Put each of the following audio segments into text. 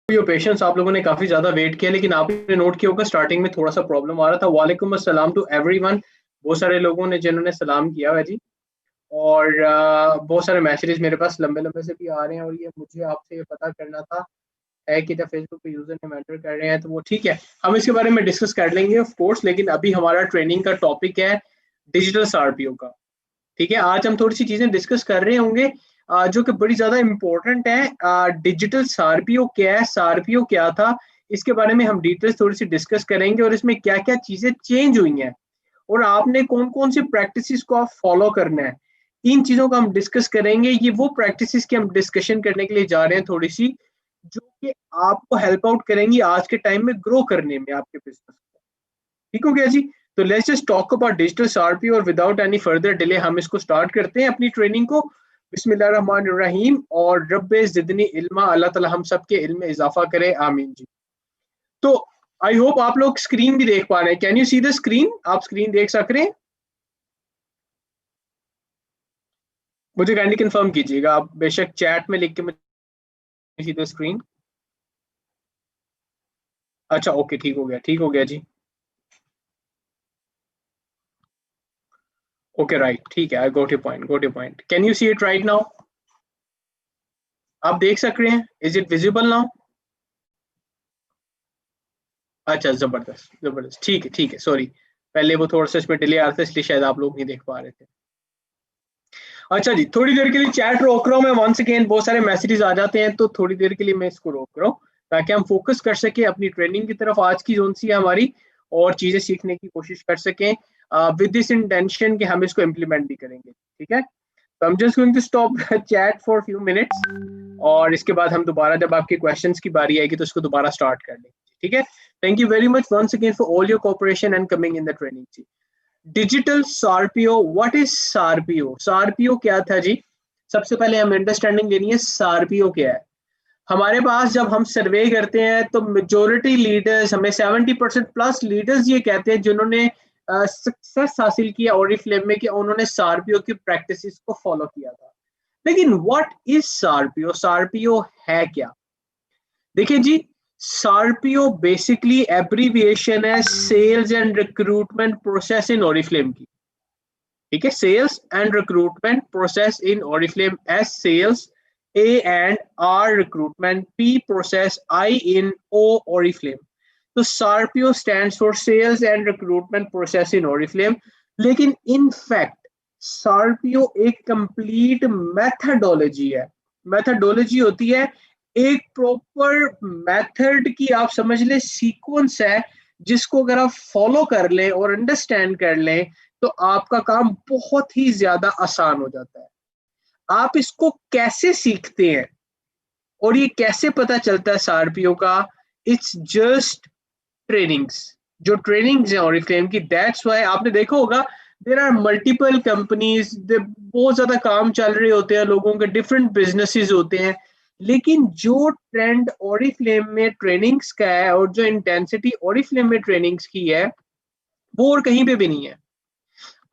Your patience, आप लोगों ने काफी ज्यादा वेट किया, लेकिन आपने नोट किया होगा स्टार्टिंग में थोड़ा सा प्रॉब्लम आ रहा था। वालेकुम अस्सलाम टू एवरीवन। बहुत सारे लोगों ने जिन्होंने सलाम किया है जी। और बहुत सारे मैसेजेस मेरे पास लंबे लंबे से भी आ रहे हैं, और ये मुझे आपसे ये पता करना था है कि जब फेसबुक पे यूजर ने मैटर कर रहे हैं तो वो ठीक है, हम इसके बारे में डिस्कस कर लेंगे ऑफ कोर्स। लेकिन अभी हमारा ट्रेनिंग का टॉपिक है डिजिटल सारपीओ का। ठीक है, आज हम थोड़ी सी चीजें डिस्कस कर रहे होंगे जो कि बड़ी ज्यादा इंपॉर्टेंट है। डिजिटल सारपीओ क्या है, सारपीओ क्या था, इसके बारे में हम डिटेल्स थोड़ी सी डिस्कस करेंगे, और इसमें क्या क्या चीजें चेंज हुई हैं और आपने कौन कौन सी प्रैक्टिसेस को आप फॉलो करना है। इन चीजों का हम डिस्कस करेंगे। ये वो प्रैक्टिसेस की हम डिस्कशन करने के लिए जा रहे हैं थोड़ी सी, जो कि आपको हेल्प आउट करेंगी आज के टाइम में ग्रो करने में आपके बिजनेस को। ठीक हो गया जी। तो let's just talk about digital SARPI, और विदाउट एनी फर्दर डिले हम इसको स्टार्ट करते हैं अपनी ट्रेनिंग को। बिस्मिल्लाहिर्रहमानिर्रहीम। और रब्बे ज़िदनी इल्मा, अल्लाह ताला हम सब के इल्म में इजाफा करे, आमीन जी। तो आई होप आप लोग स्क्रीन भी देख पा रहे हैं। Can you see the screen? आप स्क्रीन देख सक रहे हैं? मुझे काइंडली कंफर्म कीजिएगा, आप बेशक चैट में लिख के मुझे सी द स्क्रीन। अच्छा ओके, ठीक हो गया, ठीक हो गया जी। ओके राइट, ठीक है, I got your point, got your point. Can you see it right now? आप देख सक रहे हैं? Is it visible now? अच्छा, जबरदस्त जबरदस्त, ठीक है ठीक है। सॉरी, पहले वो थोड़ा सा इसमें डिले आ रहा था, इसलिए शायद आप लोग नहीं देख पा रहे थे। अच्छा जी, थोड़ी देर के लिए चैट रोक रहा हूँ मैं। वंस अगेन बहुत सारे मैसेजेस आ जाते हैं, तो थोड़ी देर के लिए मैं इसको रोक रहा हूँ ताकि हम फोकस कर सके अपनी ट्रेनिंग की तरफ, आज की जोन सी है हमारी, और चीजें सीखने की कोशिश कर सकें विद दिस इंटेंशन कि हम इसको इम्प्लीमेंट भी करेंगे। ठीक है, तो I am just going to stop chat for few minutes, और इसके बाद हम दोबारा जब आपके क्वेश्चंस की बारी आएगी तो इसको दोबारा स्टार्ट कर लेंगे। ठीक है, thank you very much once again for all your cooperation and coming in the training. Digital SARPIO, what is SARPIO? SARPIO क्या था जी? सबसे पहले हमें अंडरस्टैंडिंग लेनी है सारपीओ क्या है। हमारे पास जब हम सर्वे करते हैं तो मेजोरिटी लीडर्स, हमें 70% प्लस लीडर्स ये कहते हैं जिन्होंने सक्सेस हासिल किया ओरिफ्लेम में, कि उन्होंने सारपीओ की प्रैक्टिसेस को फॉलो किया था। लेकिन व्हाट इज सारपीओ? सारपीओ है क्या? देखिए जी, सारपीओ बेसिकली एब्रीविएशन है sales and recruitment process in Oriflame की। ठीक है, sales and recruitment process in Oriflame, S sales, A and R recruitment, P process, I in O Oriflame. तो SARPIO stands for sales and recruitment process in Oriflame. लेकिन in fact सारपीओ एक complete methodology है। Methodology होती है एक proper method की, आप समझ ले सीक्वेंस है, जिसको अगर आप फॉलो कर लें और अंडरस्टैंड कर लें तो आपका काम बहुत ही ज्यादा आसान हो जाता है। आप इसको कैसे सीखते हैं और ये कैसे पता चलता है सारपीओ का? It's just trainings. जो ट्रेनिंग्स है ओरिफ्लेम की, दैट्स वाई आपने देखा होगा देर आर मल्टीपल कंपनीज, बहुत ज्यादा काम चल रहे होते हैं, लोगों के डिफरेंट बिजनेसेस होते हैं, लेकिन जो ट्रेंड ओरिफ्लेम में ट्रेनिंग्स का है और जो इंटेंसिटी ओरिफ्लेम में ट्रेनिंग्स की है, वो और कहीं पे भी नहीं है।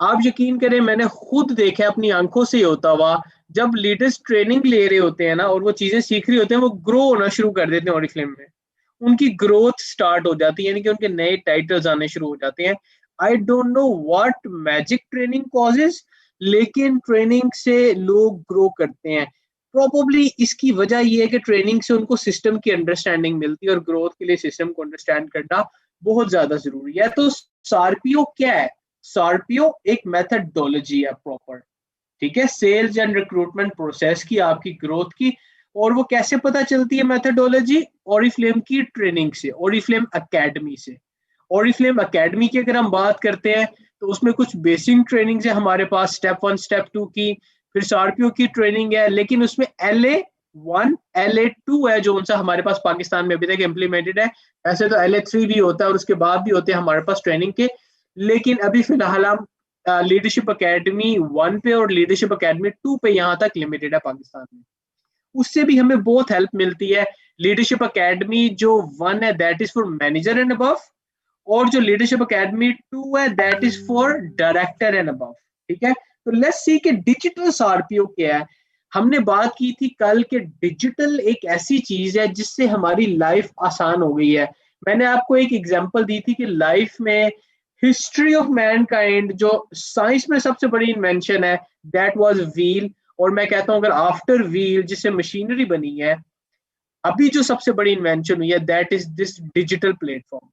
आप यकीन करें, मैंने खुद देखा अपनी आंखों से होता हुआ, जब लीडर्स ट्रेनिंग ले रहे होते हैं ना और वो चीजें सीख रहे होते हैं, वो ग्रो होना शुरू कर देते हैं ओरिफ्लेम में। उनकी ग्रोथ स्टार्ट हो जाती है, यानी कि उनके नए टाइटल्स आने शुरू हो जाते हैं। I don't know what magic training causes, लेकिन ट्रेनिंग से लोग ग्रो करते हैं। प्रोबेबली इसकी वजह यह है कि ट्रेनिंग से उनको सिस्टम की अंडरस्टैंडिंग मिलती है, और ग्रोथ के लिए सिस्टम को अंडरस्टैंड करना बहुत ज्यादा जरूरी है। तो सारपीओ क्या है? सारपीओ एक मेथडोलॉजी है प्रॉपर। ठीक है, सेल्स एंड रिक्रूटमेंट प्रोसेस की, आपकी ग्रोथ की। और वो कैसे पता चलती है मेथडोलॉजी? ओरिफ्लेम की ट्रेनिंग से, ओरिफ्लेम एकेडमी से। ओरिफ्लेम एकेडमी की अगर हम बात करते हैं तो उसमें कुछ बेसिक ट्रेनिंग है हमारे पास, स्टेप 1 स्टेप 2 की। फिर सारपीओ की ट्रेनिंग है, लेकिन उसमें LA1 LA2 है जो उनसे हमारे पास पाकिस्तान में अभी तक इम्प्लीमेंटेड है। ऐसे तो LA3 भी होता है और उसके बाद भी होते हैं हमारे पास ट्रेनिंग के, लेकिन अभी फिलहाल हम लीडरशिप अकेडमी 1 पे और लीडरशिप अकेडमी 2 पे यहाँ तक लिमिटेड है पाकिस्तान में। उससे भी हमें बहुत हेल्प मिलती है। लीडरशिप अकेडमी जो 1 है that is for manager and above, और जो लीडरशिप अकेडमी 2 है that is for director and above. ठीक है, तो लेट्स सी कि डिजिटल सारपीओ क्या है। हमने बात की थी कल के डिजिटल एक ऐसी चीज है जिससे हमारी लाइफ आसान हो गई है। मैंने आपको एक एग्जांपल दी थी कि लाइफ में हिस्ट्री ऑफ मैनकाइंड जो साइंस में सबसे बड़ी इन्वेंशन है दैट वाज व्हील। और मैं कहता हूं अगर आफ्टर व्हील जिससे मशीनरी बनी है, अभी जो सबसे बड़ी इन्वेंशन हुई है that is this digital platform.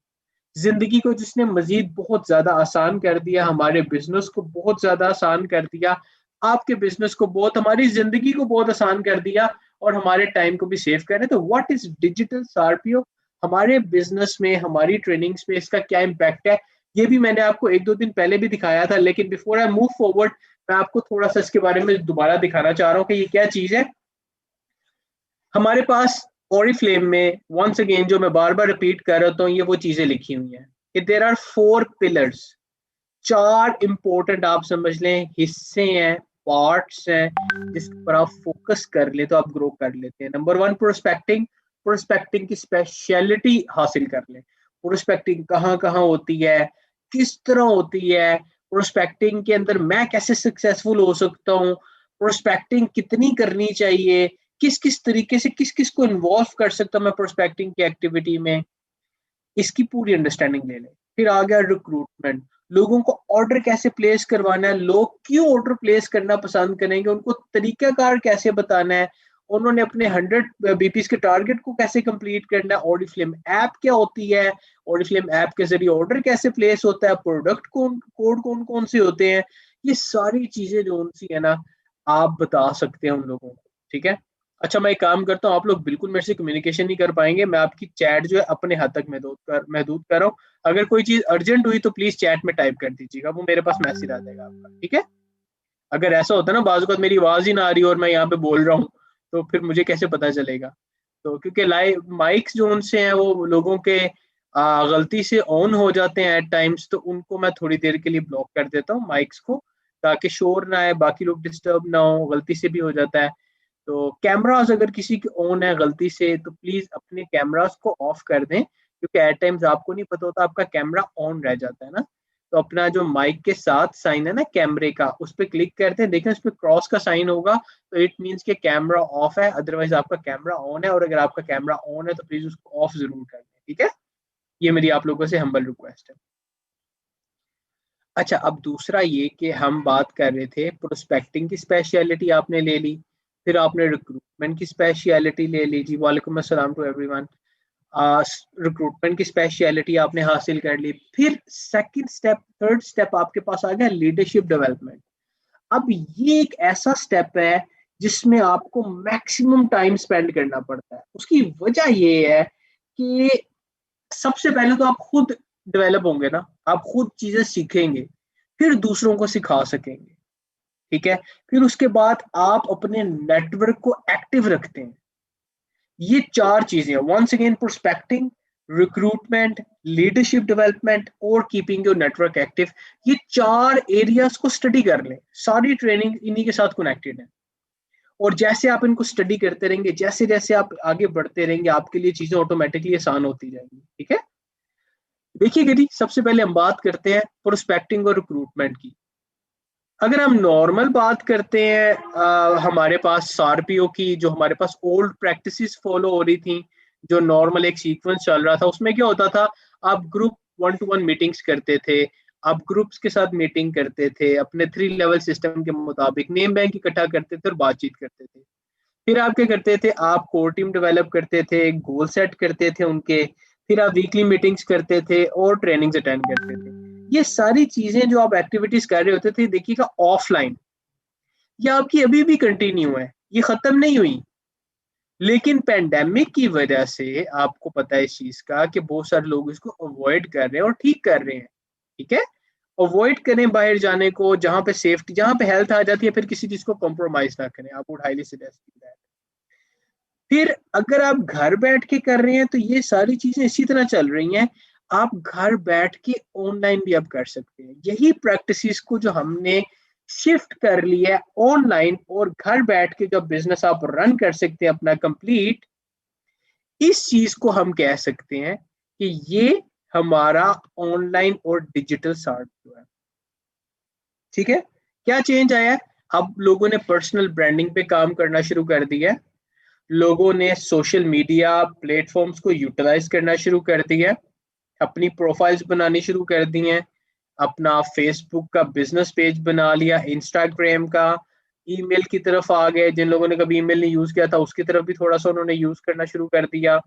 जिंदगी को जिसने मजीद बहुत ज्यादा आसान कर दिया, हमारे बिजनेस को बहुत ज्यादा आसान कर दिया, आपके बिजनेस को बहुत, हमारी जिंदगी को बहुत आसान कर दिया और हमारे टाइम को भी सेव कर रहे हैं। तो व्हाट इज डिजिटल सार्पियो, हमारे बिजनेस में, हमारी ट्रेनिंग्स में इसका क्या इम्पैक्ट है, ये भी मैंने आपको एक दो दिन पहले भी दिखाया था। लेकिन बिफोर आई मूव फॉरवर्ड मैं आपको थोड़ा सा इसके बारे में दोबारा दिखाना चाह रहा हूँ कि ये क्या चीज है। हमारे पास ओरिफ्लेम में वंस अगेन जो मैं बार बार रिपीट कर रहा हूँ, ये वो चीजें लिखी हुई हैं कि देर आर 4 पिलर्स, 4 इंपॉर्टेंट आप समझ लें हिस्से हैं, पार्ट्स हैं जिस पर आप फोकस कर ले तो आप ग्रो कर लेते हैं। नंबर 1 प्रोस्पेक्टिंग, प्रोस्पेक्टिंग की स्पेशलिटी हासिल कर लें। प्रोस्पेक्टिंग कहाँ कहाँ होती है, किस तरह होती है, प्रोस्पेक्टिंग के अंदर मैं कैसे सक्सेसफुल हो सकता हूँ, प्रोस्पेक्टिंग कितनी करनी चाहिए, किस किस तरीके से किस किस को इन्वॉल्व कर सकता हूँ मैं प्रोस्पेक्टिंग की एक्टिविटी में, इसकी पूरी अंडरस्टैंडिंग ले लें। फिर आ गया रिक्रूटमेंट, लोगों को ऑर्डर कैसे प्लेस करवाना है, लोग क्यों ऑर्डर प्लेस करना पसंद करेंगे, उनको तरीकाकार कैसे बताना है, उन्होंने अपने 100 बीपीस के टारगेट को कैसे कंप्लीट करना है, ऑडिफ्लेम ऐप क्या होती है, ऑडिफ्लेम ऐप के जरिए ऑर्डर कैसे प्लेस होता है, प्रोडक्ट कोड कौन कौन से होते हैं, ये सारी चीजें जो उनसी है ना आप बता सकते हैं उन लोगों को। ठीक है। अच्छा मैं एक काम करता हूँ, आप लोग बिल्कुल मेरे से कम्युनिकेशन नहीं कर पाएंगे, मैं आपकी चैट जो है अपने हद तक महदूद कर रहा हूँ। अगर कोई चीज अर्जेंट हुई तो प्लीज चैट में टाइप कर दीजिएगा, वो मेरे पास मैसेज आ जाएगा आपका। ठीक है। अगर ऐसा होता है ना बाज़ वक़्त मेरी आवाज ही ना आ रही और मैं यहाँ पे बोल रहा हूँ तो फिर मुझे कैसे पता चलेगा। तो क्योंकि लाइव माइक्स जो उनसे हैं वो लोगों के गलती से ऑन हो जाते हैं एट टाइम्स, तो उनको मैं थोड़ी देर के लिए ब्लॉक कर देता हूँ माइक्स को, ताकि शोर ना आए, बाकी लोग डिस्टर्ब ना हो, गलती से भी हो जाता है। तो कैमरास अगर किसी के ऑन है गलती से तो प्लीज अपने कैमरास को ऑफ कर दें, क्योंकि एट टाइम्स आपको नहीं पता होता आपका कैमरा ऑन रह जाता है ना। तो अपना जो माइक के साथ साइन है ना कैमरे का, उस पर क्लिक करते हैं, देखें उस पर क्रॉस का साइन होगा तो इट मीन्स कि कैमरा ऑफ है, अदरवाइज आपका कैमरा ऑन है। और अगर आपका कैमरा ऑन है तो प्लीज उसको ऑफ जरूर कर दें। ठीक है। ये मेरी आप लोगों से हम्बल रिक्वेस्ट है। अच्छा अब दूसरा ये कि हम बात कर रहे थे प्रोस्पेक्टिंग की स्पेशलिटी आपने ले ली, फिर आपने रिक्रूटमेंट की स्पेशलिटी ले ली। जी वालेकुम अस्सलाम टू एवरीवन। रिक्रूटमेंट की स्पेशलिटी आपने हासिल कर ली, फिर सेकंड स्टेप, थर्ड स्टेप आपके पास आ गया लीडरशिप डेवलपमेंट। अब ये एक ऐसा स्टेप है जिसमें आपको मैक्सिमम टाइम स्पेंड करना पड़ता है। उसकी वजह ये है कि सबसे पहले तो आप खुद डेवलप होंगे ना, आप खुद चीजें सीखेंगे, फिर दूसरों को सिखा सकेंगे। ठीक है। फिर उसके बाद आप अपने नेटवर्क को एक्टिव रखते हैं। ये 4 चीजें, once again prospecting, recruitment, leadership development और कीपिंग योर नेटवर्क एक्टिव, ये 4 एरियाज को स्टडी कर लें। सारी ट्रेनिंग इन्हीं के साथ कनेक्टेड है। और जैसे आप इनको स्टडी करते रहेंगे, जैसे जैसे आप आगे बढ़ते रहेंगे, आपके लिए चीजें ऑटोमेटिकली आसान होती जाएंगी। ठीक है। देखिए गरी, सबसे पहले हम बात करते हैं प्रोस्पेक्टिंग और रिक्रूटमेंट की। अगर हम नॉर्मल बात करते हैं हमारे पास सारपीओ की, जो हमारे पास ओल्ड प्रैक्टिसेस फॉलो हो रही थी, जो नॉर्मल एक सीक्वेंस चल रहा था, उसमें क्या होता था, आप ग्रुप 1-to-1 मीटिंग्स करते थे, आप ग्रुप्स के साथ मीटिंग करते थे, अपने 3 लेवल सिस्टम के मुताबिक नेम बैंक इकट्ठा करते थे और बातचीत करते थे। फिर आप क्या करते थे, आप कोर टीम डेवलप करते थे, गोल सेट करते थे उनके, फिर आप वीकली मीटिंग्स करते थे और ट्रेनिंग्स अटेंड करते थे। ये सारी चीजें जो आप एक्टिविटीज कर रहे होते थे, देखिएगा ऑफलाइन, ये आपकी अभी भी कंटिन्यू है, ये खत्म नहीं हुई। लेकिन पेंडेमिक की वजह से आपको पता है इस चीज का कि बहुत सारे लोग इसको अवॉइड कर रहे हैं और ठीक कर रहे हैं। ठीक है। अवॉइड करें बाहर जाने को, जहां पे सेफ्टी, जहां पे हेल्थ आ जाती है, फिर किसी चीज को कॉम्प्रोमाइज ना करें। आप वुड हाईली सजेस्ट दैट। फिर अगर आप घर बैठ के कर रहे हैं तो ये सारी चीजें इसी तरह चल रही हैं, आप घर बैठ के ऑनलाइन भी अब कर सकते हैं। यही प्रैक्टिसेस को जो हमने शिफ्ट कर लिया है ऑनलाइन, और घर बैठ के जो बिजनेस आप रन कर सकते हैं अपना कंप्लीट, इस चीज को हम कह सकते हैं कि ये हमारा ऑनलाइन और डिजिटल सार्ट जो है। ठीक है। क्या चेंज आया है, अब लोगों ने पर्सनल ब्रांडिंग पे काम करना शुरू कर दिया है, लोगों ने सोशल मीडिया प्लेटफॉर्म्स को यूटिलाइज करना शुरू कर दिया है, अपनी प्रोफाइल्स बनानी शुरू कर दी हैं, अपना फेसबुक का बिजनेस पेज बना लिया, इंस्टाग्राम का, ईमेल की तरफ आ गए, जिन लोगों ने कभी ईमेल नहीं यूज किया था उसकी तरफ भी थोड़ा सा उन्होंने यूज करना शुरू कर दिया।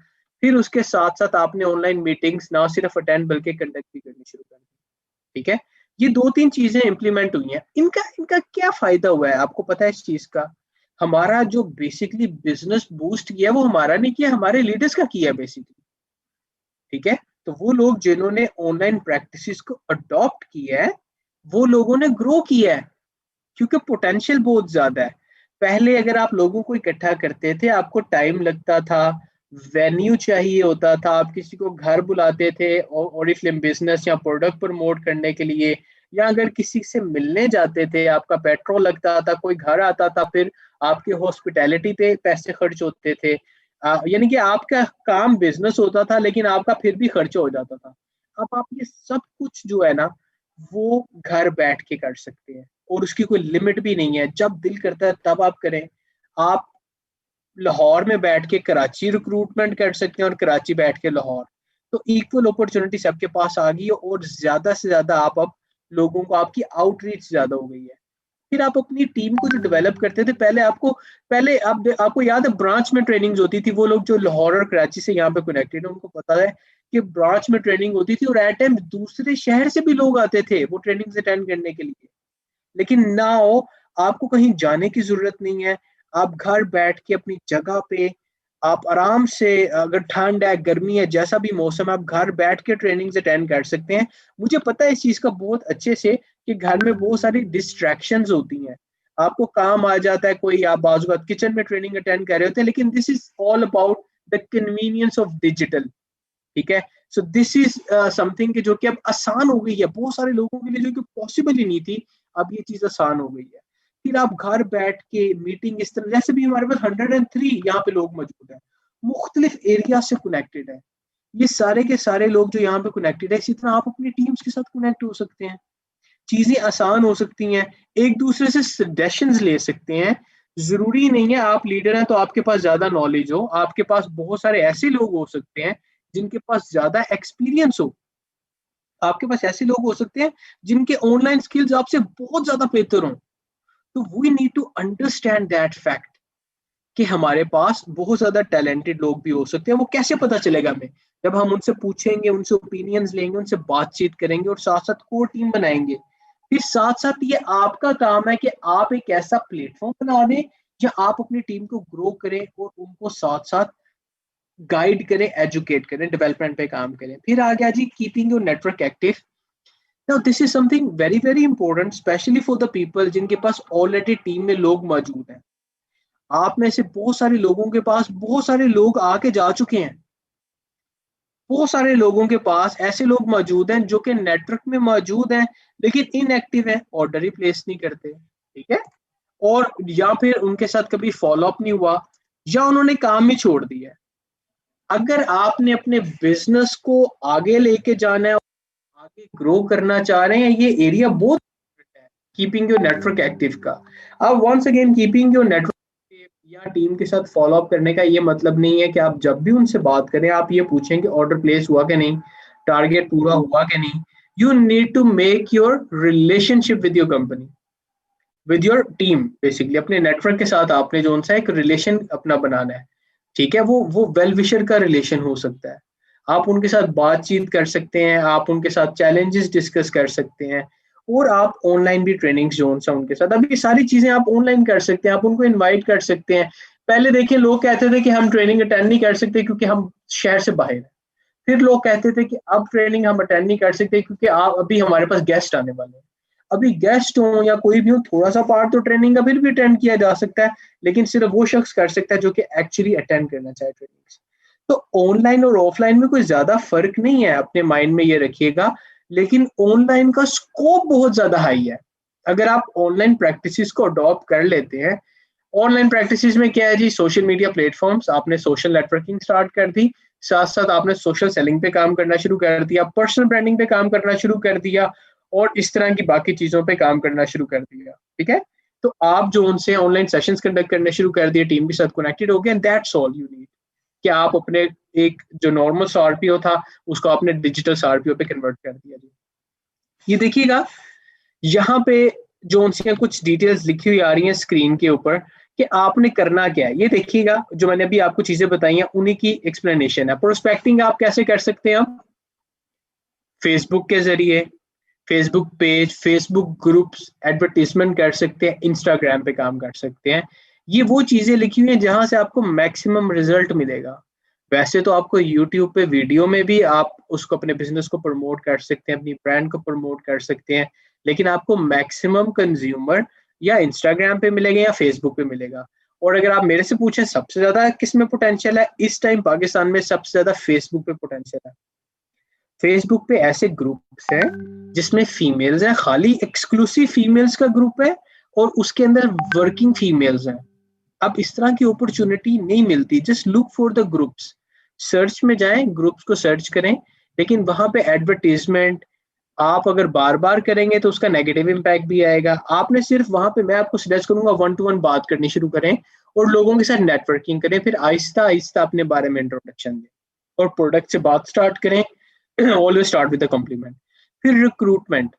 फिर उसके साथ साथ आपने ऑनलाइन मीटिंग्स ना सिर्फ अटेंड बल्कि कंडक्ट भी करनी शुरू कर दी। ठीक है, ये 2-3 चीजें इंप्लीमेंट हुई हैं। इनका इनका क्या फायदा हुआ है आपको पता है इस चीज का? हमारा जो बेसिकली बिजनेस बूस्ट किया वो हमारा नहीं किया, हमारे लीडर्स का किया बेसिकली। ठीक है, तो वो लोग जिन्होंने ऑनलाइन प्रैक्टिसेस को अडॉप्ट किया है वो लोगों ने ग्रो किया है, क्योंकि पोटेंशियल बहुत ज्यादा है। पहले अगर आप लोगों को इकट्ठा करते थे आपको टाइम लगता था, वेन्यू चाहिए होता था, आप किसी को घर बुलाते थे ओरिफ्लेम बिजनेस या प्रोडक्ट प्रमोट करने के लिए, या अगर किसी से मिलने जाते थे आपका पेट्रोल लगता था, कोई घर आता था, फिर आपके हॉस्पिटैलिटी पे पैसे खर्च होते थे। यानी कि आपका काम बिजनेस होता था लेकिन आपका फिर भी खर्च हो जाता था। अब आप ये सब कुछ जो है ना वो घर बैठ के कर सकते हैं और उसकी कोई लिमिट भी नहीं है, जब दिल करता है तब आप करें। आप लाहौर में बैठ के कराची रिक्रूटमेंट कर सकते हैं और कराची बैठ के लाहौर, तो इक्वल अपॉर्चुनिटी सबके पास आ गई है और ज्यादा से ज्यादा आप अब लोगों को, आपकी आउटरीच ज्यादा हो गई है। फिर आप अपनी टीम को जो डेवलप करते थे, पहले आपको याद है ब्रांच में ट्रेनिंग्स होती थी, वो लोग जो लाहौर और कराची से यहाँ पे कनेक्टेड है उनको पता है कि ब्रांच में ट्रेनिंग होती थी और एट टाइम दूसरे शहर से भी लोग आते थे वो ट्रेनिंग्स अटेंड करने के लिए। लेकिन नाउ आपको कहीं जाने की जरूरत नहीं है, आप घर बैठ के अपनी जगह पे आप आराम से, अगर ठंड है गर्मी है जैसा भी मौसम है, आप घर बैठ के ट्रेनिंग्स अटेंड कर सकते हैं। मुझे पता है इस चीज का बहुत अच्छे से कि घर में बहुत सारी डिस्ट्रैक्शंस होती हैं, आपको काम आ जाता है कोई, आप बाजू बात किचन में ट्रेनिंग अटेंड कर रहे होते हैं, लेकिन this is all about the convenience of digital. ठीक है, सो दिस इज समथिंग जो कि अब आसान हो गई है बहुत सारे लोगों के लिए, जो कि पॉसिबल ही नहीं थी, अब ये चीज आसान हो गई है। फिर आप घर बैठ के मीटिंग इस तरह, जैसे भी हमारे पास 103 यहाँ पे लोग मौजूद हैं, मुख्तलिफ एरिया से कनेक्टेड है, ये सारे के सारे लोग जो यहाँ पे कनेक्टेड है, इसी तरह आप अपनी टीम्स के साथ कनेक्ट हो सकते हैं, चीजें आसान हो सकती हैं, एक दूसरे से सजेशंस ले सकते हैं। जरूरी नहीं है आप लीडर हैं तो आपके पास ज्यादा नॉलेज हो, आपके पास बहुत सारे ऐसे लोग हो सकते हैं जिनके पास ज्यादा एक्सपीरियंस हो, आपके पास ऐसे लोग हो सकते हैं जिनके ऑनलाइन स्किल्स आपसे बहुत ज्यादा बेहतर हो। तो we need to understand that fact कि हमारे पास बहुत ज्यादा टैलेंटेड लोग भी हो सकते हैं। वो कैसे पता चलेगा हमें? जब हम उनसे पूछेंगे, उनसे ओपिनियंस लेंगे, उनसे बातचीत करेंगे और साथ साथ कोर टीम बनाएंगे। फिर साथ साथ ये आपका काम है कि आप एक ऐसा प्लेटफॉर्म बना दें जहां आप अपनी टीम को ग्रो करें और उनको साथ साथ गाइड करें, एजुकेट करें, डेवलपमेंट पे काम करें। फिर आ गया जी keeping your network active. Now this is something very very important specially for the people जिनके पास ऑलरेडी टीम में लोग मौजूद हैं। आप में से बहुत सारे लोगों के पास बहुत सारे लोग आके जा चुके हैं, बहुत सारे लोगों के पास ऐसे लोग मौजूद हैं जो कि नेटवर्क में मौजूद हैं लेकिन इनएक्टिव है, ऑर्डर ही प्लेस नहीं करते। ठीक है, और या फिर उनके साथ कभी फॉलो अप नहीं हुआ या उन्होंने काम ही छोड़ दिया है। अगर आपने अपने बिजनेस को आगे लेके जाना है, आगे ग्रो करना चाह रहे हैं, ये एरिया बहुत है कीपिंग योर नेटवर्क एक्टिव का। अब once again keeping your network या टीम के साथ फॉलो अप करने का ये मतलब नहीं है कि आप जब भी उनसे बात करें आप ये पूछें कि ऑर्डर प्लेस हुआ कि नहीं, टारगेट पूरा हुआ कि नहीं। You need to make your relationship with your company, with your team, basically अपने नेटवर्क के साथ आपने जो उनसा एक रिलेशन अपना बनाना है। ठीक है, वो वेल विशर का रिलेशन हो सकता है, आप उनके साथ बातचीत कर सकते हैं, आप उनके साथ चैलेंजेस डिस्कस कर सकते हैं, और आप ऑनलाइन भी ट्रेनिंग्स जो उनसे उनके साथ, अब ये सारी चीजें आप ऑनलाइन कर सकते हैं, आप उनको इनवाइट कर सकते हैं। पहले देखिए लोग कहते थे कि हम ट्रेनिंग अटेंड नहीं कर सकते क्योंकि हम शहर से बाहर हैं, फिर लोग कहते थे कि अब ट्रेनिंग हम अटेंड नहीं कर सकते क्योंकि आप अभी हमारे पास गेस्ट आने वाले हैं। अभी गेस्ट हो या कोई भी हो, थोड़ा सा पार्ट तो ट्रेनिंग का फिर भी अटेंड किया जा सकता है, लेकिन सिर्फ वो शख्स कर सकता है जो कि एक्चुअली अटेंड करना चाहे ट्रेनिंग। तो ऑनलाइन और ऑफलाइन में कोई ज्यादा फर्क नहीं है, अपने माइंड में ये रखिएगा, लेकिन ऑनलाइन का स्कोप बहुत ज्यादा हाई है। अगर आप ऑनलाइन प्रैक्टिसेस को अडॉप्ट कर लेते हैं, ऑनलाइन प्रैक्टिसेस में क्या है जी, सोशल मीडिया प्लेटफॉर्म्स, आपने सोशल नेटवर्किंग स्टार्ट कर दी, साथ साथ आपने सोशल सेलिंग पे काम करना शुरू कर दिया, पर्सनल ब्रांडिंग पे काम करना शुरू कर दिया, और इस तरह की बाकी चीजों पे काम करना शुरू कर दिया। ठीक है, तो आप जो उनसे ऑनलाइन सेशंस कंडक्ट करने शुरू कर दिए, टीम के साथ कनेक्टेड हो गए, and that's all you need कि आप अपने एक जो नॉर्मल सारपीओ था उसको आपने डिजिटल सारपीओ पे कन्वर्ट कर दिया। ये देखिएगा यहाँ पे जो उनसे कुछ डिटेल्स लिखी हुई आ रही हैं स्क्रीन के ऊपर कि आपने करना क्या है। ये देखिएगा जो मैंने अभी आपको चीजें बताई हैं उन्हीं की एक्सप्लेनेशन है। प्रोस्पेक्टिंग आप कैसे कर सकते हैं? आप फेसबुक के जरिए, Facebook page, Facebook groups, advertisement कर सकते हैं, इंस्टाग्राम पे काम कर सकते हैं। ये वो चीजें लिखी हुई हैं जहां से आपको मैक्सिमम रिजल्ट मिलेगा। वैसे तो आपको यूट्यूब पे वीडियो में भी आप उसको अपने बिजनेस को प्रमोट कर सकते हैं, अपनी ब्रांड को प्रमोट कर सकते हैं, लेकिन आपको मैक्सिमम कंज्यूमर या इंस्टाग्राम पे मिलेगा या फेसबुक पे मिलेगा। और अगर आप मेरे से पूछें सबसे ज्यादा किस में पोटेंशियल है, इस टाइम पाकिस्तान में सबसे ज्यादा फेसबुक पे पोटेंशियल है। फेसबुक पे ऐसे ग्रुप्स हैं जिसमें फीमेल्स हैं, खाली एक्सक्लूसिव फीमेल्स का ग्रुप है, और उसके अंदर वर्किंग फीमेल्स हैं। अब इस तरह की अपॉर्चुनिटी नहीं मिलती। Just look for the groups, search में जाएं, ग्रुप्स को सर्च करें, लेकिन वहां पे एडवर्टीजमेंट आप अगर बार बार करेंगे तो उसका नेगेटिव इम्पैक्ट भी आएगा। आपने सिर्फ वहां पे, मैं आपको सजेस्ट करूंगा, 1 to 1 बात करनी शुरू करें और लोगों के साथ नेटवर्किंग करें, फिर आहिस्ता आहिस्ता अपने बारे में इंट्रोडक्शन दें और प्रोडक्ट से बात स्टार्ट करें। Always start with the compliment. फिर रिक्रूटमेंट,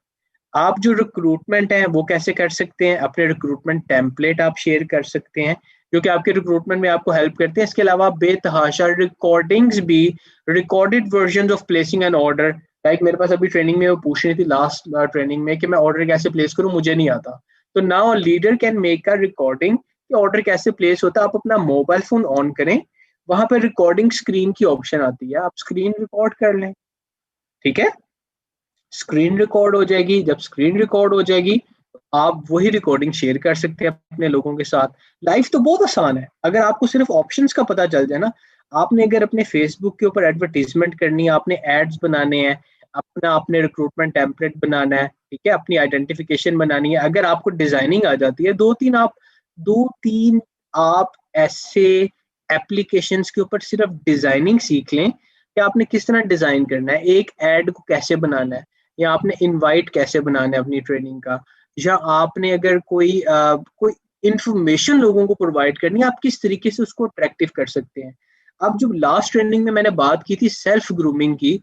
आप जो रिक्रूटमेंट है वो कैसे कर सकते हैं? अपने रिक्रूटमेंट टेम्पलेट आप शेयर कर सकते हैं जो कि आपके रिक्रूटमेंट में आपको हेल्प करते हैं। इसके अलावा बेतहाशा रिकॉर्डिंग्स भी, recorded version of placing an order. Like मेरे पास अभी ट्रेनिंग में वो पूछ रही थी लास्ट ट्रेनिंग में कि मैं ऑर्डर कैसे प्लेस करूं, मुझे नहीं आता। तो now leader can make a recording कि ऑर्डर कैसे प्लेस होता है। आप अपना मोबाइल फोन ऑन करें, वहां पर रिकॉर्डिंग स्क्रीन की ऑप्शन आती है, आप स्क्रीन रिकॉर्ड कर लें, ठीक है? स्क्रीन रिकॉर्ड हो जाएगी। जब स्क्रीन रिकॉर्ड हो जाएगी तो आप वही रिकॉर्डिंग शेयर कर सकते हैं अपने लोगों के साथ। लाइफ तो बहुत आसान है अगर आपको सिर्फ ऑप्शंस का पता चल जाए ना। आपने अगर अपने फेसबुक के ऊपर एडवर्टीजमेंट करनी है, आपने एड्स बनाने हैं, अपना आपने रिक्रूटमेंट टेम्पलेट बनाना है, ठीक है, अपनी आइडेंटिफिकेशन बनानी है, अगर आपको डिजाइनिंग आ जाती है, दो तीन आप ऐसे एप्लीकेशंस के ऊपर सिर्फ डिजाइनिंग सीख लें कि आपने किस तरह डिजाइन करना है, एक एड को कैसे बनाना है, या आपने इनवाइट कैसे बनाना है अपनी ट्रेनिंग का, या आपने अगर कोई इंफॉर्मेशन लोगों को प्रोवाइड करनी है, आप किस तरीके से उसको अट्रैक्टिव कर सकते हैं। अब जो लास्ट ट्रेनिंग में मैंने बात की थी सेल्फ ग्रूमिंग की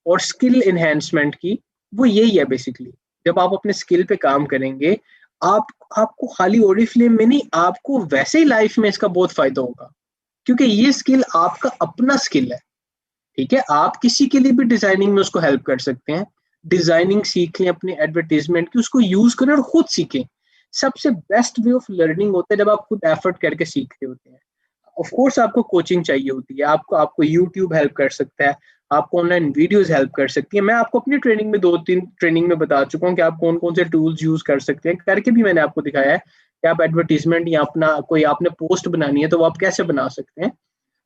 और स्किल इन्हेंसमेंट की, वो यही है बेसिकली। जब आप अपने स्किल पे काम करेंगे, आप आपको खाली ओरिफ्लेम में नहीं, आपको वैसे ही लाइफ में इसका बहुत फायदा होगा, क्योंकि ये स्किल आपका अपना स्किल है, ठीक है? आप किसी के लिए भी डिजाइनिंग में उसको हेल्प कर सकते हैं। डिजाइनिंग सीख लें अपने एडवर्टीजमेंट की, उसको यूज करें और खुद सीखें। सबसे बेस्ट वे ऑफ लर्निंग होता है जब आप खुद एफर्ट करके सीख रहे होते हैं। ऑफ कोर्स आपको कोचिंग चाहिए होती है, आपको यूट्यूब हेल्प कर सकता है, आपको ऑनलाइन वीडियोस हेल्प कर सकती है। मैं आपको अपनी ट्रेनिंग में 2-3 ट्रेनिंग में बता चुका हूँ कि आप कौन कौन से टूल्स यूज कर सकते हैं, करके भी मैंने आपको दिखाया है कि आप एडवर्टीजमेंट या अपना कोई आपने पोस्ट बनानी है तो वो आप कैसे बना सकते हैं।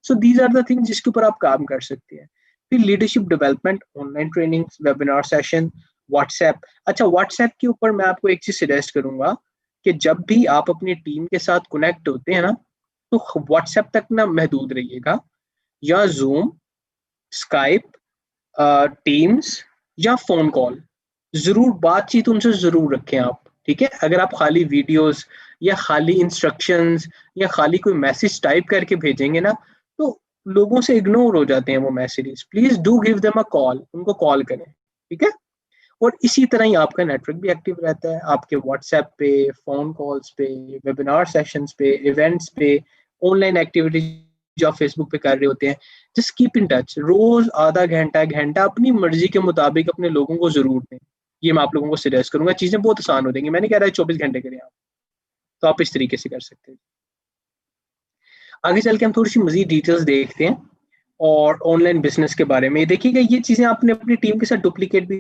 So these are the things जिसके ऊपर आप काम कर सकते हैं। फिर leadership development, online training, webinar session, WhatsApp. अच्छा, व्हाट्सएप के ऊपर मैं आपको एक चीज सजेस्ट करूंगा कि जब भी आप अपनी टीम के साथ कनेक्ट होते हैं ना, तो व्हाट्सएप तक ना महदूद रहिएगा, या जूम, स्काइप, टीम्स या फोन कॉल, जरूर बातचीत उनसे जरूर रखें आप, ठीक है? अगर आप खाली वीडियोस या खाली इंस्ट्रक्शंस या खाली कोई मैसेज टाइप करके भेजेंगे ना, तो लोगों से इग्नोर हो जाते हैं वो messages. Please do give them a call, उनको कॉल करें, ठीक है? और इसी तरह ही आपका नेटवर्क भी एक्टिव रहता है, आपके व्हाट्सएप पे, फोन कॉल्स पे, वेबिनार सेशंस पे, इवेंट्स पे, ऑनलाइन एक्टिविटीज जो आप फेसबुक पे कर रहे होते हैं। जस्ट कीप इन टच, रोज आधा घंटा घंटा अपनी मर्जी के मुताबिक अपने लोगों को जरूर दें। ये मैं आप लोगों को सजेस्ट करूंगा, चीजें बहुत आसान हो जाएंगी। मैंने कह रहा है 24 घंटे करें आप, तो आप इस तरीके से कर सकते हैं। आगे चल के हम थोड़ी सी मजीद डिटेल्स देखते हैं और ऑनलाइन बिजनेस के बारे में। देखिएगा ये चीजें आपने अपनी टीम के साथ डुप्लीकेट भी,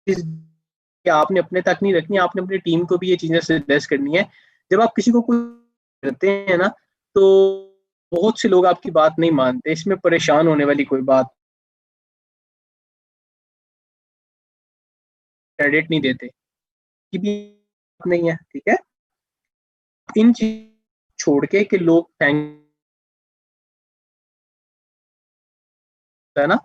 कि आपने अपने तक नहीं रखनी, आपने अपनी टीम को भी ये चीजें सजेस्ट करनी है। जब आप किसी को कुछ करते हैं ना, तो बहुत से लोग आपकी बात नहीं मानते, इसमें परेशान होने वाली कोई बात, क्रेडिट नहीं देते कि भी नहीं है, ठीक है? इन चीज छोड़ के कि लोग थैंक है ना,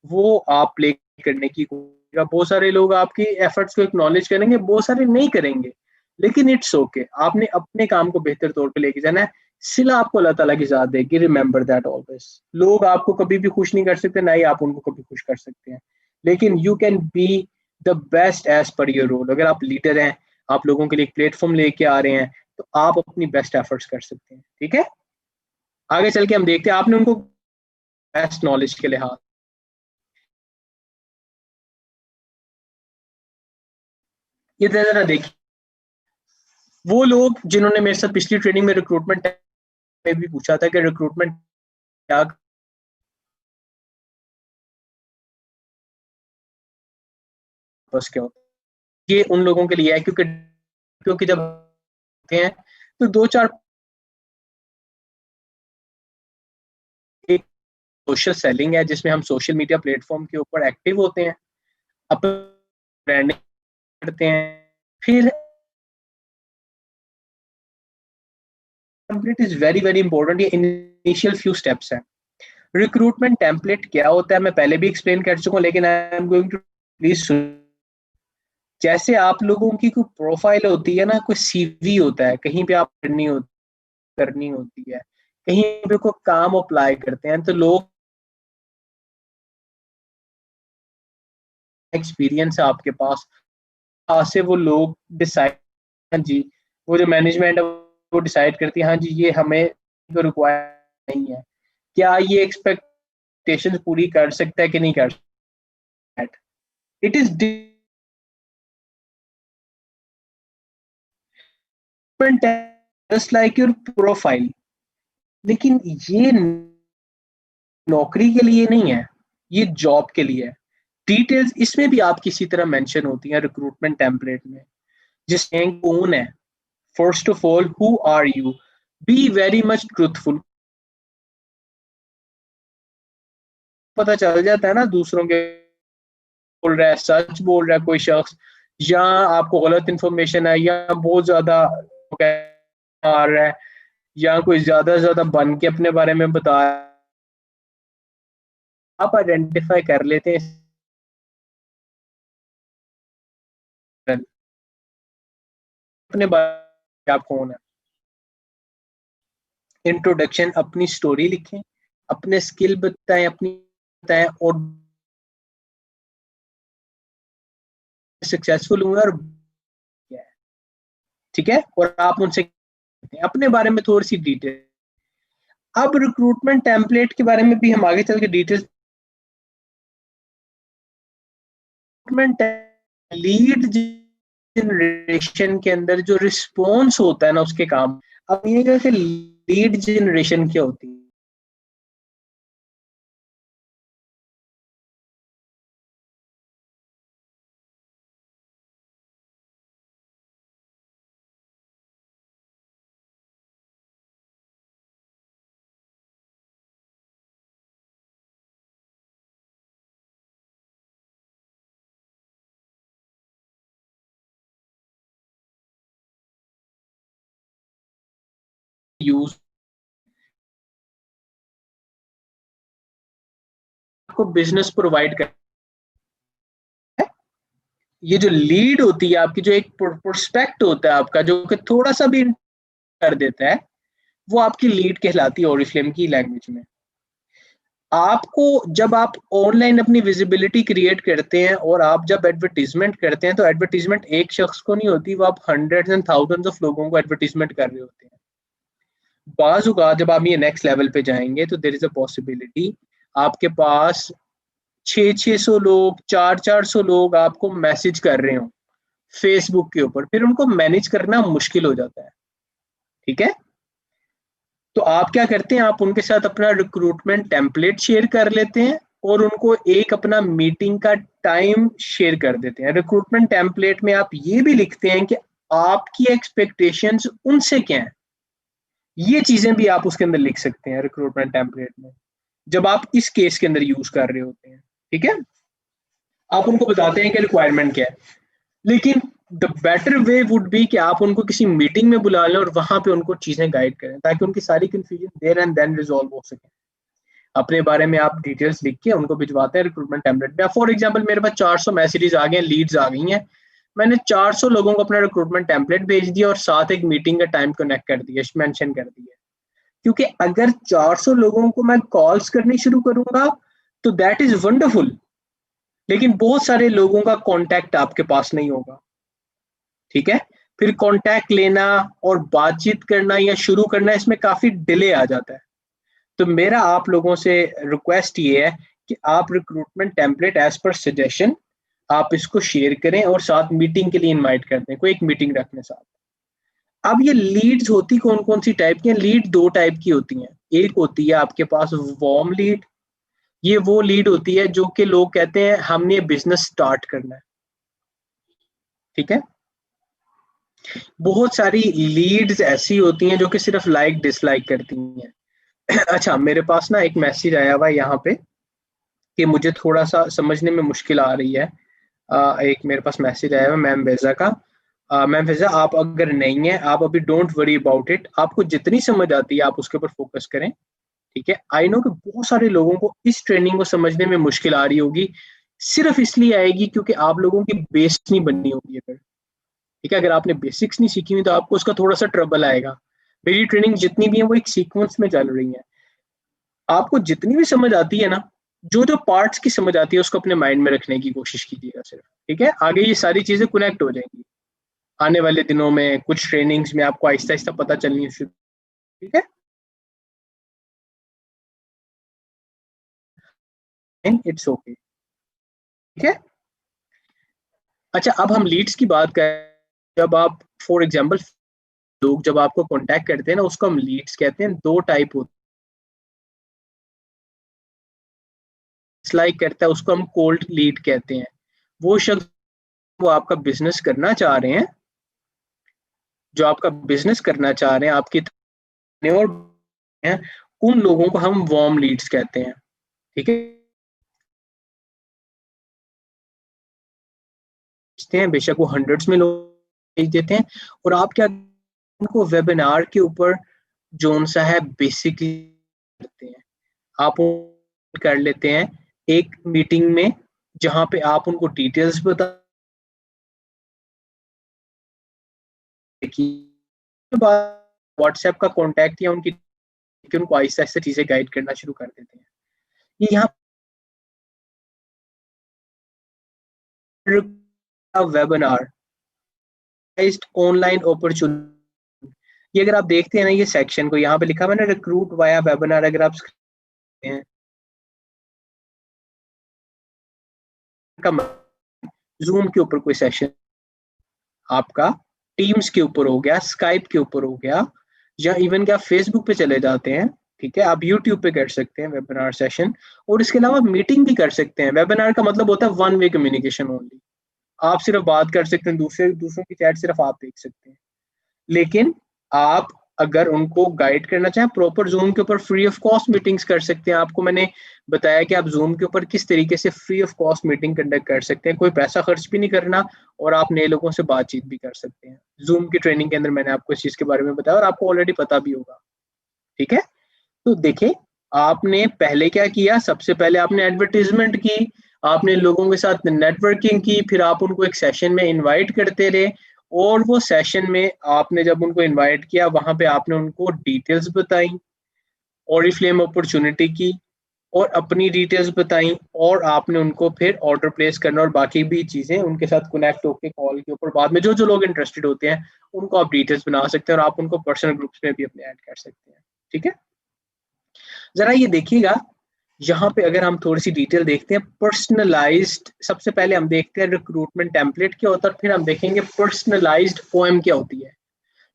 वो आप प्ले करने की कोशिश। बहुत सारे लोग आपकी एफर्ट्स को एक्नॉलेज करेंगे, बहुत सारे नहीं करेंगे, लेकिन इट्स ओके, आपने अपने काम को बेहतर तौर पे लेके जाना है। सिला आपको अल्लाह ताला की ज़ात देगी, रिमेंबर दैट ऑलवेज। लोग आपको कभी भी खुश नहीं कर सकते, ना ही आप उनको कभी खुश कर सकते हैं, लेकिन you can be the best as per your role. अगर आप लीडर हैं, आप लोगों के लिए एक प्लेटफॉर्म लेके आ रहे हैं, तो आप अपनी बेस्ट एफर्ट्स कर सकते हैं। ठीक है, आगे चल के हम देखते हैं आपने उनको बेस्ट नॉलेज के लिहाज, ये जरा देखिए, वो लोग जिन्होंने मेरे साथ पिछली ट्रेनिंग में रिक्रूटमेंट में भी पूछा था कि रिक्रूटमेंट क्या बस क्या होता है, ये उन लोगों के लिए है, क्योंकि जब आते हैं तो दो चार, एक सोशल सेलिंग है जिसमें हम सोशल मीडिया प्लेटफॉर्म के ऊपर एक्टिव होते हैं, अपने ब्रांडिंग करते हैं, फिर template is very very important. ये इनिशियल फ्यू स्टेप्स हैं। रिक्रूटमेंट टेम्पलेट क्या होता है मैं पहले भी एक्सप्लेन कर चुका हूँ, लेकिन I am going to please. जैसे आप लोगों की कोई प्रोफाइल होती है ना, कोई सीवी होता है, कहीं पे आप करनी होती है, कहीं पे कोई काम अप्लाई करते हैं, तो लोग एक्सपीरियंस है आपके पास, आज से वो लोग डिसाइड, हाँ जी, वो जो मैनेजमेंट है वो डिसाइड करती है, हाँ जी ये हमें तो रिक्वायर नहीं है, क्या ये एक्सपेक्टेशंस पूरी कर सकता है कि नहीं कर सकता। It is different just like your profile, लेकिन ये नौकरी के लिए नहीं है, ये जॉब के लिए है। डिटेल्स इसमें भी आप किसी तरह मेंशन होती हैं रिक्रूटमेंट टेम्पलेट में, जिसमें कौन है, first of all who are you, be very much truthful. पता चल जाता है ना दूसरों के, बोल रहा है सच बोल रहा है कोई शख्स, या आपको गलत इंफॉर्मेशन है, या बहुत ज्यादा आ रहा है, या कोई ज्यादा बन के अपने बारे में बता, आप आइडेंटिफाई कर लेते हैं अपने बारे में आप कौन है। इंट्रोडक्शन, अपनी स्टोरी लिखें, अपने स्किल बताएं, अपनी बताएं, और सक्सेसफुल हुए और क्या है, ठीक है, और आप उनसे अपने बारे में थोड़ी सी डिटेल। अब रिक्रूटमेंट टेम्पलेट के बारे में भी हम आगे चल के डिटेल्स, रिक्रूटमेंट लीड जनरेशन के अंदर जो रिस्पॉन्स होता है ना उसके काम, अब ये कि लीड जनरेशन क्या होती है। यूज को बिजनेस प्रोवाइड कर, ये जो लीड होती है आपकी, जो एक प्रोस्पेक्ट होता है आपका, जो कि थोड़ा सा भी कर देता है, वो आपकी लीड कहलाती है ओरिफ्लेम की लैंग्वेज में। आपको जब आप ऑनलाइन अपनी विजिबिलिटी क्रिएट करते हैं और आप जब एडवर्टीजमेंट करते हैं, तो एडवर्टीजमेंट एक शख्स को नहीं होती, वो आप हंड्रेड्स एंड थाउजेंड्स ऑफ लोगों को एडवर्टीजमेंट कर रहे होते हैं। बाज़ औक़ात जब आप ये नेक्स्ट लेवल पे जाएंगे तो देयर इज अ पॉसिबिलिटी आपके पास 600 लोग, 400 लोग आपको मैसेज कर रहे हो फेसबुक के ऊपर, फिर उनको मैनेज करना मुश्किल हो जाता है। ठीक है, तो आप क्या करते हैं, आप उनके साथ अपना रिक्रूटमेंट टेम्पलेट शेयर कर लेते हैं और उनको एक अपना मीटिंग का टाइम शेयर कर देते हैं। रिक्रूटमेंट टेम्पलेट में आप ये भी लिखते हैं कि आपकी एक्सपेक्टेशंस उनसे क्या है, ये चीजें भी आप उसके अंदर लिख सकते हैं रिक्रूटमेंट टेम्पलेट में, जब आप इस केस के अंदर यूज कर रहे होते हैं। ठीक है, आप उनको बताते हैं कि रिक्वायरमेंट क्या है, लेकिन the better way would be कि आप उनको किसी मीटिंग में बुला लें और वहां पे उनको चीजें गाइड करें, ताकि उनकी सारी confusion there and then resolve हो सके। अपने बारे में आप डिटेल्स लिख के उनको भिजवाते हैं रिक्रूटमेंट टेम्पलेट पे। फॉर एग्जांपल मेरे पास 400 मैसेजेस आ गए हैं, लीड्स आ गई हैं, मैंने 400 लोगों को अपना रिक्रूटमेंट टेम्पलेट भेज दिया और साथ एक मीटिंग का टाइम कनेक्ट कर दिया, मेंशन कर दिया। क्योंकि अगर 400 लोगों को मैं कॉल्स करनी शुरू करूंगा तो दैट इज वंडरफुल, लेकिन बहुत सारे लोगों का कांटेक्ट आपके पास नहीं होगा, ठीक है। फिर कांटेक्ट लेना और बातचीत करना या शुरू करना, इसमें काफी डिले आ जाता है। तो मेरा आप लोगों से रिक्वेस्ट ये है कि आप recruitment template as per suggestion आप इसको शेयर करें और साथ मीटिंग के लिए इनवाइट कर दें, कोई एक मीटिंग रखने साथ। अब ये लीड्स होती कौन कौन सी टाइप की हैं? लीड दो टाइप की होती हैं। एक होती है आपके पास वार्म लीड, ये वो लीड होती है जो कि लोग कहते हैं हमने बिजनेस स्टार्ट करना है, ठीक है। बहुत सारी लीड्स ऐसी होती हैं जो कि सिर्फ लाइक डिसलाइक करती हैं। अच्छा, मेरे पास ना एक मैसेज आया हुआ है यहाँ पे कि मुझे थोड़ा सा समझने में मुश्किल आ रही है। एक मेरे पास मैसेज आया हुआ मैम वेजा का। मैम वेजा, आप अगर नहीं है, आप अभी डोंट वरी अबाउट इट, आपको जितनी समझ आती है आप उसके ऊपर फोकस करें, ठीक है। आई नो कि बहुत सारे लोगों को इस ट्रेनिंग को समझने में मुश्किल आ रही होगी, सिर्फ इसलिए आएगी क्योंकि आप लोगों की बेस नहीं बननी होगी। अगर ठीक है, अगर आपने बेसिक्स नहीं सीखी हुई तो आपको उसका थोड़ा सा ट्रबल आएगा। मेरी ट्रेनिंग जितनी भी है वो एक सीक्वेंस में चल रही है। आपको जितनी भी समझ आती है ना, जो जो पार्ट्स की समझ आती है उसको अपने माइंड में रखने की कोशिश कीजिएगा सिर्फ, ठीक है। आगे ये सारी चीजें कनेक्ट हो जाएंगी आने वाले दिनों में, कुछ ट्रेनिंग्स में आपको आहिस्ता आहिस्ता पता चलनी शुरू, ठीक है। इट्स ओके, ठीक है। अच्छा, अब हम लीड्स की बात करें। जब आप फॉर एग्जांपल लोग जब आपको कांटेक्ट करते हैं ना, उसको हम लीड्स कहते हैं। दो टाइप होते हैं, लाइक करता है उसको हम कोल्ड लीड कहते हैं। वो शख्स वो आपका बिजनेस करना चाह रहे हैं, जो आपका बिजनेस करना चाह रहे हैं आपकी और हैं, उन लोगों को हम वार्म लीड्स कहते हैं, ठीक है। बेशक वो हंड्रेड्स में लोग भेज देते हैं, और आप क्या उनको वेबिनार के ऊपर जोन सा है बेसिकली करते हैं, आप कर लेते हैं एक मीटिंग में, जहां पे आप उनको डिटेल्स बता व्हाट्सएप का कांटेक्ट या उनकी उनको आहिस्ता आहिस्ता चीजें गाइड करना शुरू कर देते हैं। ये यहाँ वेबिनार ऑनलाइन अपॉर्चुनिटी, ये अगर आप देखते हैं ना, ये सेक्शन को यहाँ पे लिखा हुआ है ना, रिक्रूट वाया वेबिनार, अगर आप हैं जूम के ऊपर कोई सेशन आपका, टीम्स के ऊपर हो गया, स्काइप के ऊपर हो गया, या इवन कि आप फेसबुक पे चले जाते हैं, ठीक है, आप यूट्यूब पे कर सकते हैं वेबिनार सेशन, और इसके अलावा मीटिंग भी कर सकते हैं। वेबिनार का मतलब होता है वन वे कम्युनिकेशन ओनली, आप सिर्फ बात कर सकते हैं, दूसरों की चैट सिर्फ आप देख सकते हैं। लेकिन आप अगर उनको गाइड करना चाहें, प्रॉपर जूम के ऊपर फ्री ऑफ कॉस्ट मीटिंग्स कर सकते हैं। आपको मैंने बताया कि आप जूम के ऊपर किस तरीके से free of cost meeting conduct कर सकते हैं, कोई पैसा खर्च भी नहीं करना, और आप नए लोगों से बातचीत भी कर सकते हैं। जूम की ट्रेनिंग के अंदर मैंने आपको इस चीज के बारे में बताया और आपको ऑलरेडी पता भी होगा, ठीक है। तो देखिए, आपने पहले क्या किया, सबसे पहले आपने एडवर्टीजमेंट की, आपने लोगों के साथ नेटवर्किंग की, फिर आप उनको एक सेशन में इनवाइट करते रहे, और वो सेशन में आपने जब उनको इनवाइट किया, वहां पे आपने उनको डिटेल्स बताई, ओरिफ्लेम अपॉर्चुनिटी की, और अपनी डिटेल्स बताई, और आपने उनको फिर ऑर्डर प्लेस करना और बाकी भी चीजें उनके साथ कनेक्ट होकर कॉल के ऊपर बाद में जो जो लोग इंटरेस्टेड होते हैं उनको आप डिटेल्स बना सकते हैं, और आप उनको पर्सनल ग्रुप्स में भी अपने ऐड कर सकते हैं, ठीक है। जरा ये देखिएगा, यहाँ पे अगर हम थोड़ी सी डिटेल देखते हैं, पर्सनलाइज्ड, सबसे पहले हम देखते हैं रिक्रूटमेंट टेम्पलेट क्या होता है, फिर हम देखेंगे पर्सनलाइज्ड पोएम क्या होती है।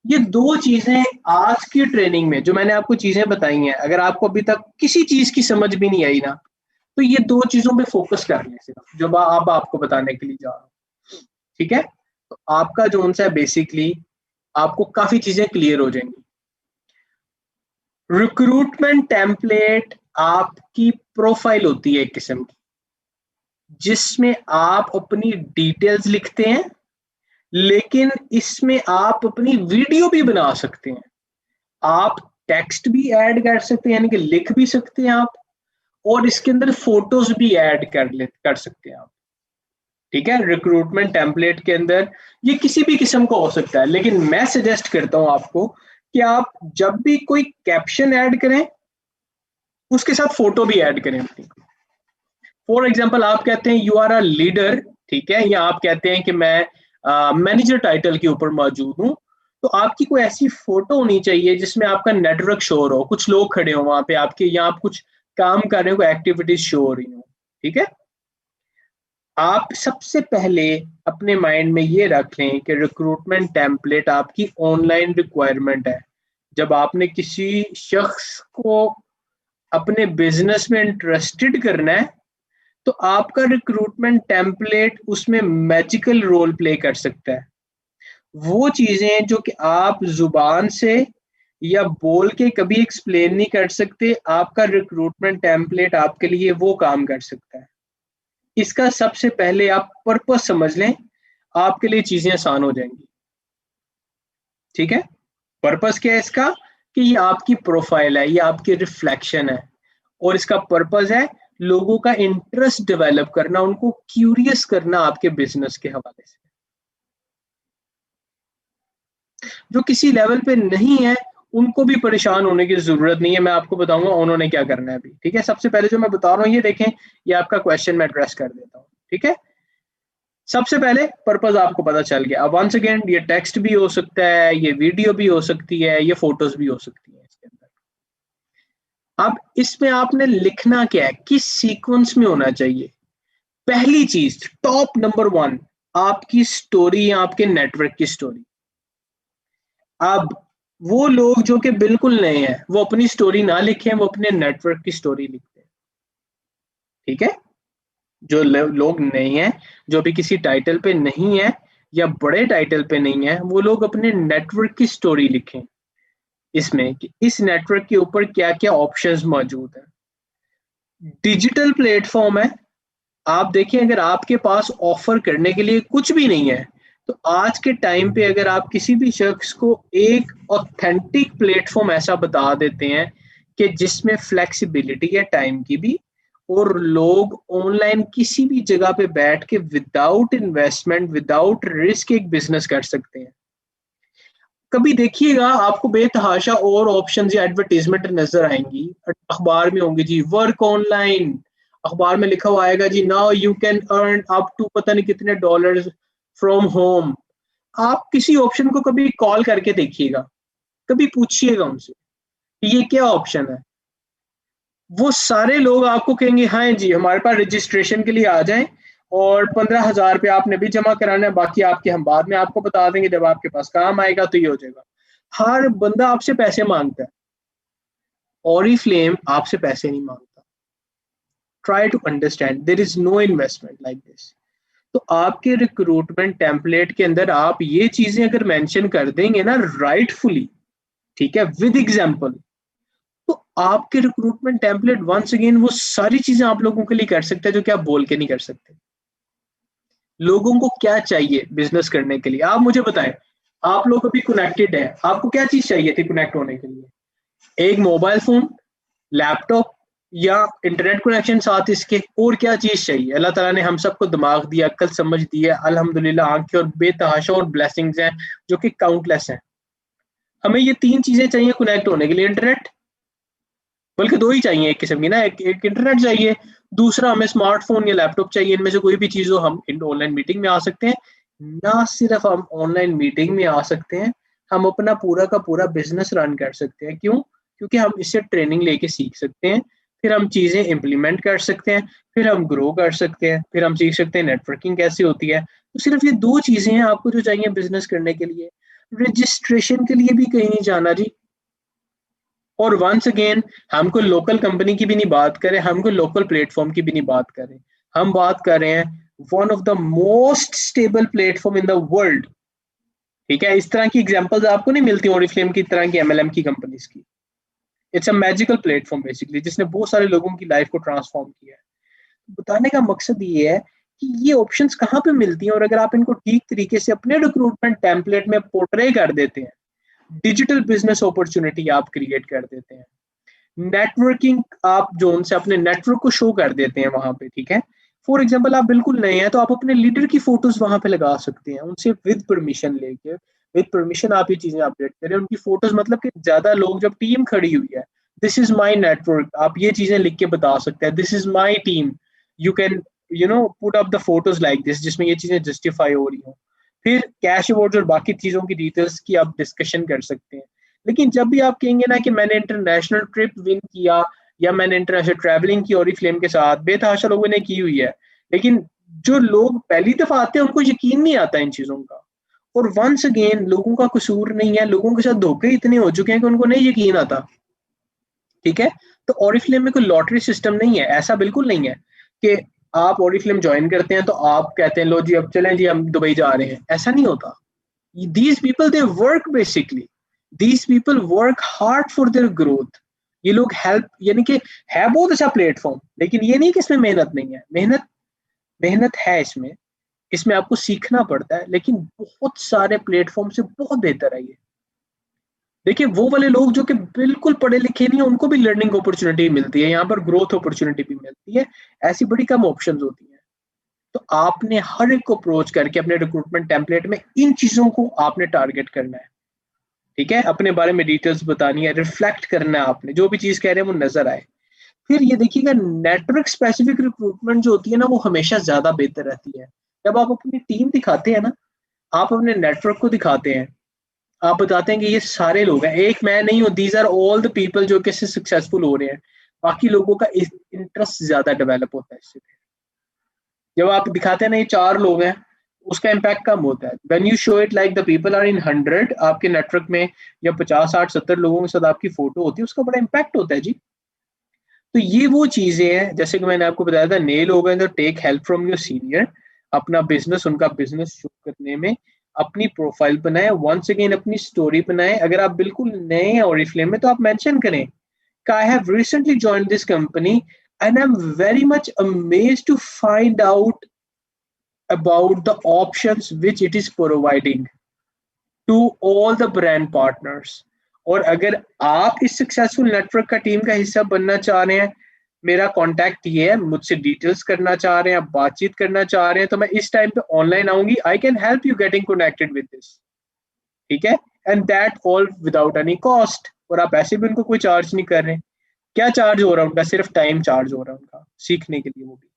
ये दो चीजें आज की ट्रेनिंग में जो मैंने आपको चीजें बताई हैं, अगर आपको अभी तक किसी चीज की समझ भी नहीं आई ना, तो ये दो चीजों पे फोकस कर लें सिर्फ, जो अब आपको बताने के लिए जा रहा हूँ, ठीक है। तो आपका जो सा है बेसिकली आपको काफी चीजें क्लियर हो जाएंगी। रिक्रूटमेंट टेम्पलेट आपकी प्रोफाइल होती है एक किस्म की, जिसमें आप अपनी डिटेल्स लिखते हैं, लेकिन इसमें आप अपनी वीडियो भी बना सकते हैं, आप टेक्स्ट भी ऐड कर सकते हैं, यानी कि लिख भी सकते हैं आप, और इसके अंदर फोटोज भी ऐड कर सकते हैं आप। ठीक है, रिक्रूटमेंट टेम्पलेट के अंदर ये किसी भी किस्म का हो सकता है, लेकिन मैं सजेस्ट करता हूं आपको कि आप जब भी कोई कैप्शन ऐड करें उसके साथ फोटो भी ऐड करें अपनी। फॉर एग्जाम्पल आप कहते हैं यू आर अ लीडर, ठीक है, या आप कहते हैं कि मैं मैनेजर टाइटल के ऊपर मौजूद हूं, तो आपकी कोई ऐसी फोटो होनी चाहिए जिसमें आपका नेटवर्क शो हो, कुछ लोग खड़े हो वहां पे आपके, या आप कुछ काम कर रहे हो, कोई एक्टिविटीज शो हो रही हो। ठीक है, आप सबसे पहले अपने माइंड में ये रख लें कि रिक्रूटमेंट टेम्पलेट आपकी ऑनलाइन रिक्वायरमेंट है। जब आपने किसी शख्स को अपने बिजनेस में इंटरेस्टेड करना है तो आपका रिक्रूटमेंट टेम्पलेट उसमें मैजिकल रोल प्ले कर सकता है। वो चीजें जो कि आप जुबान से या बोल के कभी एक्सप्लेन नहीं कर सकते, आपका रिक्रूटमेंट टेम्पलेट आपके लिए वो काम कर सकता है। इसका सबसे पहले आप पर्पस समझ लें, आपके लिए चीजें आसान हो जाएंगी। ठीक है, पर्पस क्या है इसका? कि ये आपकी प्रोफाइल है, ये आपकी रिफ्लेक्शन है, और इसका पर्पस है लोगों का इंटरेस्ट डेवलप करना, उनको क्यूरियस करना आपके बिजनेस के हवाले से। जो किसी लेवल पे नहीं है उनको भी परेशान होने की जरूरत नहीं है, मैं आपको बताऊंगा उन्होंने क्या करना है अभी। ठीक है, सबसे पहले जो मैं बता रहा हूँ ये देखें, ये आपका क्वेश्चन मैं एड्रेस कर देता हूँ। ठीक है, सबसे पहले पर्पस आपको पता चल गया। अब वंस अगेन ये टेक्स्ट भी हो सकता है, ये वीडियो भी हो सकती है, ये फोटोज भी हो सकती है इसके अंदर। अब इसमें आपने लिखना क्या है, किस सीक्वेंस में होना चाहिए? पहली चीज, टॉप नंबर वन, आपकी स्टोरी या आपके नेटवर्क की स्टोरी। अब वो लोग जो कि बिल्कुल नए हैं वो अपनी स्टोरी ना लिखें, वो अपने नेटवर्क की स्टोरी लिखते हैं। ठीक है, जो लोग नए हैं, जो भी किसी टाइटल पे नहीं है या बड़े टाइटल पे नहीं है, वो लोग अपने नेटवर्क की स्टोरी लिखें इसमें कि इस नेटवर्क के ऊपर क्या क्या ऑप्शंस मौजूद हैं। डिजिटल प्लेटफॉर्म है, आप देखें अगर आपके पास ऑफर करने के लिए कुछ भी नहीं है तो आज के टाइम पे अगर आप किसी भी शख्स को एक ऑथेंटिक प्लेटफॉर्म ऐसा बता देते हैं कि जिसमें फ्लेक्सिबिलिटी है टाइम की भी, और लोग ऑनलाइन किसी भी जगह पे बैठ के विदाउट इन्वेस्टमेंट विदाउट रिस्क एक बिजनेस कर सकते हैं। कभी देखिएगा आपको बेतहाशा और ऑप्शन या एडवर्टीजमेंट नजर आएंगी, अखबार में होंगे जी वर्क ऑनलाइन, अखबार में लिखा हुआ आएगा जी now you can earn up to पता नहीं कितने डॉलर्स फ्रॉम होम। आप किसी ऑप्शन को कभी कॉल करके देखिएगा, कभी पूछिएगा उनसे ये क्या ऑप्शन है। वो सारे लोग आपको कहेंगे हाँ जी हमारे पास रजिस्ट्रेशन के लिए आ जाएं और 15,000 रुपये आपने भी जमा कराना है, बाकी आपके हम बाद में आपको बता देंगे, जब आपके पास काम आएगा तो ये हो जाएगा। हर बंदा आपसे पैसे मांगता है, Oriflame आपसे पैसे नहीं मांगता। Try to understand, there is no investment like this. तो आपके रिक्रूटमेंट टेम्पलेट के अंदर आप ये चीजें अगर मेंशन कर देंगे ना राइटफुली, ठीक है, विद एग्जांपल, तो आपके रिक्रूटमेंट टेम्पलेट वंस अगेन वो सारी चीजें आप लोगों के लिए कर सकते हैं जो कि आप बोल के नहीं कर सकते। लोगों को क्या चाहिए बिजनेस करने के लिए, आप मुझे बताएं। आप लोग अभी कनेक्टेड हैं, आपको क्या चीज चाहिए थी कनेक्ट होने के लिए? एक मोबाइल फोन, लैपटॉप, या इंटरनेट कनेक्शन साथ इसके, और क्या चीज चाहिए? अल्लाह ताला ने हम सबको दिमाग दिया, अक्ल समझ दी है, अल्हम्दुलिल्लाह आंखें और बेतहाशा और ब्लेसिंग्स हैं जो कि काउंटलेस हैं। हमें ये तीन चीजें चाहिए कनेक्ट होने के लिए, इंटरनेट, बल्कि दो ही चाहिए एक किस्म की ना, एक इंटरनेट चाहिए, दूसरा हमें स्मार्टफोन या लैपटॉप चाहिए। इनमें से कोई भी चीज हो, हम ऑनलाइन मीटिंग में आ सकते हैं। ना सिर्फ हम ऑनलाइन मीटिंग में आ सकते हैं, हम अपना पूरा का पूरा बिजनेस रन कर सकते हैं। क्यों? क्योंकि हम इससे ट्रेनिंग लेके सीख सकते हैं, फिर हम चीजें इंप्लीमेंट कर सकते हैं, फिर हम ग्रो कर सकते हैं, फिर हम सीख सकते हैं नेटवर्किंग कैसे होती है। तो सिर्फ ये दो चीजें हैं आपको जो चाहिए बिजनेस करने के लिए। रजिस्ट्रेशन के लिए भी कहीं नहीं जाना जी। और वंस अगेन हम कोई लोकल कंपनी की भी नहीं बात करें, हम कोई लोकल प्लेटफॉर्म की भी नहीं बात करें, हम बात कर रहे हैं one of the most stable platform in the world. ठीक है, इस तरह की एग्जांपल्स आपको नहीं मिलती ओरिफ्लेम की तरह की, एमएलएम की कंपनीज की। It's a magical platform basically, जिसने बहुत सारे लोगों की लाइफ को ट्रांसफॉर्म किया है। बताने का मकसद ये है कि ये ऑप्शंस कहाँ पे मिलती हैं, और अगर आप इनको ठीक तरीके से अपने रिक्रूटमेंट टेम्पलेट में पोर्ट्रे कर देते हैं, डिजिटल बिजनेस अपॉर्चुनिटी आप क्रिएट कर देते हैं, नेटवर्किंग आप जो उनसे अपने नेटवर्क को शो कर देते हैं वहां पे। ठीक है, फॉर एग्जाम्पल आप बिल्कुल नए हैं तो आप अपने लीडर की फोटोज वहां पे लगा सकते हैं, उनसे विद परमिशन लेके, विद परमिशन आप ये चीजें अपडेट करें उनकी फोटोज, मतलब कि ज्यादा लोग जब टीम खड़ी हुई है, दिस इज माई नेटवर्क, आप ये चीजें लिख के बता सकते हैं, this is my team, you can put up the photos like this, जिसमें ये चीजें जस्टिफाई हो रही हो। फिर कैश अवार्ड और बाकी चीजों की डिटेल्स की आप डिस्कशन कर सकते हैं। लेकिन जब भी आप कहेंगे ना कि मैंने इंटरनेशनल ट्रिप विन किया या मैंने इंटरनेशनल ट्रैवलिंग की ओरिफ्लेम के साथ, बेतहाशा लोगों ने की हुई है, लेकिन जो लोग पहली दफा आते हैं उनको यकीन नहीं आता इन चीजों का। और वंस अगेन लोगों का कसूर नहीं है, लोगों के साथ धोखे इतने हो चुके हैं कि उनको नहीं यकीन आता। ठीक है, तो ओरिफ्लेम में कोई लॉटरी सिस्टम नहीं है, ऐसा बिल्कुल नहीं है कि आप ओरिफ्लेम ज्वाइन करते हैं तो आप कहते हैं लो जी अब चलें जी हम दुबई जा रहे हैं, ऐसा नहीं होता। these people they work basically, these people work hard for their growth। ये लोग हेल्प, यानी कि है बहुत अच्छा प्लेटफॉर्म, लेकिन ये नहीं कि इसमें मेहनत नहीं है, मेहनत मेहनत है इसमें, इसमें आपको सीखना पड़ता है, लेकिन बहुत सारे प्लेटफॉर्म से बहुत बेहतर है ये। देखिए वो वाले लोग जो कि बिल्कुल पढ़े लिखे नहीं है उनको भी लर्निंग अपॉर्चुनिटी मिलती है, यहाँ पर ग्रोथ अपॉर्चुनिटी भी मिलती है, ऐसी बड़ी कम ऑप्शंस होती हैं। तो आपने हर एक को अप्रोच करके अपने रिक्रूटमेंट टेम्पलेट में इन चीजों को आपने टारगेट करना है। ठीक है, अपने बारे में डिटेल्स बतानी है, रिफ्लेक्ट करना है, आपने जो भी चीज कह रहे हैं वो नजर आए। फिर ये देखिएगा नेटवर्क स्पेसिफिक रिक्रूटमेंट जो होती है ना वो हमेशा ज्यादा बेहतर रहती है। जब आप अपनी टीम दिखाते हैं ना, आप अपने नेटवर्क को दिखाते हैं, आप बताते हैं कि ये सारे लोग हैं, एक मैं नहीं हूँ, these are all the people जो कि सक्सेसफुल हो रहे हैं, बाकी लोगों का इंटरेस्ट ज्यादा डेवलप होता है इससे। जब आप दिखाते हैं ना ये चार लोग हैं, उसका इम्पैक्ट कम होता है। When you show it like the people are in 100 आपके नेटवर्क में, या 50 60 70 लोगों के साथ आपकी फोटो होती है, उसका बड़ा इम्पैक्ट होता है जी। तो ये वो चीजें हैं, जैसे कि मैंने आपको बताया था, नए लोग हैं तो take help from your senior, अपना बिजनेस, उनका बिजनेस शुरू करने में अपनी प्रोफाइल बनाए, वंस अगेन अपनी स्टोरी बनाए। अगर आप बिल्कुल नए हैं ओरिफ्लेम में तो आप मेंशन करें I have recently joined this company and I'm very much amazed to find out about the options which it is providing to all the brand partners। और अगर आप इस सक्सेसफुल नेटवर्क का टीम का हिस्सा बनना चाह रहे हैं, मेरा कॉन्टैक्ट ये है, मुझसे डिटेल्स करना चाह रहे हैं, आप बातचीत करना चाह रहे हैं, तो मैं इस टाइम पे ऑनलाइन आऊंगी, I can help you getting connected with this. ठीक है, and that all without any cost. और आप ऐसे भी उनको कोई चार्ज नहीं कर रहे। क्या चार्ज हो रहा है उनका? सिर्फ टाइम चार्ज हो रहा है उनका सीखने के लिए, वो भी।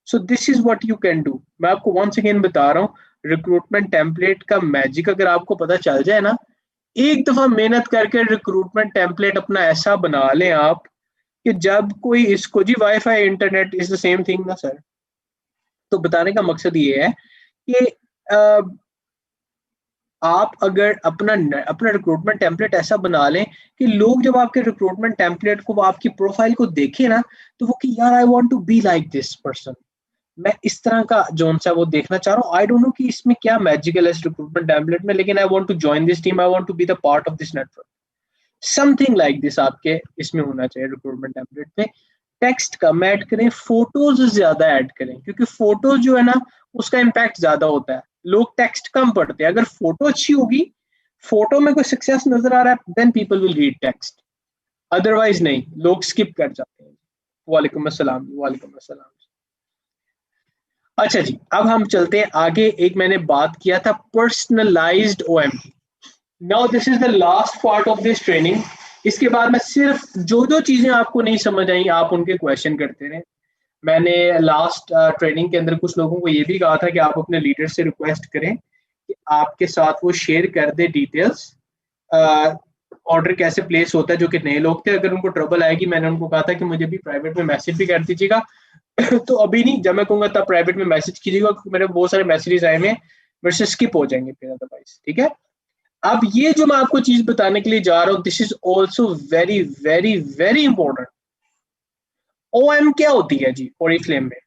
सो this is what you can do. मैं आपको वंस अगेन बता रहा हूँ, रिक्रूटमेंट टेम्पलेट का मैजिक अगर आपको पता चल जाए ना, एक दफा मेहनत करके रिक्रूटमेंट टेम्पलेट अपना ऐसा बना लें आप कि जब कोई इसको, जी wifi internet is the same thing ना सर। तो बताने का मकसद ये है कि आप अगर अपना अपना रिक्रूटमेंट टेम्पलेट ऐसा बना लें कि लोग जब आपके रिक्रूटमेंट टेम्पलेट को, आपकी प्रोफाइल को देखे ना, तो वो कि यार I want to be like this person, मैं इस तरह का जोन सा वो देखना चाह रहा हूँ। आई डोंट नो कि इसमें क्या मैजिकल है इस रिक्रूटमेंट टेम्पलेट में, लेकिन I want to join this team, I want to be the part of this network. Something like this आपके इसमें होना चाहिए रिक्रूटमेंट टेम्पलेट में। टेक्स्ट कम ऐड करें, फोटोज ज्यादा ऐड करें, क्योंकि फोटोज जो है ना उसका इम्पैक्ट ज्यादा होता है, लोग टेक्स्ट कम पढ़ते हैं। अगर फोटो अच्छी होगी, फोटो में कोई सक्सेस नजर आ रहा है, then people will read text, otherwise नहीं, लोग स्किप कर जाते हैं। वालेकुम अस्सलाम। वालेकुम अस्सलाम। अच्छा जी, अब हम चलते हैं आगे। एक मैंने बात किया था personalised OMP. Now this is the last part of this training. इसके बाद मैं सिर्फ जो जो चीजें आपको नहीं समझ आई आप उनके क्वेश्चन करते रहे। मैंने लास्ट ट्रेनिंग के अंदर कुछ लोगों को ये भी कहा था कि आप अपने लीडर से रिक्वेस्ट करें कि आपके साथ वो शेयर कर दे डिटेल्स, ऑर्डर कैसे प्लेस होता है, जो कि नए लोग थे। अगर उनको ट्रबल आएगी, मैंने उनको कहा था कि मुझे भी प्राइवेट में मैसेज भी कर दीजिएगा। तो अभी नहीं, जब मैं कहूंगा तब प्राइवेट में मैसेज कीजिएगा, क्योंकि मेरे बहुत सारे मैसेजेस आए हुए मेरे से स्किप हो जाएंगे फिर अदरवाइज। ठीक है, अब ये जो मैं आपको चीज बताने के लिए जा रहा हूँ, this is also very very very important. OM क्या होती है जी ओरिफ्लेम में?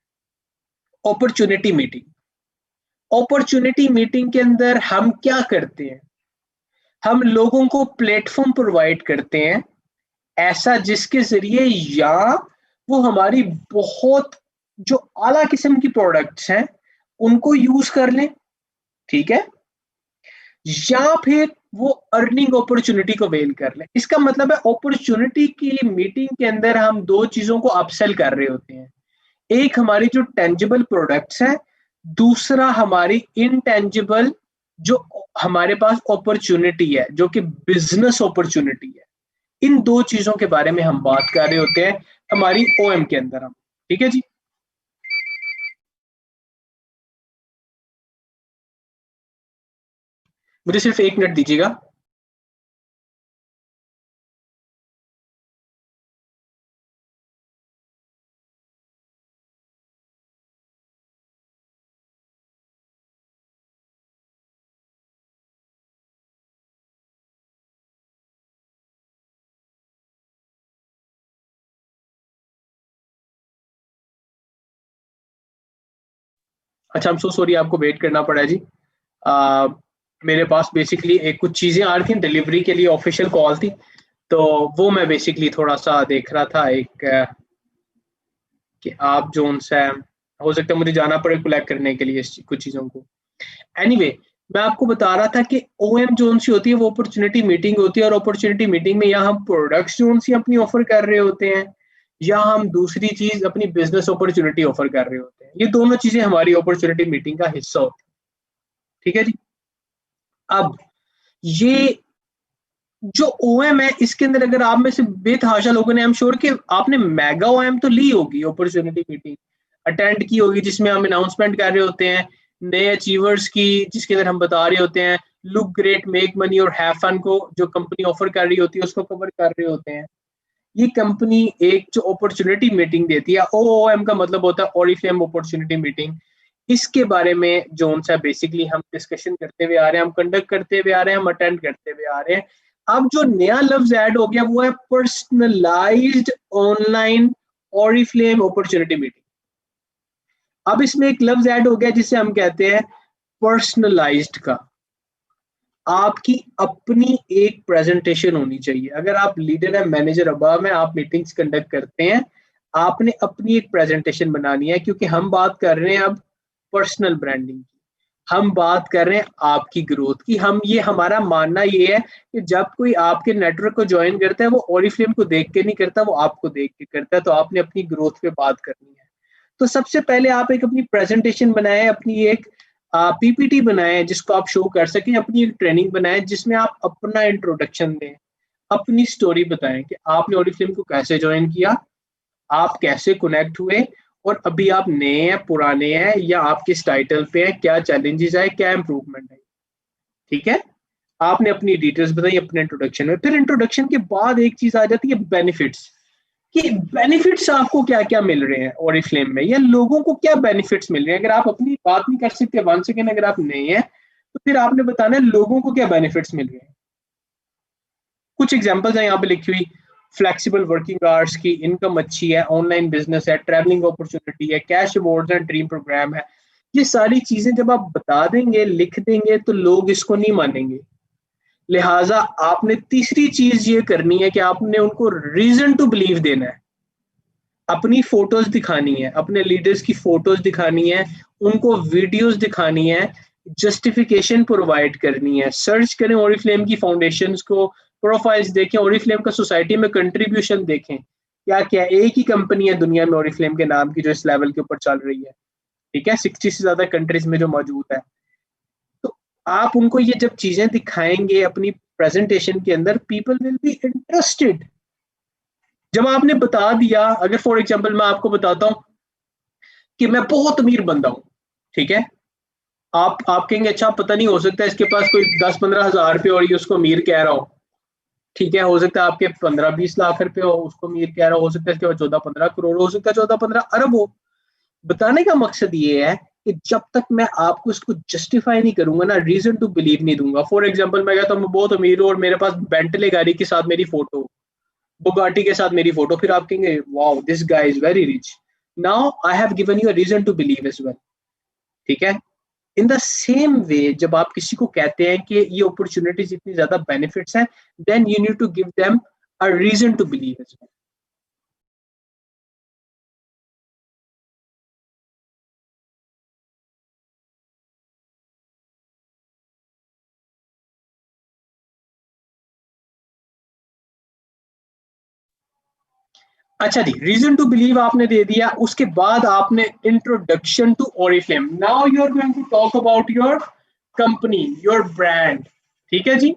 Opportunity meeting. अपॉर्चुनिटी मीटिंग के अंदर हम क्या करते हैं? हम लोगों को प्लेटफॉर्म प्रोवाइड करते हैं ऐसा जिसके जरिए या वो हमारी बहुत जो आला किस्म की प्रोडक्ट्स हैं उनको यूज कर लें, ठीक है, या फिर वो अर्निंग अपॉर्चुनिटी को वेल कर लें। इसका मतलब है अपॉर्चुनिटी की मीटिंग के अंदर हम दो चीजों को अपसेल कर रहे होते हैं। एक हमारी जो टेंजिबल प्रोडक्ट्स हैं, दूसरा हमारी इनटेंजिबल जो हमारे पास अपॉर्चुनिटी है, जो कि बिजनेस अपॉर्चुनिटी है। इन दो चीजों के बारे में हम बात कर रहे होते हैं हमारी ओएम के अंदर हम। ठीक है जी। मुझे सिर्फ 1 मिनट दीजिएगा। अच्छा, हम सो सॉरी, आपको वेट करना पड़ा जी। आ, मेरे पास बेसिकली एक कुछ चीजें आ रही थी डिलीवरी के लिए, ऑफिशियल कॉल थी, तो वो मैं बेसिकली थोड़ा सा देख रहा था। एक कि आप जो उनसे, हो सकता है मुझे जाना पड़े कलेक्ट करने के लिए कुछ चीजों को। एनीवे anyway, मैं आपको बता रहा था कि ओएम जोन सी होती है वो अपॉर्चुनिटी मीटिंग होती है, और अपॉर्चुनिटी मीटिंग में या हम प्रोडक्ट्स जोन सी अपनी ऑफर कर रहे होते हैं, या हम दूसरी चीज अपनी बिजनेस अपॉर्चुनिटी ऑफर कर रहे होते हैं। ये दोनों चीजें हमारी अपॉर्चुनिटी मीटिंग का हिस्सा होती है। ठीक है जी। अब ये जो ओएम है, इसके अंदर अगर आप में से बेतहाशा लोगों ने, आई एम श्योर कि आपने मेगा ओएम तो ली होगी, अपॉर्चुनिटी मीटिंग अटेंड की होगी, जिसमें हम अनाउंसमेंट कर रहे होते हैं नए अचीवर्स की, जिसके अंदर हम बता रहे होते हैं लुक ग्रेट, मेक मनी और हैव फन को जो कंपनी ऑफर कर रही होती है उसको कवर कर रहे होते हैं। ये कंपनी एक जो अपॉर्चुनिटी मीटिंग देती है, ओओएम का मतलब होता है ओरिफ्लेम अपॉर्चुनिटी मीटिंग। इसके बारे में जो सा बेसिकली हम डिस्कशन करते हुए आ रहे हैं, हम कंडक्ट करते हुए आ रहे हैं, हम अटेंड करते हुए आ रहे हैं। अब जो नया लफ्ज ऐड हो गया वो है personalised online Oriflame opportunity meeting. अब इसमें एक लफ्ज ऐड हो गया जिसे हम कहते हैं पर्सनलाइज्ड का। आपकी अपनी एक प्रेजेंटेशन होनी चाहिए। अगर आप लीडर है, मैनेजर अबाव में, आप मीटिंग्स कंडक्ट करते हैं, आपने अपनी एक प्रेजेंटेशन बनानी है, क्योंकि हम बात कर रहे हैं अब पर्सनल ब्रांडिंग की, हम बात कर रहे हैं आपकी ग्रोथ की। हम ये हमारा मानना ये है कि जब कोई आपके नेटवर्क को ज्वाइन करता है वो ओरिफ्लेम को देख के नहीं करता, वो आपको देख के करता है। तो आपने अपनी ग्रोथ पे बात करनी है। तो सबसे पहले आप एक अपनी प्रेजेंटेशन बनाएं, अपनी एक पीपीटी बनाएं जिसको आप शो कर सकें, अपनी एक ट्रेनिंग बनाएं जिसमें आप अपना इंट्रोडक्शन दें, अपनी स्टोरी बताएं कि आपने ओरिफ्लेम को कैसे ज्वाइन किया, आप कैसे कनेक्ट हुए, और अभी आप नए हैं, पुराने हैं, या आप किस टाइटल पे हैं, क्या चैलेंजेस आए, क्या इंप्रूवमेंट है। ठीक है। आपने अपनी डिटेल्स बताई अपने इंट्रोडक्शन में। फिर इंट्रोडक्शन के बाद एक चीज आ जाती है बेनिफिट्स, कि बेनिफिट्स आपको क्या क्या मिल रहे हैं ओरिफ्लेम में, या लोगों को क्या बेनिफिट्स मिल रहे हैं। अगर आप अपनी बात नहीं कर सकते 1 सेकेंड, अगर आप नहीं है तो फिर आपने बताना है लोगों को क्या बेनिफिट्स मिल रहे हैं। कुछ एग्जांपल्स हैं यहाँ पे लिखी हुई। फ्लेक्सिबल वर्किंग आवर्स की, इनकम अच्छी है, ऑनलाइन बिजनेस है, ट्रैवलिंग अपॉर्चुनिटी है, cash awards and dream programme है। ये सारी चीजें जब आप बता देंगे, लिख देंगे, तो लोग इसको नहीं मानेंगे। लिहाजा आपने तीसरी चीज ये करनी है कि आपने उनको रीजन टू बिलीव देना है। अपनी फोटोज दिखानी है, अपने लीडर्स की फोटोज दिखानी है, उनको वीडियोस दिखानी है, जस्टिफिकेशन प्रोवाइड करनी है। सर्च करें ओरिफ्लेम की फाउंडेशंस को, प्रोफाइल्स देखें, ओरिफ्लेम का सोसाइटी में कंट्रीब्यूशन देखें, क्या क्या एक ही कंपनी है दुनिया में ओरिफ्लेम के नाम की जो इस लेवल के ऊपर चल रही है। ठीक है, 60 से ज्यादा कंट्रीज में जो मौजूद है। तो आप उनको ये जब चीजें दिखाएंगे अपनी प्रेजेंटेशन के अंदर, पीपल विल बी इंटरेस्टेड। जब आपने बता दिया, अगर फॉर एग्जाम्पल मैं आपको बताता हूँ कि मैं बहुत अमीर बंदा हूँ, ठीक है, आप कहेंगे अच्छा पता नहीं, हो सकता है इसके पास कोई 10-15 हज़ार रुपये और ये उसको अमीर कह रहा हो। ठीक है, हो सकता है आपके 15-20 लाख रुपए हो, उसको अमीर कह रहा हो सकता है इसके पास 14-15 करोड़ हो सकता है 14-15 अरब हो। बताने का मकसद ये है कि जब तक मैं आपको इसको जस्टिफाई नहीं करूंगा ना, रीजन टू बिलीव नहीं दूंगा। फॉर एग्जाम्पल मैं कहता हूँ मैं बहुत अमीर हूँ और मेरे पास बेंटले गाड़ी के साथ मेरी फोटो, बुगाटी के साथ मेरी फोटो, फिर आप कहेंगे wow this guy is very rich, now I have given you a reason to believe as well. ठीक है। इन द सेम वे जब आप किसी को कहते हैं कि ये अपॉर्चुनिटीज इतनी ज्यादा बेनिफिट्स हैं, then you need to give them a reason to believe as well. अच्छा जी, रीजन टू बिलीव आपने दे दिया, उसके बाद आपने introduction to Oriflame. Now you are going to talk about your company, your brand. ठीक है जी।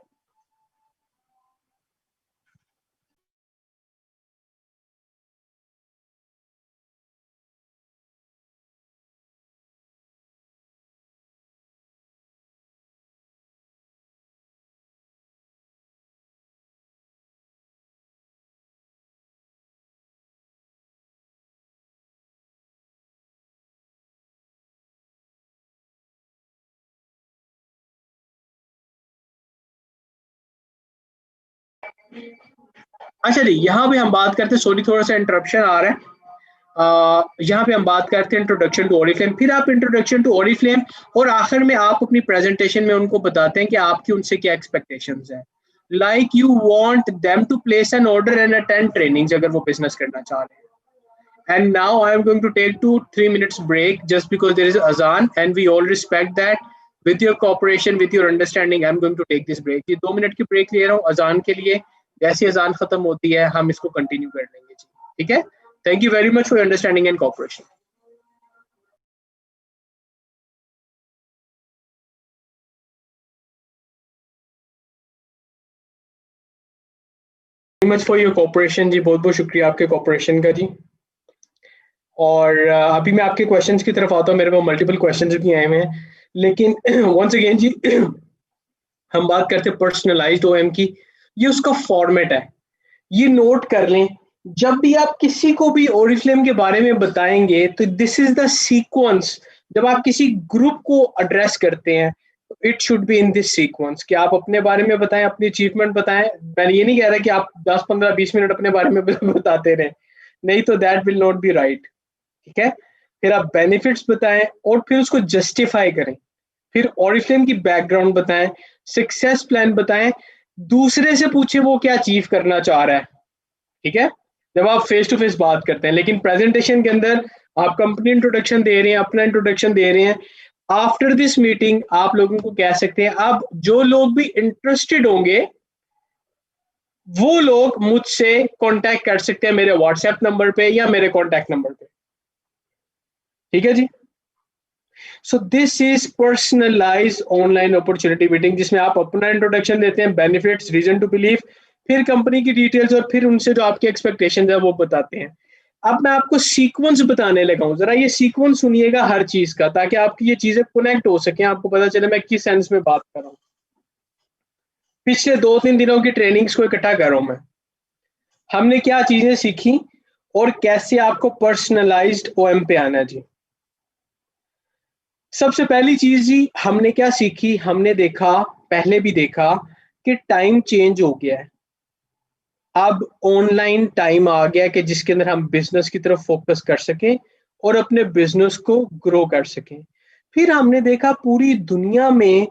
अच्छा जी, यहाँ पे हम बात करते हैं, सॉरी थोड़ा सा इंटरप्शन आ रहा है। यहाँ पे हम बात करते हैं इंट्रोडक्शन टू ओरिफ्लेम, फिर आप इंट्रोडक्शन टू ओरिफ्लेम, और आखिर में आप अपनी प्रेजेंटेशन में उनको बताते हैं कि आपकी उनसे क्या एक्सपेक्टेशंस है। Like you want them to place an order and attend trainings अगर वो बिजनेस करना चाह रहे हैं। And now I am going to take 2-3 minutes break just because there is azan and we all respect that. With your cooperation, with your understanding, I'm going to take this break. ये 2 minute की break ले रहा हूँ अजान के लिए। जैसे अजान खत्म होती है हम इसको कंटिन्यू कर लेंगे जी। ठीक है, thank you very much for your understanding and cooperation. Much for your cooperation जी, बहुत बहुत शुक्रिया आपके कॉपरेशन का जी। और अभी मैं आपके क्वेश्चंस की तरफ आता हूँ, मेरे पास मल्टीपल क्वेश्चंस भी आए हुए हैं, लेकिन वंस अगेन जी हम बात करते हैं पर्सनलाइज्ड ओएम की। ये उसका फॉर्मेट है, ये नोट कर लें। जब भी आप किसी को भी ओरिफ्लेम के बारे में बताएंगे तो दिस इज द सीक्वेंस। जब आप किसी ग्रुप को एड्रेस करते हैं तो it should be in this sequence कि आप अपने बारे में बताएं, अपनी अचीवमेंट बताएं। मैं ये नहीं कह रहा कि आप 10-15-20 मिनट अपने बारे में बताते रहें, नहीं तो that will not be right. ठीक है, फिर आप बेनिफिट्स बताएं और फिर उसको जस्टिफाई करें। फिर ओरिफ्लेम की बैकग्राउंड बताएं, सक्सेस प्लान बताएं, दूसरे से पूछे वो क्या अचीव करना चाह रहा है। ठीक है, जब आप फेस टू फेस बात करते हैं, लेकिन प्रेजेंटेशन के अंदर आप कंपनी इंट्रोडक्शन दे रहे हैं, अपना इंट्रोडक्शन दे रहे हैं। आफ्टर दिस मीटिंग आप लोगों को कह सकते हैं, अब जो लोग भी इंटरेस्टेड होंगे वो लोग मुझसे कांटेक्ट कर सकते हैं मेरे व्हाट्सएप नंबर पे या मेरे कांटेक्ट नंबर पे। ठीक है जी। So this is personalize online opportunity meeting, जिसमें आप अपना इंट्रोडक्शन देते हैं, बेनिफिट्स, रीजन टू बिलीव, फिर कंपनी की डिटेल्स, और फिर उनसे जो आपके एक्सपेक्टेशन है वो बताते हैं। अब मैं आपको सीक्वेंस बताने लगा हूं, जरा ये सीक्वेंस सुनिएगा हर चीज का, ताकि आपकी ये चीजें कनेक्ट हो सके, आपको पता चले मैं किस सेंस में बात कर रहा हूँ। पिछले 2-3 दिनों की ट्रेनिंग्स को इकट्ठा कर रहा हूं मैं। हमने क्या चीजें सीखी और कैसे आपको पर्सनलाइज्ड ओएम पे आना जी। सबसे पहली चीज जी, हमने क्या सीखी, हमने देखा, पहले भी देखा कि टाइम चेंज हो गया है। अब ऑनलाइन टाइम आ गया कि जिसके अंदर हम बिजनेस की तरफ फोकस कर सकें और अपने बिजनेस को ग्रो कर सकें। फिर हमने देखा पूरी दुनिया में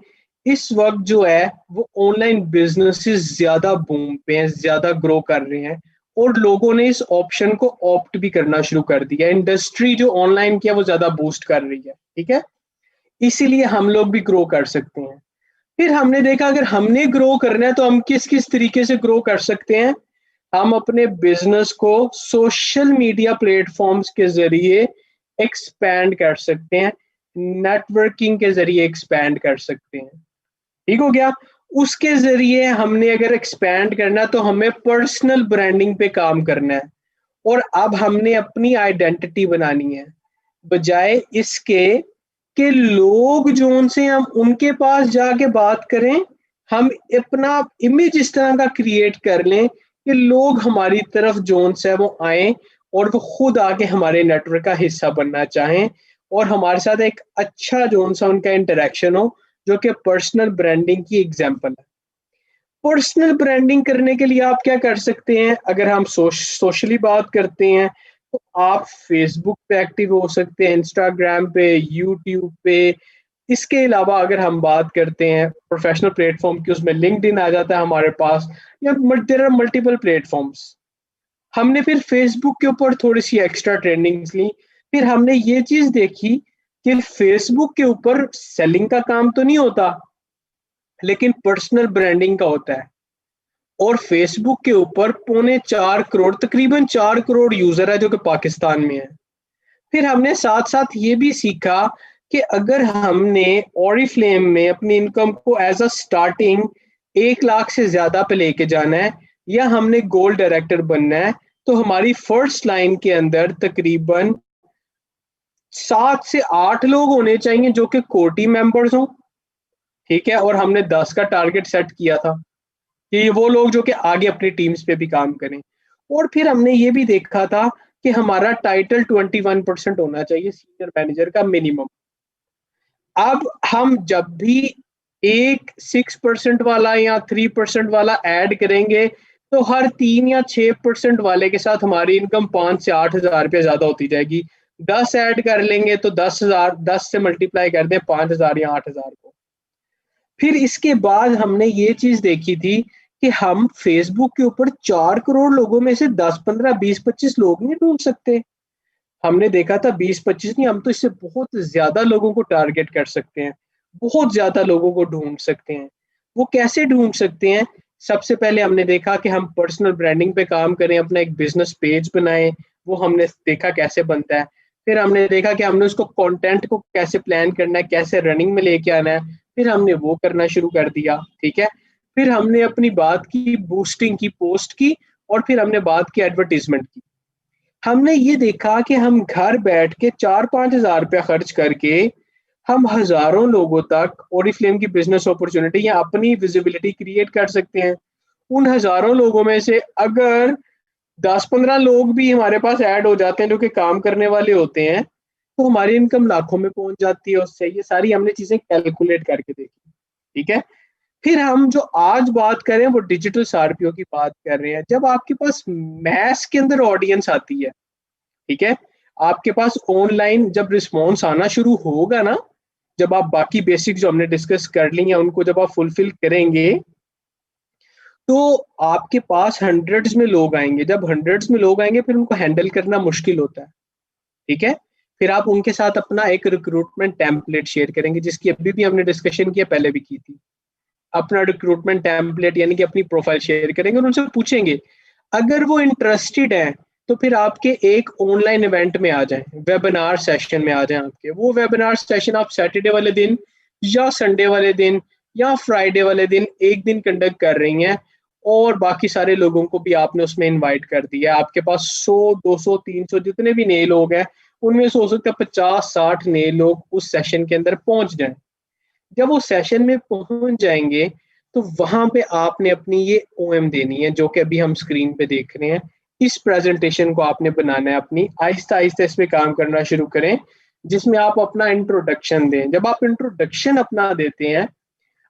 इस वक्त जो है वो ऑनलाइन बिजनेसेस ज्यादा बूम पे हैं, ज्यादा ग्रो कर रहे हैं, और लोगों ने इस ऑप्शन को ऑप्ट भी करना शुरू कर दिया। इंडस्ट्री जो ऑनलाइन की है वो ज्यादा बूस्ट कर रही है। ठीक है, इसीलिए हम लोग भी ग्रो कर सकते हैं। फिर हमने देखा अगर हमने ग्रो करना है तो हम किस किस तरीके से ग्रो कर सकते हैं। हम अपने बिजनेस को सोशल मीडिया प्लेटफॉर्म्स के जरिए एक्सपैंड कर सकते हैं, नेटवर्किंग के जरिए एक्सपैंड कर सकते हैं। ठीक हो गया। उसके जरिए हमने अगर एक्सपैंड करना तो हमें पर्सनल ब्रांडिंग पे काम करना है, और अब हमने अपनी आइडेंटिटी बनानी है, बजाय इसके कि लोग जो उनसे हम उनके पास जाके बात करें। हम अपना इमेज इस तरह का क्रिएट कर लें कि लोग हमारी तरफ जोन से वो आए और वो खुद आके हमारे नेटवर्क का हिस्सा बनना चाहें, और हमारे साथ एक अच्छा जोन सा उनका इंटरेक्शन हो, जो कि पर्सनल ब्रांडिंग की एग्जांपल है। पर्सनल ब्रांडिंग करने के लिए आप क्या कर सकते हैं, अगर हम सोशली बात करते हैं तो आप फेसबुक पे एक्टिव हो सकते हैं, इंस्टाग्राम पे, यूट्यूब पे। इसके अलावा अगर हम बात करते हैं प्रोफेशनल प्लेटफॉर्म की, उसमें लिंक्डइन आ जाता है हमारे पास, या देयर आर मल्टीपल प्लेटफॉर्म्स। हमने फिर फेसबुक के ऊपर थोड़ी सी एक्स्ट्रा ट्रेनिंग्स ली। फिर हमने ये चीज देखी कि फेसबुक के ऊपर सेलिंग का काम तो नहीं होता, लेकिन पर्सनल ब्रांडिंग का होता है। और फेसबुक के ऊपर 3.25 करोड़, तकरीबन 4 करोड़ यूजर है जो कि पाकिस्तान में है। फिर हमने साथ साथ ये भी सीखा कि अगर हमने ऑरिफ्लेम में अपनी इनकम को एज अ स्टार्टिंग 1 लाख से ज्यादा पे लेके जाना है या हमने गोल्ड डायरेक्टर बनना है, तो हमारी फर्स्ट लाइन के अंदर तकरीबन 7 से 8 लोग होने चाहिए जो कि कोर टीम मेंबर्स हों, ठीक है। और हमने 10 का टारगेट सेट किया था कि वो लोग जो कि आगे अपनी टीम्स पे भी काम करें। और फिर हमने ये भी देखा था कि हमारा टाइटल 21% होना चाहिए सीनियर मैनेजर का मिनिमम। अब हम जब भी एक 6% वाला या 3% वाला ऐड करेंगे तो हर 3 या 6% वाले के साथ हमारी इनकम 5 से 8 हजार रुपया ज्यादा होती जाएगी। 10 ऐड कर लेंगे तो 10 हजार, 10 से मल्टीप्लाई कर दें 5 हजार या 8 हजार को। फिर इसके बाद हमने ये चीज देखी थी कि हम फेसबुक के ऊपर 4 करोड़ लोगों में से 10, 15, 20, 25 लोग नहीं ढूंढ सकते। हमने देखा था 20-25 नहीं, हम तो इससे बहुत ज्यादा लोगों को टारगेट कर सकते हैं, बहुत ज्यादा लोगों को ढूंढ सकते हैं। वो कैसे ढूंढ सकते हैं? सबसे पहले हमने देखा कि हम पर्सनल ब्रांडिंग पे काम करें, अपना एक बिजनेस पेज बनाएं, वो हमने देखा कैसे बनता है। फिर हमने देखा कि हमने उसको कंटेंट को कैसे प्लान करना है, कैसे रनिंग में लेके आना है, फिर हमने वो करना शुरू कर दिया, ठीक है। फिर हमने अपनी बात की बूस्टिंग की, पोस्ट की, और फिर हमने बात की एडवर्टीजमेंट की। हमने ये देखा कि हम घर बैठ के 4-5 हजार रुपया खर्च करके हम हजारों लोगों तक ओरिफ्लेम की बिजनेस अपॉर्चुनिटी या अपनी विजिबिलिटी क्रिएट कर सकते हैं। उन हजारों लोगों में से अगर 10-15 लोग भी हमारे पास ऐड हो जाते हैं जो कि काम करने वाले होते हैं, तो हमारी इनकम लाखों में पहुंच जाती है उससे। ये सारी हमने चीजें कैलकुलेट करके देखी, ठीक है। फिर हम जो आज बात करें वो डिजिटल सार्पियों की बात कर रहे हैं। जब आपके पास मैस के अंदर ऑडियंस आती है, ठीक है, आपके पास ऑनलाइन जब रिस्पॉन्स आना शुरू होगा ना, जब आप बाकी बेसिक्स जो हमने डिस्कस कर ली हैं उनको जब आप फुलफिल करेंगे, तो आपके पास हंड्रेड्स में लोग आएंगे। जब हंड्रेड्स में लोग आएंगे फिर उनको हैंडल करना मुश्किल होता है, ठीक है। फिर आप उनके साथ अपना एक रिक्रूटमेंट टेम्पलेट शेयर करेंगे, जिसकी अभी भी हमने डिस्कशन किया, पहले भी की थी। अपना रिक्रूटमेंट टेम्पलेट यानी कि अपनी प्रोफाइल शेयर करेंगे और उनसे पूछेंगे, अगर वो इंटरेस्टेड है तो फिर आपके एक ऑनलाइन इवेंट में आ जाएं, वेबिनार सेशन में आ जाएं। आपके वो वेबिनार सेशन आप सैटरडे वाले दिन या संडे वाले दिन या फ्राइडे वाले दिन एक दिन कंडक्ट कर रही हैं, और बाकी सारे लोगों को भी आपने उसमें इनवाइट कर दिया है। आपके पास 100, 200, 300 जितने भी नए लोग हैं उनमें से हो सकता है 50-60 नए लोग उस सेशन के अंदर पहुंच जाएं। जब वो सेशन में पहुंच जाएंगे तो वहां पे आपने अपनी ये ओएम देनी है जो कि अभी हम स्क्रीन पे देख रहे हैं। इस प्रेजेंटेशन को आपने बनाना है, अपनी आहिस्ता आहिस्ता इस पे काम करना शुरू करें, जिसमें आप अपना इंट्रोडक्शन दें। जब आप इंट्रोडक्शन अपना देते हैं,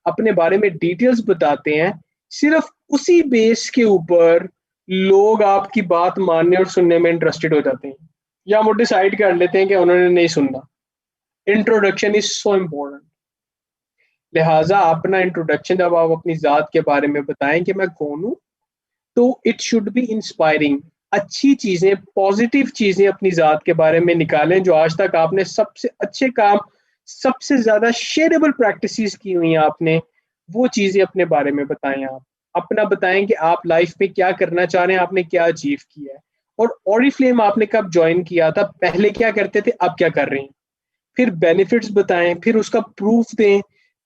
अपने बारे में डिटेल्स बताते हैं, सिर्फ उसी बेस के ऊपर लोग आपकी बात मानने और सुनने में इंटरेस्टेड हो जाते हैं, या वो डिसाइड कर लेते हैं कि उन्होंने नहीं सुनना। Introduction is so important. लिहाजा अपना इंट्रोडक्शन जब आप अपनी जात के बारे में बताएं कि मैं कौन हूँ, तो इट शुड बी इंस्पायरिंग। अच्छी चीजें, पॉजिटिव चीजें अपनी जात के बारे में निकालें। जो आज तक आपने सबसे अच्छे काम, सबसे ज्यादा शेयरेबल प्रैक्टिसेस की हुई हैं आपने, वो चीजें अपने बारे में बताएं। आप अपना बताएं कि आप लाइफ में क्या करना चाह रहे हैं, आपने क्या अचीव किया है, और ऑरिफ्लेम आपने कब ज्वाइन किया था, पहले क्या करते थे, अब क्या कर रहे हैं। फिर बेनिफिट्स बताएं, फिर उसका प्रूफ दें,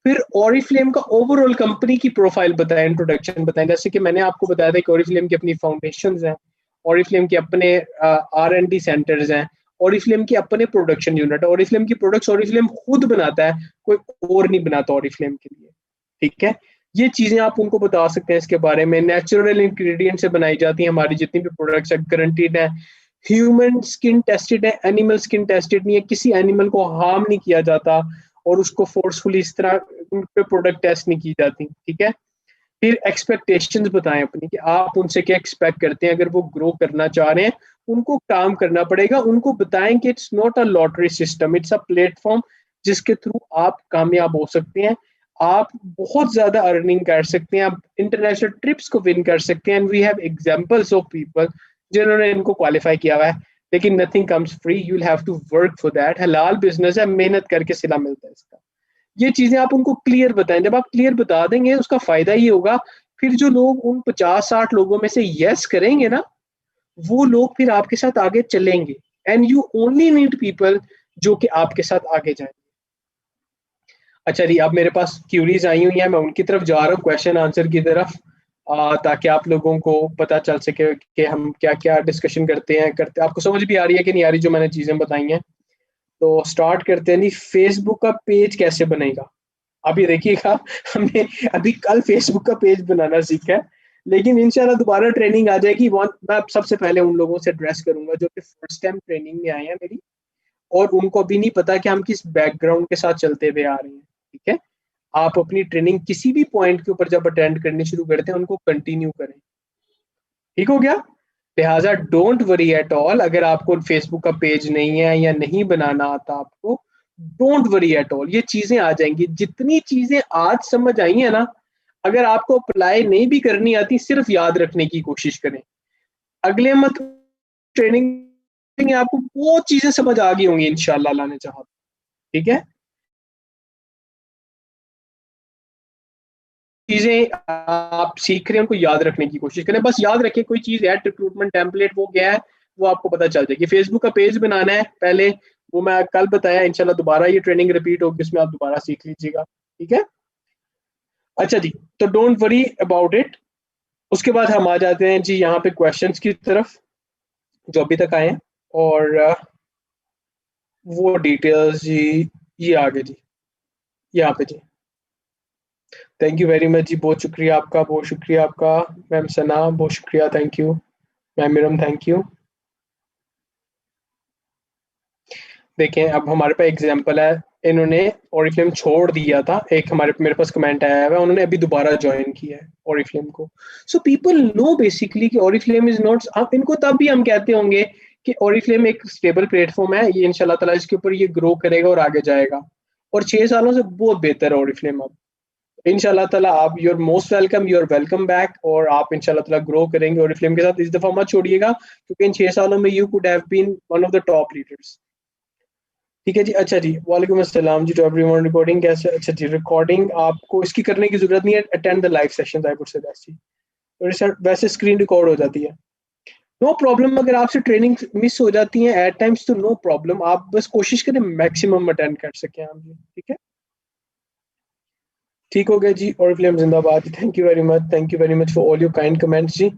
फिर ऑरिफ्लेम का ओवरऑल कंपनी की प्रोफाइल बताएं, इंट्रोडक्शन बताएं। जैसे कि मैंने आपको बताया था कि ऑरिफ्लेम की अपनी फाउंडेशंस हैं, ऑरिफ्लेम के अपने R&D सेंटर्स हैं, ऑरिफ्लेम के अपने प्रोडक्शन यूनिट है, ऑरिफ्लेम की प्रोडक्ट्स ऑरिफ्लेम खुद बनाता है, कोई और नहीं बनाता ऑरिफ्लेम के लिए, ठीक है। ये चीजें आप उनको बता सकते हैं। इसके बारे में नेचुरल इंग्रेडिएंट से बनाई जाती है हमारी जितनी भी प्रोडक्ट्स है, गारंटीड है, ह्यूमन स्किन टेस्टेड है, एनिमल स्किन टेस्टेड नहीं है, किसी एनिमल को हार्म नहीं किया जाता और उसको फोर्सफुली इस तरह उन पे प्रोडक्ट टेस्ट नहीं की जाती, ठीक है। फिर एक्सपेक्टेशंस बताएं अपनी कि आप उनसे क्या एक्सपेक्ट करते हैं। अगर वो ग्रो करना चाह रहे हैं, उनको काम करना पड़ेगा। उनको बताएं कि it's not a lottery system, it's a platform जिसके थ्रू आप कामयाब हो सकते हैं, आप बहुत ज्यादा अर्निंग कर सकते हैं, आप इंटरनेशनल ट्रिप्स को विन कर सकते हैं। And we have examples of people जिन्होंने इनको क्वालिफाई किया हुआ है। लेकिन nothing comes free, you will have to work for that. हलाल बिजनेस है, मेहनत करके सिला मिलता है इसका। ये चीजें आप उनको क्लियर बताएं। जब आप क्लियर बता देंगे उसका फायदा ये होगा फिर जो लोग उन 50-60 लोगों में से यस करेंगे ना, वो लोग फिर आपके साथ आगे चलेंगे। And you only need people जो कि आपके साथ आगे जाएंगे। अच्छा जी, अब मेरे पास क्यूरीज आई हुई हैं, मैं उनकी तरफ जा रहा हूँ, क्वेश्चन आंसर की तरफ, ताकि आप लोगों को पता चल सके कि हम क्या क्या डिस्कशन करते आपको समझ भी आ रही है कि नहीं आ रही जो मैंने चीज़ें बताई हैं। तो स्टार्ट करते हैं जी। फेसबुक का पेज कैसे बनेगा? अभी देखिएगा, हमने अभी कल फेसबुक का पेज बनाना सीखा है, लेकिन इंशाल्लाह दोबारा ट्रेनिंग आ जाएगी। मैं सबसे पहले उन लोगों से एड्रेस करूंगा जो कि फर्स्ट टाइम ट्रेनिंग में आए हैं मेरी, और उनको अभी नहीं पता कि हम किस बैकग्राउंड के साथ चलते हुए आ रहे हैं। ठीक है, आप अपनी ट्रेनिंग किसी भी पॉइंट के ऊपर जब अटेंड करनी शुरू करते हैं उनको कंटिन्यू करें। ठीक हो गया? लिहाजा डोंट वरी एट ऑल, अगर आपको फेसबुक का पेज नहीं है या नहीं बनाना आता आपको, डोंट वरी एट ऑल, ये चीजें आ जाएंगी। जितनी चीजें आज समझ आई है ना, अगर आपको अप्लाई नहीं भी करनी आती, सिर्फ याद रखने की कोशिश करें। अगले मंथ ट्रेनिंग में आपको वो चीजें समझ आ गई होंगी इंशाल्लाह, अल्लाह ने चाहा। ठीक है, चीजें आप सीख रहे हैं उनको याद रखने की कोशिश करें। बस याद रखें, कोई चीज है रिक्रूटमेंट टेम्पलेट, वो क्या है वो आपको पता चल जाएगी। फेसबुक का पेज बनाना है पहले, वो मैं कल बताया, इंशाल्लाह दोबारा ये ट्रेनिंग रिपीट होगी, इसमें आप दोबारा सीख लीजिएगा। ठीक है, अच्छा जी, तो डोंट वरी अबाउट इट। उसके बाद हम आ जाते हैं जी यहाँ पे क्वेश्चंस की तरफ जो अभी तक आए हैं, और वो डिटेल्स जी ये आगे जी यहाँ पे जी। थैंक यू वेरी मच जी, बहुत शुक्रिया आपका, बहुत शुक्रिया आपका। मैम सना बहुत शुक्रिया, thank you. Ma'am Miriam thank you. देखें, अब हमारे पास एग्जांपल है, इन्होंने ओरिफ्लेम छोड़ दिया था, एक हमारे मेरे पास कमेंट आया हुआ है, उन्होंने अभी दोबारा ज्वाइन किया है ओरिफ्लेम को। सो पीपल नो बेसिकली कि ओरिफ्लेम इज नॉट, आप इनको तब भी हम कहते होंगे कि ओरिफ्लेम एक स्टेबल प्लेटफॉर्म है, ये इंशाल्लाह ताला इसके ऊपर ये ग्रो करेगा और आगे जाएगा, और 6 सालों से बहुत बेहतर है ओरिफ्लेम अब। इंशाल्लाह ताला आप, you are most welcome, you are welcome back, और आप इंशाल्लाह ताला ग्रो करेंगे ओरिफ्लेम के साथ। इस दफा मत छोड़िएगा, क्योंकि इन 6 सालों में you could have been one of the top leaders. ठीक है जी, अच्छा जी, वालेकुम अस्सलाम जी टू एवरीवन। रिकॉर्डिंग कैसे? अच्छा जी, रिकॉर्डिंग आपको इसकी करने की जरूरत नहीं है, attend the live sessions I would suggest जी। तो वैसे स्क्रीन रिकॉर्ड हो जाती है, नो प्रॉब्लम। अगर आपसे ट्रेनिंग मिस हो जाती है एट टाइम्स तो नो प्रॉब्लम, आप बस कोशिश करें मैक्सिमम अटेंड कर सकें आप जी। ठीक है, ठीक हो गया जी। और फिल्म जिंदाबाद, thank you very much, thank you very much for all your kind comments जी।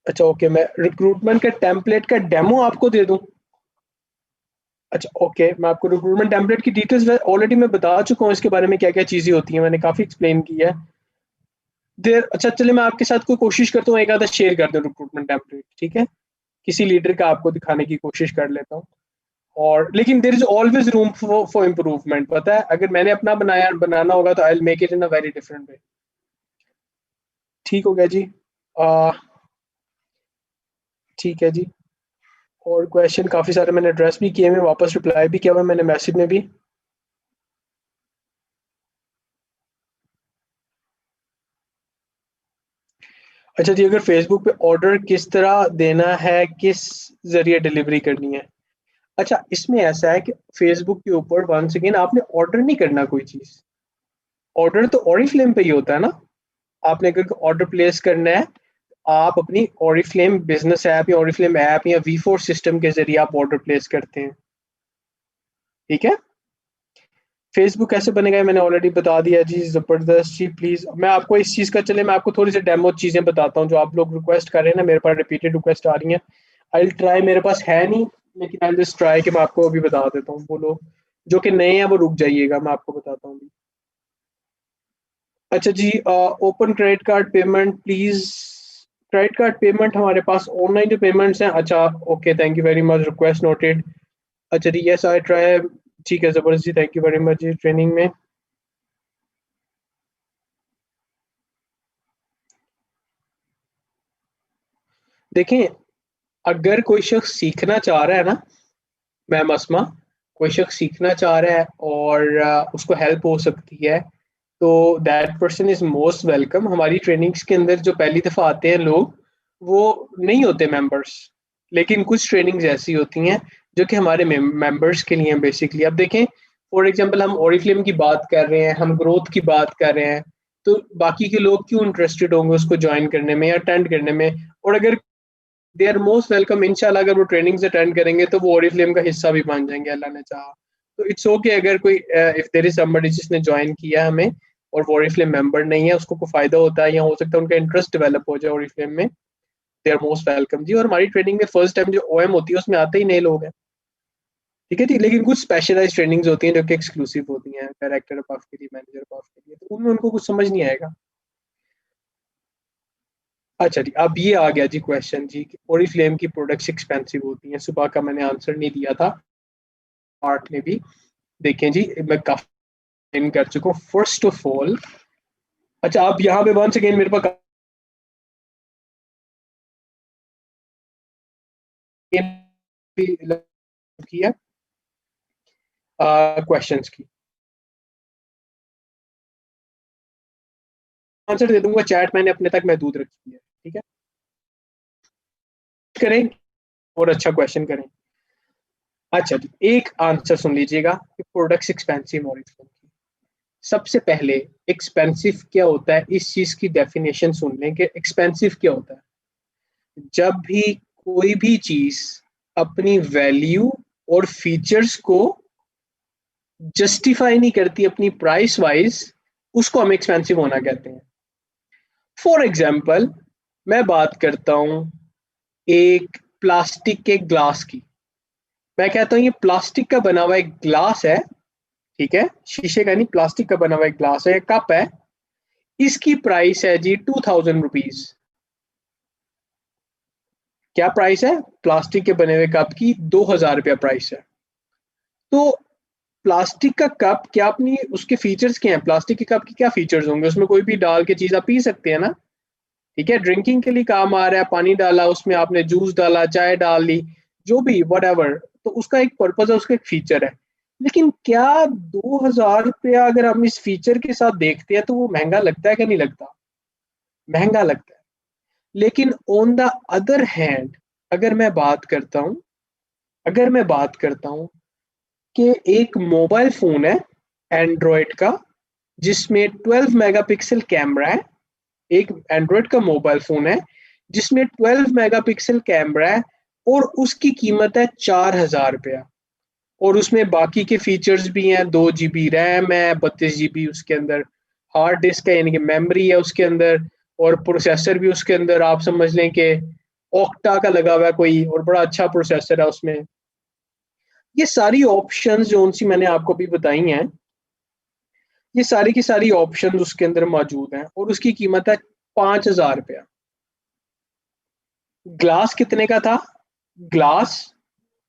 अच्छा ओके, मैं रिक्रूटमेंट का टेम्पलेट का डेमो आपको दे दूं? अच्छा ओके, मैं आपको रिक्रूटमेंट टेम्पलेट की डिटेल्स ऑलरेडी मैं बता चुका हूँ, इसके बारे में क्या क्या चीजें होती हैं, मैंने काफी एक्सप्लेन किया है देर। अच्छा चलिए, मैं आपके साथ कोई कोशिश करता हूँ, एक आधा शेयर कर दूं रिक्रूटमेंट टेम्पलेट। ठीक है, किसी लीडर का आपको दिखाने की कोशिश कर लेता हूँ। और लेकिन there is always room for improvement, पता है, अगर मैंने अपना बनाना होगा तो I will make it in a very different way. ठीक हो गया जी, आ, ठीक है जी। और क्वेश्चन काफी सारे मैंने एड्रेस भी किए हैं, वापस रिप्लाई भी किया हुआ मैंने मैसेज में भी। अच्छा जी, अगर फेसबुक पे ऑर्डर किस तरह देना है, किस जरिए डिलीवरी करनी है? अच्छा, इसमें ऐसा है कि फेसबुक के ऊपर वंस अगेन आपने ऑर्डर नहीं करना कोई चीज, ऑर्डर तो ऑरिफ्लेम पे ही होता है ना। आपने अगर ऑर्डर प्लेस करना है, आप अपनी ऑरिफ्लेम बिजनेस ऐप या ऑरिफ्लेम ऐप या V4 सिस्टम के जरिए आप ऑर्डर प्लेस करते हैं। ठीक है, फेसबुक कैसे बनेगा मैंने ऑलरेडी बता दिया जी, जबरदस्त जी। प्लीज मैं आपको इस चीज का, चले मैं आपको थोड़ी सी डेमो चीजें बताता हूँ जो आप लोग रिक्वेस्ट कर रहे हैं ना, मेरे पास रिपीटेड रिक्वेस्ट आ रही हैं। आई ट्राई, मेरे पास है नहीं, लेकिन आई जस्ट ट्राई कि मैं आपको अभी बता देता हूँ। वो लोग जो कि नए हैं वो रुक जाइएगा, मैं आपको बताता हूँ। अच्छा जी, open credit card payment please. Credit card payment हमारे पास ऑनलाइन जो पेमेंट्स हैं, अच्छा okay, thank you very much, request noted. अच्छा जी, यस आई ट्राई। ठीक है, जबरदस्त जी, थैंक यू वेरी मच जी। ट्रेनिंग में देखें, अगर कोई शख्स सीखना चाह रहा है ना, मैम असमा, कोई शख्स सीखना चाह रहा है और उसको हेल्प हो सकती है, तो that person is most welcome. हमारी ट्रेनिंग्स के अंदर जो पहली दफ़ा आते हैं लोग, वो नहीं होते मेंबर्स, लेकिन कुछ ट्रेनिंग्स ऐसी होती हैं जो कि हमारे मेंबर्स के लिए बेसिकली। अब देखें, फॉर एग्जांपल हम ओरिफ्लेम की बात कर रहे हैं, हम ग्रोथ की बात कर रहे हैं, तो बाकी के लोग क्यों इंटरेस्टेड होंगे उसको ज्वाइन करने में या अटेंड करने में? और अगर दे आर मोस्ट वेलकम, इंशाल्लाह अगर वो ट्रेनिंग्स अटेंड करेंगे तो वो ओरिफ्लेम का हिस्सा भी बन जाएंगे अल्लाह ने चाहा तो। इट्स ओके अगर कोई इफ देयर इज समबडी जिसने ज्वाइन किया हमें और वो ओरिफ्लेम मेंबर नहीं है, उसको कोई फायदा होता है या हो सकता है उनका इंटरेस्ट डेवलप हो जाए ओरिफ्लेम में, दे आर मोस्ट वेलकम जी। और हमारी ट्रेनिंग में फर्स्ट टाइम जो ओएम होती है उसमें आते ही नए लोग हैं, ठीक है जी। लेकिन कुछ स्पेशलाइज्ड ट्रेनिंग्स होती हैं जो कि एक्सक्लूसिव होती हैं, डायरेक्टर अबव के लिए, मैनेजर अबव के लिए, तो उनमें उनको कुछ समझ नहीं आएगा। अच्छा जी, अब ये आ गया जी क्वेश्चन जी कि ओरिफ्लेम की प्रोडक्ट्स एक्सपेंसिव होती हैं। सुबह का मैंने आंसर नहीं दिया था पार्ट में भी, देखें जी मैं काफी इन कर चुका हूँ। फर्स्ट ऑफ ऑल, अच्छा आप यहाँ पे वंस अगेन मेरे पास किया क्वेश्चंस की आंसर दे दूंगा, चैट मैंने अपने तक महदूद रखी है, ठीक है। करें और अच्छा क्वेश्चन करें। अच्छा जी, एक आंसर सुन लीजिएगा कि प्रोडक्ट्स एक्सपेंसिव और की सबसे पहले एक्सपेंसिव क्या होता है, इस चीज की डेफिनेशन सुन लें कि एक्सपेंसिव क्या होता है। जब भी कोई भी चीज अपनी वैल्यू और फीचर्स को जस्टिफाई नहीं करती अपनी प्राइस वाइज, उसको हम एक्सपेंसिव होना कहते हैं। फॉर एग्जाम्पल मैं बात करता हूं एक प्लास्टिक के ग्लास की। मैं कहता हूं ये प्लास्टिक का बना हुआ एक ग्लास है, ठीक है, शीशे का नहीं, प्लास्टिक का बना हुआ एक ग्लास है, कप है, इसकी प्राइस है जी 2000 रुपीज। क्या प्राइस है? प्लास्टिक के बने हुए कप की 2000 रुपया प्राइस है। तो प्लास्टिक का कप क्या अपनी उसके फीचर्स क्या हैं? प्लास्टिक के कप की क्या फीचर्स होंगे? उसमें कोई भी डाल के चीज आप पी सकते हैं ना, ठीक है, ड्रिंकिंग के लिए काम आ रहा है, पानी डाला उसमें, आपने जूस डाला, चाय डाल ली, जो भी वट, तो उसका एक पर्पज है, उसका एक फीचर है। लेकिन क्या 2000 रुपया अगर हम इस फीचर के साथ देखते हैं तो वो महंगा लगता है क्या? नहीं लगता, महंगा लगता है। लेकिन ऑन द अदर हैंड अगर मैं बात करता हूं, अगर मैं बात करता हूं कि एक मोबाइल फोन है एंड्रॉयड का जिसमें 12 मेगापिक्सल कैमरा है, एक एंड्रॉयड का मोबाइल फोन है जिसमें 12 मेगापिक्सल कैमरा है और उसकी कीमत है 4000 रुपया, और उसमें बाकी के फीचर्स भी हैं, 2 GB रैम है, 32 GB उसके अंदर हार्ड डिस्क है, यानी कि मेमोरी है उसके अंदर, और प्रोसेसर भी उसके अंदर आप समझ लें कि ऑक्टा का लगा हुआ है कोई, और बड़ा अच्छा प्रोसेसर है उसमें। ये सारी ऑप्शंस जो सी मैंने आपको भी बताई हैं, ये सारी की सारी ऑप्शंस उसके अंदर मौजूद हैं, और उसकी कीमत है 5000 रुपया। ग्लास कितने का था? ग्लास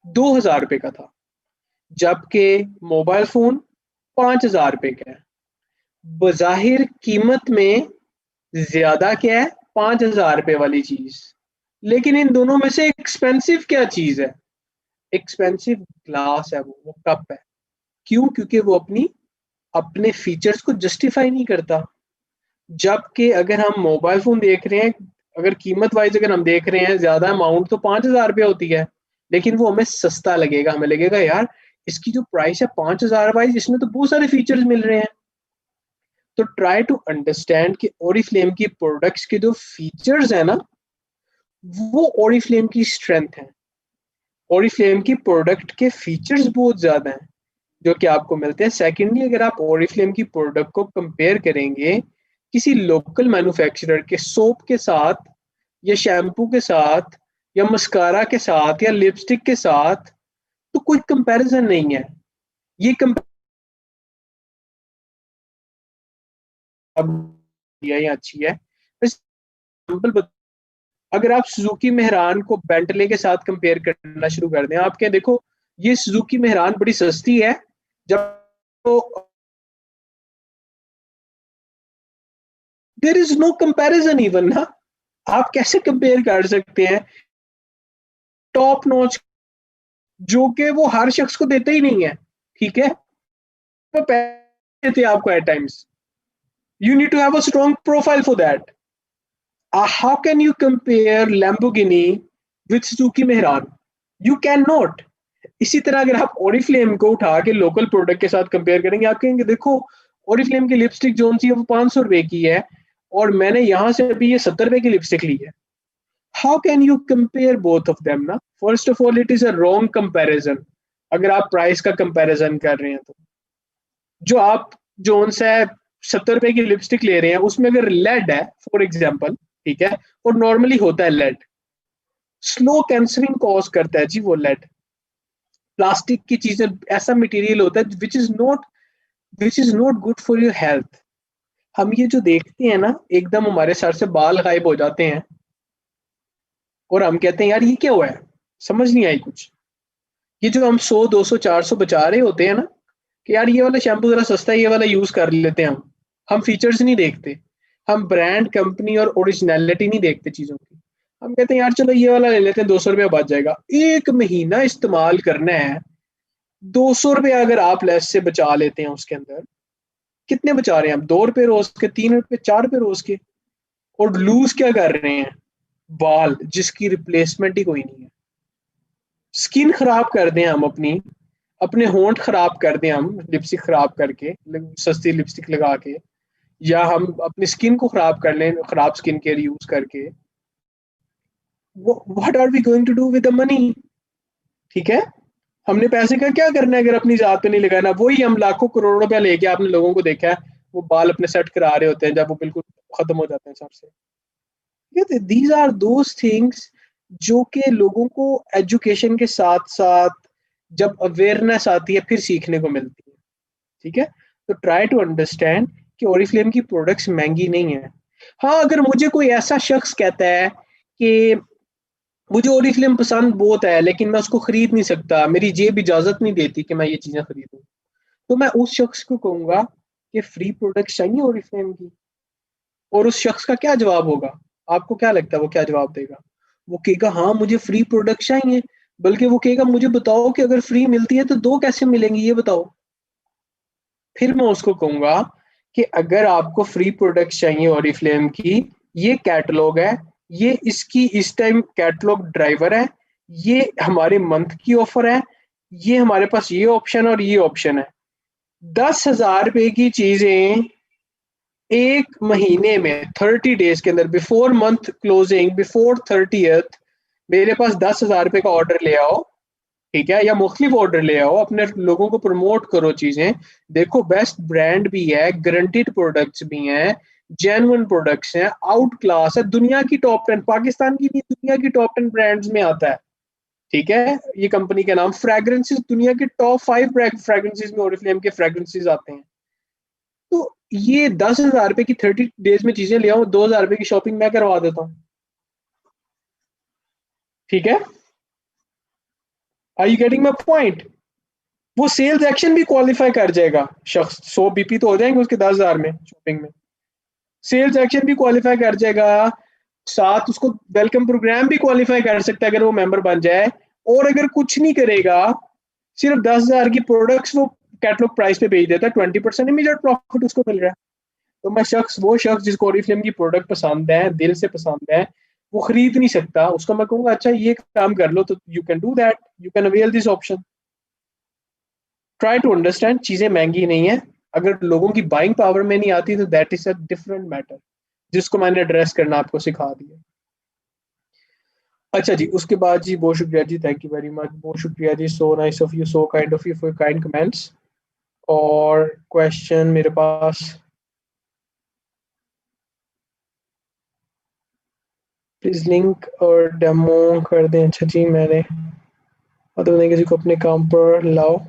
2000 रुपये का था, जबकि मोबाइल फोन 5000 रुपये का है। बजाहिर कीमत में ज्यादा क्या है? 5000 रुपये वाली चीज। लेकिन इन दोनों में से एक्सपेंसिव क्या चीज है? एक्सपेंसिव ग्लास है, वो कप है। क्यों? क्योंकि वो अपने फीचर्स को जस्टिफाई नहीं करता। जबकि अगर हम मोबाइल फोन देख रहे हैं, अगर कीमत वाइज अगर हम देख रहे हैं, ज्यादा अमाउंट तो 5000 रुपया होती है, लेकिन वो हमें सस्ता लगेगा, हमें लगेगा यार इसकी जो प्राइस है 5000 वाइज, इसमें तो बहुत सारे फीचर्स मिल रहे हैं। तो ट्राई टू अंडरस्टैंड कि ओरिफ्लेम की प्रोडक्ट्स के जो फीचर्स है ना, वो ओरिफ्लेम की स्ट्रेंथ है। ओरिफ्लेम की प्रोडक्ट के फीचर्स बहुत ज्यादा हैं जो कि आपको मिलते हैं। सेकेंडली, अगर आप ओरिफ्लेम की प्रोडक्ट को कंपेयर करेंगे किसी लोकल मैन्युफैक्चरर के सोप के साथ, या शैम्पू के साथ, या मस्कारा के साथ, या लिपस्टिक के साथ, तो कोई कंपैरिजन नहीं है। ये अच्छी है। एग्जाम्पल, अगर आप सुजुकी मेहरान को बेंटले के साथ कंपेयर करना शुरू कर दें, आप क्या देखो ये सुजुकी मेहरान बड़ी सस्ती है, जब तो there is no comparison even ना। आप कैसे कंपेयर कर सकते हैं टॉप नॉच, जो कि वो हर शख्स को देते ही नहीं है, ठीक है, तो पैसे देते आपको at times, you need to have a strong profile for that. How can you compare Lamborghini with Suzuki Mehran? You cannot. इसी तरह अगर आप ओरिफ्लेम को उठा के लोकल प्रोडक्ट के साथ कंपेयर करेंगे, आप कहेंगे देखो ओरिफ्लेम की लिपस्टिक जो सी है वो 500 रुपए की है और मैंने यहाँ से अभी ये 70 रुपए की लिपस्टिक ली है। How can you compare both of them ना? First of all it is a wrong comparison अगर आप प्राइस का कंपैरिजन कर रहे हैं तो। जो आप जोन सा 70 रुपए की लिपस्टिक ले रहे हैं उसमें अगर लेड है फॉर एग्जाम्पल, ठीक है, और नॉर्मली होता है लेड, स्लो कैंसरिंग कॉज करता है जी वो लेड। प्लास्टिक की चीजें ऐसा मटेरियल होता है which is not good for your health. हम ये जो देखते हैं ना, एकदम हमारे सर से बाल गायब हो जाते हैं और हम कहते हैं यार ये क्या हुआ है, समझ नहीं आई कुछ। ये जो हम 100 200 400 बचा रहे होते हैं ना कि यार ये वाला शैम्पू जरा सस्ता है, ये वाला यूज कर लेते हैं, हम फीचर्स नहीं देखते, हम ब्रांड कंपनी और ओरिजिनलिटी नहीं देखते चीजों की। हम कहते हैं यार चलो ये वाला ले लेते हैं, 200 रुपया बच जाएगा। एक महीना इस्तेमाल करना है, 200 रुपया अगर आप लेस से बचा लेते हैं उसके अंदर, कितने बचा रहे हैं हम? 2 रुपए रोज के, 3 रुपए, 4 रुपए रोज के। और लूज क्या कर रहे हैं? बाल जिसकी रिप्लेसमेंट ही कोई नहीं है। स्किन खराब कर दें हम अपनी, अपने होंठ खराब कर दें हम लिपस्टिक खराब करके, सस्ती लिपस्टिक लगा के, या हम अपनी स्किन को खराब कर लें खराब स्किन केयर यूज करके, what are we going to do with the money? ठीक है, हमने पैसे का क्या करना है अगर अपनी जात पे नहीं लगाना? वही हम लाखों करोड़ों रुपया लेके, आपने लोगों को देखा है वो बाल अपने सेट करा रहे होते हैं जब वो बिल्कुल खत्म हो जाते हैं सर से। दीज आर दोज थिंग्स जो कि लोगों को एजुकेशन के साथ साथ जब अवेयरनेस आती है फिर सीखने को मिलती है। ठीक है, तो ट्राई टू अंडरस्टैंड कि ओरिफ्लेम की प्रोडक्ट्स महंगी नहीं है। हाँ, अगर मुझे कोई ऐसा शख्स कहता है कि मुझे ओरिफ्लेम पसंद बहुत है लेकिन मैं उसको खरीद नहीं सकता, मेरी जेब इजाजत नहीं देती कि मैं ये चीजें खरीदूं, तो मैं उस शख्स को कहूंगा कि फ्री प्रोडक्ट चाहिए ओरिफ्लेम की। और उस शख्स का क्या जवाब होगा? आपको क्या लगता है वो क्या जवाब देगा? वो कहेगा हाँ मुझे फ्री प्रोडक्ट चाहिए, बल्कि वो कहेगा मुझे बताओ कि अगर फ्री मिलती है तो दो कैसे मिलेंगी ये बताओ। फिर मैं उसको कहूंगा कि अगर आपको फ्री प्रोडक्ट चाहिए ओरिफ्लेम की, ये कैटलॉग है, ये इसकी इस टाइम कैटलॉग ड्राइवर है, ये हमारे मंथ की ऑफर है, ये हमारे पास ये ऑप्शन और ये ऑप्शन है। 10,000 रुपए की चीजें एक महीने में 30 डेज के अंदर, before month closing, before 30th मेरे पास 10,000 रुपए का ऑर्डर ले आओ, ठीक है, या मुख्तलिफ ऑर्डर ले आओ, अपने लोगों को प्रमोट करो चीजें। देखो बेस्ट ब्रांड भी है, गारंटीड प्रोडक्ट्स भी हैं, जेन्युइन प्रोडक्ट्स हैं, आउट क्लास है, दुनिया की टॉप 10, पाकिस्तान की नहीं दुनिया की टॉप 10 ब्रांड्स में आता है। ठीक है, ये कंपनी का नाम फ्रेग्रेंसेस, दुनिया के टॉप 5 फ्रेग्रेंसेस में ओरिफ्लेम के फ्रेग्रेंसेस आते हैं। तो ये 10,000 रुपए की 30 डेज में चीजें ले आऊं, 2,000 रुपए की शॉपिंग मैं करवा देता हूँ। ठीक है, are you getting my point? वो सेल्स एक्शन भी क्वालिफाई कर जाएगा शख्स, 100 बीपी तो हो जाएंगे उसके 10,000 में शॉपिंग में, सेल्स एक्शन भी क्वालिफाई कर जाएगा, साथ उसको वेलकम प्रोग्राम भी क्वालिफाई कर सकता है अगर वो मेंबर बन जाए। और अगर कुछ नहीं करेगा, सिर्फ 10,000 की प्रोडक्ट्स वो कैटलॉग प्राइस पे बेच देता है, 20% इमीडिएट प्रॉफिट उसको मिल रहा है। तो मैं वो शख्स जिसको ओरिफ्लेम की प्रोडक्ट पसंद है, दिल से पसंद है, वो खरीद नहीं सकता, उसको मैं कहूंगा अच्छा ये काम कर लो, तो you can do that, you can avail this option. Try to understand, चीजें महंगी नहीं है, अगर लोगों की बाइंग पावर में नहीं आती तो that is a different matter, जिसको मैंने एड्रेस करना आपको सिखा दिया। अच्छा जी, उसके बाद जी बहुत शुक्रिया जी, थैंक यू वेरी मच, बहुत शुक्रिया जी, so nice of you, so kind of you for kind comments. और क्वेश्चन मेरे पास, प्लीज लिंक और डेमो कर दें। अच्छा जी, मैंने मतलब नहीं, किसी को अपने काम पर लाओ,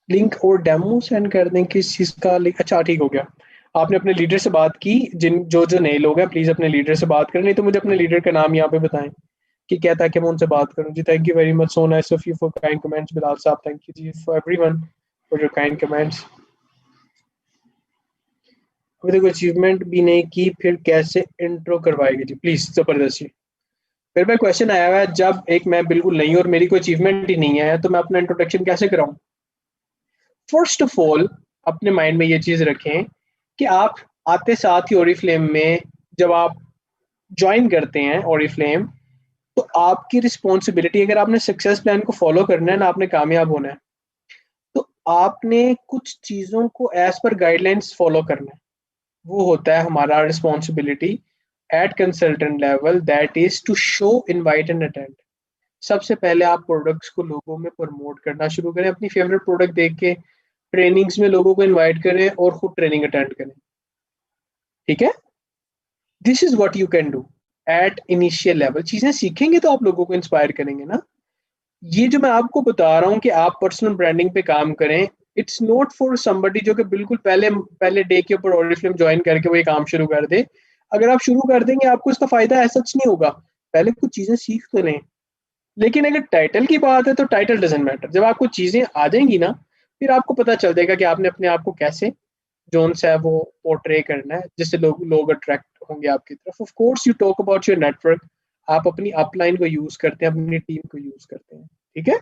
लिंक और डेमो सेंड कर दें, किस चीज़ का लिंक? अच्छा ठीक हो गया, आपने अपने लीडर से बात की, जिन जो जो नए लोग हैं प्लीज अपने लीडर से बात करें, नहीं तो मुझे अपने लीडर का नाम यहाँ पे बताएं कि क्या, ताकि मैं उनसे बात करूं जी। Thank you very much, so nice of you for kind comments Bilal साहब, थैंक यू जी for everyone for your kind comments. अभी तक अचीवमेंट भी नहीं की, फिर कैसे इंट्रो करवाएगी जी? प्लीज जबरदस्ती। फिर मैं क्वेश्चन आया हुआ है, जब एक मैं बिल्कुल नहीं और मेरी कोई अचीवमेंट ही नहीं है तो मैं अपना इंट्रोडक्शन कैसे कराऊं? फर्स्ट ऑफ ऑल अपने माइंड में ये चीज रखें कि आप आते साथ ही ओरिफ्लेम में जब आप ज्वाइन करते हैं ओरिफ्लेम, तो आपकी रिस्पॉन्सिबिलिटी, अगर आपने सक्सेस प्लान को फॉलो करना है ना, आपने कामयाब होना है, तो आपने कुछ चीजों को एज पर गाइडलाइंस फॉलो करना है। वो होता है हमारा responsibility at consultant level, that is to show, invite and attend. सबसे पहले आप प्रोडक्ट्स को लोगों में प्रमोट करना शुरू करें, अपनी फेवरेट प्रोडक्ट देख के ट्रेनिंग्स में लोगों को इनवाइट करें और खुद ट्रेनिंग अटेंड करें। ठीक है, this is what you can do at initial level. चीजें सीखेंगे तो आप लोगों को इंस्पायर करेंगे ना। ये जो मैं आपको बता रहा हूँ कि आप पर्सनल ब्रांडिंग पे काम करें, इट्स नॉट फॉर समबडी जो कि बिल्कुल पहले पहले डे के ऊपर ऑरिफ्लेम ज्वाइन करके वो ये काम शुरू कर दे। अगर आप शुरू कर देंगे आपको इसका फायदा ऐसा नहीं होगा, पहले कुछ चीजें सीख तो लें। लेकिन अगर टाइटल की बात है तो टाइटल डजेंट मैटर, जब आपको चीजें आ जाएंगी ना, फिर आपको पता चल जाएगा कि आपने अपने आप को कैसे जोन सा है वो पोर्ट्रे करना है, जिससे लोग अट्रैक्ट होंगे आपकी तरफ। Of course you talk about your network, आप अपनी अपलाइन को यूज करते हैं, अपनी टीम को यूज करते हैं। ठीक है,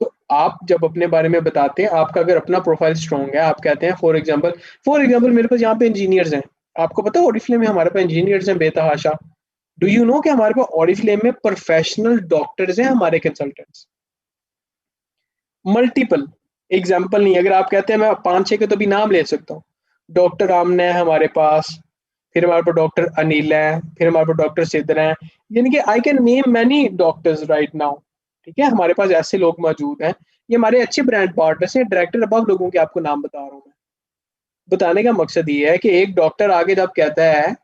तो आप जब अपने बारे में बताते हैं, आपका अगर अपना प्रोफाइल स्ट्रॉन्ग है, आप कहते हैं फॉर एग्जाम्पल मेरे पास यहाँ पे इंजीनियर्स हैं। आपको पता है ओरिफ्लेम में हमारे पास इंजीनियर्स हैं बेतहाशा। डू यू नो कि हमारे पास ओरिफ्लेम में प्रोफेशनल डॉक्टर्स हैं, हमारे कंसल्टेंट्स मल्टीपल। एग्जाम्पल नहीं, अगर आप कहते हैं मैं 5-6 के तो भी नाम ले सकता हूँ। डॉक्टर आमना है हमारे पास, फिर हमारे पास डॉक्टर अनिल है, फिर हमारे पास डॉक्टर सिद्धर हैं। यानी कि I can name many doctors right now. ठीक है, हमारे पास ऐसे लोग मौजूद हैं, ये हमारे अच्छे ब्रांड पार्टनर्स हैं। डायरेक्टर अब लोगों के आपको नाम बता रहा हूँ मैं। बताने का मकसद ये है कि एक डॉक्टर आगे जब कहता है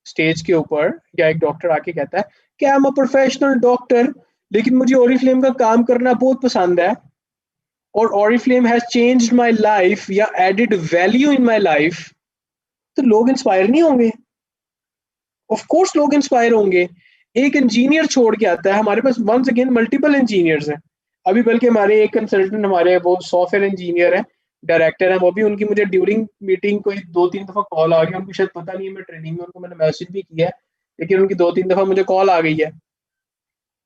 स्टेज के ऊपर, या एक डॉक्टर आके कहता है कि I am a professional doctor, लेकिन मुझे ओरिफ्लेम का काम करना बहुत पसंद है और Oriflame has changed my life या added value in my life, तो लोग इंस्पायर नहीं होंगे? ऑफ कोर्स लोग इंस्पायर होंगे। एक इंजीनियर छोड़ के आता है, हमारे पास वंस अगेन मल्टीपल इंजीनियर्स हैं। अभी बल्कि हमारे एक कंसल्टेंट हमारे वो सॉफ्टवेयर इंजीनियर है, डायरेक्टर है, वो भी उनकी मुझे ड्यूरिंग मीटिंग कोई 2-3 दफा कॉल आ गई। उनको शायद पता नहीं है मैं ट्रेनिंग में, उनको मैंने मैसेज भी किया है, लेकिन उनकी 2-3 दफा मुझे कॉल आ गई है।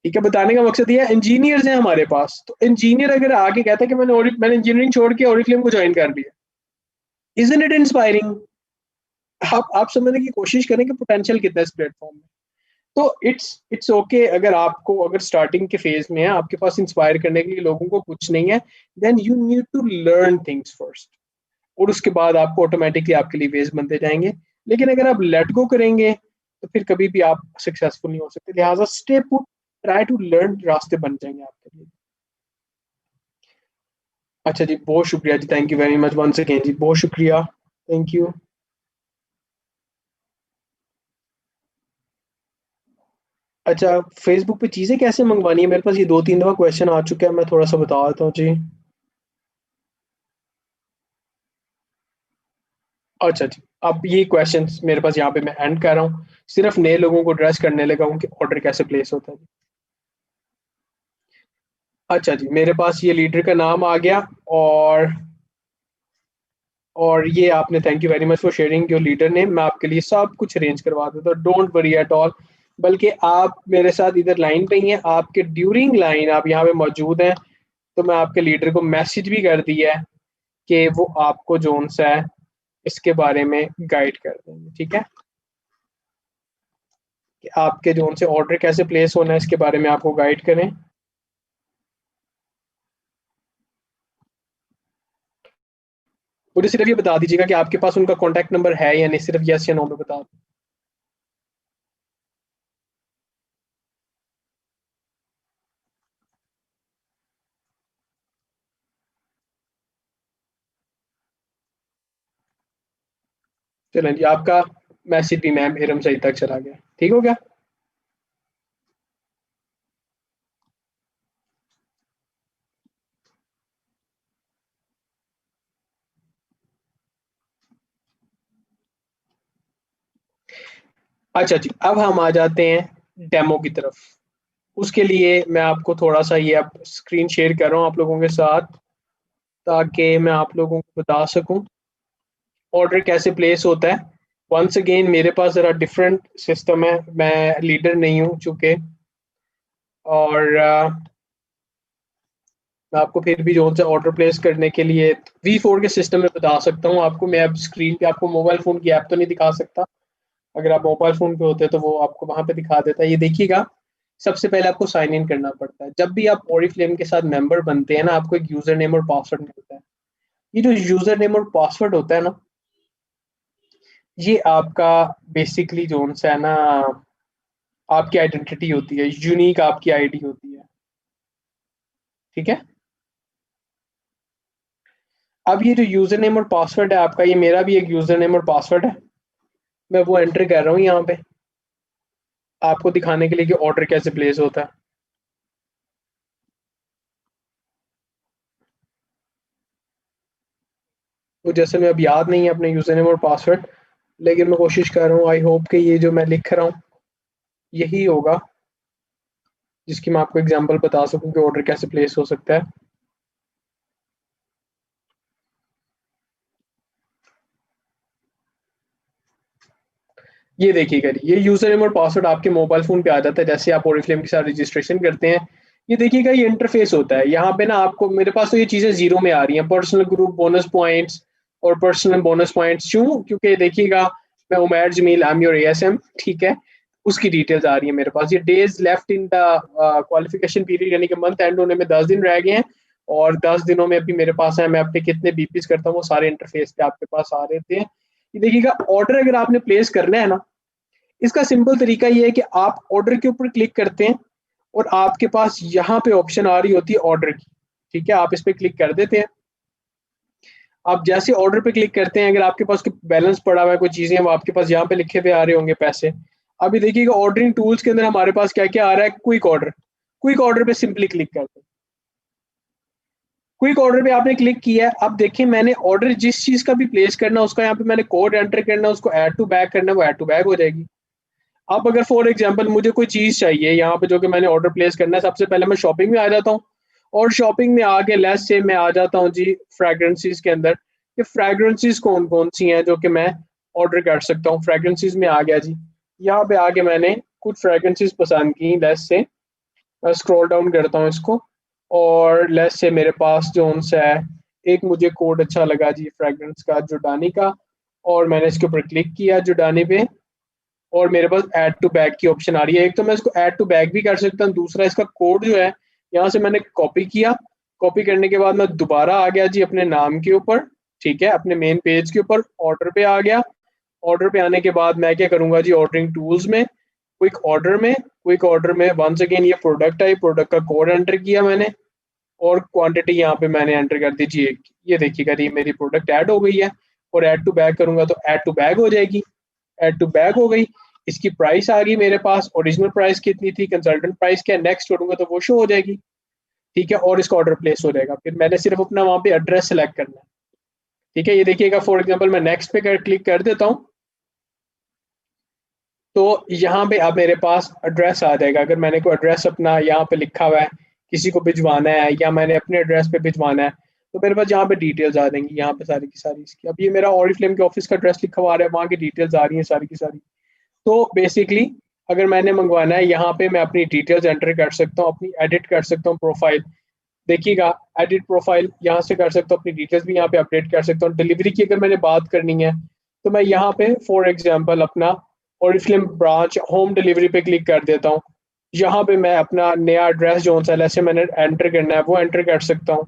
ठीक है, बताने का मकसद ये है इंजीनियर्स हैं हमारे पास। तो इंजीनियर अगर आके कहता है कि मैंने इंजीनियरिंग छोड़ के ओरिफ्लेम को ज्वाइन कर लिया, इजंट इट इंस्पायरिंग? आप समझने की कोशिश करें कि पोटेंशियल कितना है इस प्लेटफॉर्म में। तो इट्स ओके अगर आपको, अगर स्टार्टिंग के फेज में है, आपके पास इंस्पायर करने के लिए लोगों को कुछ नहीं है, then you need to learn things first, और उसके बाद आपको ऑटोमेटिकली आपके लिए वेज बनते जाएंगे। लेकिन अगर आप लेट गो करेंगे तो फिर कभी भी आप सक्सेसफुल नहीं हो सकते। लिहाजा stay put, try to learn, रास्ते बन जाएंगे आपके लिए। अच्छा जी, बहुत शुक्रिया जी, thank you very much once again जी, बहुत शुक्रिया, थैंक यू। अच्छा, फेसबुक पे चीजें कैसे मंगवानी है? मेरे पास ये 2-3 दफा क्वेश्चन आ चुका है, मैं थोड़ा सा बता देता हूँ जी। अच्छा जी, अब ये क्वेश्चंस मेरे पास यहाँ पे मैं एंड कर रहा हूँ, सिर्फ नए लोगों को एड्रेस करने लगा हूँ कि ऑर्डर कैसे प्लेस होता है। अच्छा जी, मेरे पास ये लीडर का नाम आ गया, और और ये आपने, thank you very much for sharing your leader name. मैं आपके लिए सब कुछ अरेंज करवा देता हूँ, डोंट वरी एट ऑल। बल्कि आप मेरे साथ इधर लाइन पे ही हैं, आपके ड्यूरिंग लाइन आप यहाँ पे मौजूद हैं, तो मैं आपके लीडर को मैसेज भी कर दिया है कि वो आपको जोन सा है इसके बारे में गाइड कर देंगे। ठीक है, कि आपके जोन से ऑर्डर कैसे प्लेस होना है इसके बारे में आपको गाइड करें। मुझे सिर्फ ये बता दीजिएगा कि आपके पास उनका कॉन्टैक्ट नंबर है या नहीं, सिर्फ यस या नो में बता। चलें जी, आपका मैसेज भी मैम हिरम सही तक चला गया, ठीक हो गया। अच्छा जी, अब हम आ जाते हैं डेमो की तरफ। उसके लिए मैं आपको थोड़ा सा ये अब स्क्रीन शेयर कर रहा हूँ आप लोगों के साथ, ताकि मैं आप लोगों को बता सकूं ऑर्डर कैसे प्लेस होता है। वंस अगेन मेरे पास ज़रा डिफरेंट सिस्टम है, मैं लीडर नहीं हूँ चूँकि, और मैं आपको फिर भी जो सा ऑर्डर प्लेस करने के लिए V4 के सिस्टम में बता सकता हूँ आपको। मैं अब स्क्रीन पे आपको मोबाइल फ़ोन की ऐप तो नहीं दिखा सकता, अगर आप मोबाइल फ़ोन पे होते तो वो आपको वहाँ पे दिखा देता है। ये देखिएगा, सबसे पहले आपको साइन इन करना पड़ता है। जब भी आप ओरिफ्लेम के साथ मेंबर बनते हैं ना, आपको एक यूजर नेम और पासवर्ड मिलता है। ये जो यूजर नेम और पासवर्ड होता है ना, ये आपका बेसिकली जो सा है ना, आपकी आइडेंटिटी होती है, यूनिक आपकी आईडी होती है। ठीक है। अब ये जो यूजर नेम और पासवर्ड है आपका, ये मेरा भी एक यूजर नेम और पासवर्ड है, मैं वो एंटर कर रहा हूँ यहाँ पे आपको दिखाने के लिए कि ऑर्डर कैसे प्लेस होता है। तो जैसे मैं अब याद नहीं है अपने यूजर नेम और पासवर्ड, लेकिन मैं कोशिश कर रहा हूँ, आई होप कि ये जो मैं लिख रहा हूँ यही होगा जिसकी मैं आपको एग्जांपल बता सकूं कि ऑर्डर कैसे प्लेस हो सकता है। ये देखिएगा, ये यूजर नेम और पासवर्ड आपके मोबाइल फोन पे आ जाता है जैसे आप ओरिफ्लेम के साथ रजिस्ट्रेशन करते हैं। ये देखिएगा, ये इंटरफेस होता है यहाँ पे ना, आपको मेरे पास तो ये चीजें जीरो में आ रही हैं, पर्सनल ग्रुप बोनस पॉइंट्स और पर्सनल बोनस पॉइंट्स। क्यों? क्योंकि देखिएगा, मैं Umair Jameel, I am your ASM, ठीक है, उसकी डिटेल्स आ रही है मेरे पास। ये days left in the qualification period, यानी कि मंथ एंड होने में 10 दिन रह गए हैं, और 10 दिनों में अभी मेरे पास है, मैं अपने कितने बीपीस करता हूँ वो सारे इंटरफेस पे आपके पास आ रहे थे। ये देखिएगा, ऑर्डर अगर आपने प्लेस करना है ना, इसका सिंपल तरीका ये है कि आप ऑर्डर के ऊपर क्लिक करते हैं और आपके पास यहाँ पे ऑप्शन आ रही होती है ऑर्डर की। ठीक है, आप इस पर क्लिक कर देते हैं। आप जैसे ऑर्डर पे क्लिक करते हैं, अगर आपके पास बैलेंस पड़ा हुआ है, कोई चीजें वो आपके पास यहाँ पे लिखे हुए आ रहे होंगे पैसे। अभी देखिएगा, ऑर्डरिंग टूल्स के अंदर हमारे पास क्या क्या आ रहा है, क्विक ऑर्डर। क्विक ऑर्डर पे सिंपली क्लिक करते हैं। क्विक ऑर्डर पे आपने क्लिक किया है, अब देखिए मैंने ऑर्डर जिस चीज का भी प्लेस करना है उसका यहाँ पे मैंने कोड एंटर करना है, उसको ऐड टू बैग करना है, वो ऐड टू बैग हो जाएगी। अब अगर फॉर एग्जांपल मुझे कोई चीज चाहिए यहाँ पे जो कि मैंने ऑर्डर प्लेस करना है, सबसे पहले मैं शॉपिंग में आ जाता हूँ, और शॉपिंग में आके लेस से मैं आ जाता हूँ जी फ्रेग्रेंसीज के अंदर। ये फ्रेग्रेंसीज कौन कौन सी हैं जो कि मैं ऑर्डर कर सकता हूँ। फ्रेग्रेंसीज में आ गया जी, यहाँ पे आके मैंने कुछ फ्रेग्रेंसीज पसंद की लेस से, मैं स्क्रॉल डाउन करता हूँ इसको, और लेस से मेरे पास जो सा है, एक मुझे कोड अच्छा लगा जी फ्रेग्रेंस का, जोडानी का, और मैंने इसके ऊपर क्लिक किया जोडानी पे, और मेरे पास ऐड टू बैग की ऑप्शन आ रही है। एक तो मैं इसको ऐड टू बैग भी कर सकता हूँ, दूसरा इसका कोड जो है यहाँ से मैंने कॉपी किया, कॉपी करने के बाद मैं दोबारा आ गया जी अपने नाम के ऊपर, ठीक है, अपने मेन पेज के ऊपर ऑर्डर पे आ गया। ऑर्डर पे आने के बाद मैं क्या करूंगा जी, ऑर्डरिंग टूल्स में क्विक ऑर्डर में वंस अगेन ये प्रोडक्ट है, प्रोडक्ट का कोड एंटर किया मैंने, और क्वांटिटी यहाँ पे मैंने एंटर कर दी जी एक। ये देखिएगा, ये मेरी प्रोडक्ट ऐड हो गई है, और ऐड टू बैग करूंगा तो ऐड टू बैग हो जाएगी, ऐड टू बैग हो गई। इसकी प्राइस आ गई मेरे पास, ओरिजिनल प्राइस कितनी थी, कंसल्टेंट प्राइस क्या, नेक्स्ट करूंगा तो वो शो हो जाएगी। ठीक है, और इसका ऑर्डर प्लेस हो जाएगा। फिर मैंने सिर्फ अपना वहां पे एड्रेस सेलेक्ट करना है। ठीक है, ये देखिएगा, फॉर एग्जांपल मैं नेक्स्ट पे क्लिक कर देता हूँ, तो यहाँ पे अब मेरे पास एड्रेस आ जाएगा। अगर मैंने कोई एड्रेस अपना यहाँ पे लिखा हुआ है, किसी को भिजवाना है, या मैंने अपने एड्रेस पे भिजवाना है, तो मेरे पास यहाँ पे डिटेल्स आ जाएंगी, यहाँ पे सारी की सारी इसकी। अब ये मेरा ऑरिफ्लेम के ऑफिस का एड्रेस लिखा हुआ आ रहा है, वहाँ की डिटेल्स आ रही है सारी की सारी। तो बेसिकली अगर मैंने मंगवाना है, यहाँ पे मैं अपनी डिटेल्स एंटर कर सकता हूँ, अपनी एडिट कर सकता हूँ प्रोफाइल। देखिएगा, एडिट प्रोफाइल यहाँ से कर सकता हूँ, अपनी डिटेल्स भी यहाँ पे अपडेट कर सकता हूँ। डिलीवरी की अगर मैंने बात करनी है, तो मैं यहाँ पे फॉर एग्जांपल अपना ओरिफ्लेम ब्रांच होम डिलीवरी पे क्लिक कर देता हूँ। यहाँ पे मैं अपना नया एड्रेस जो सा ऐसे मैंने एंटर करना है वो एंटर कर सकता हूँ।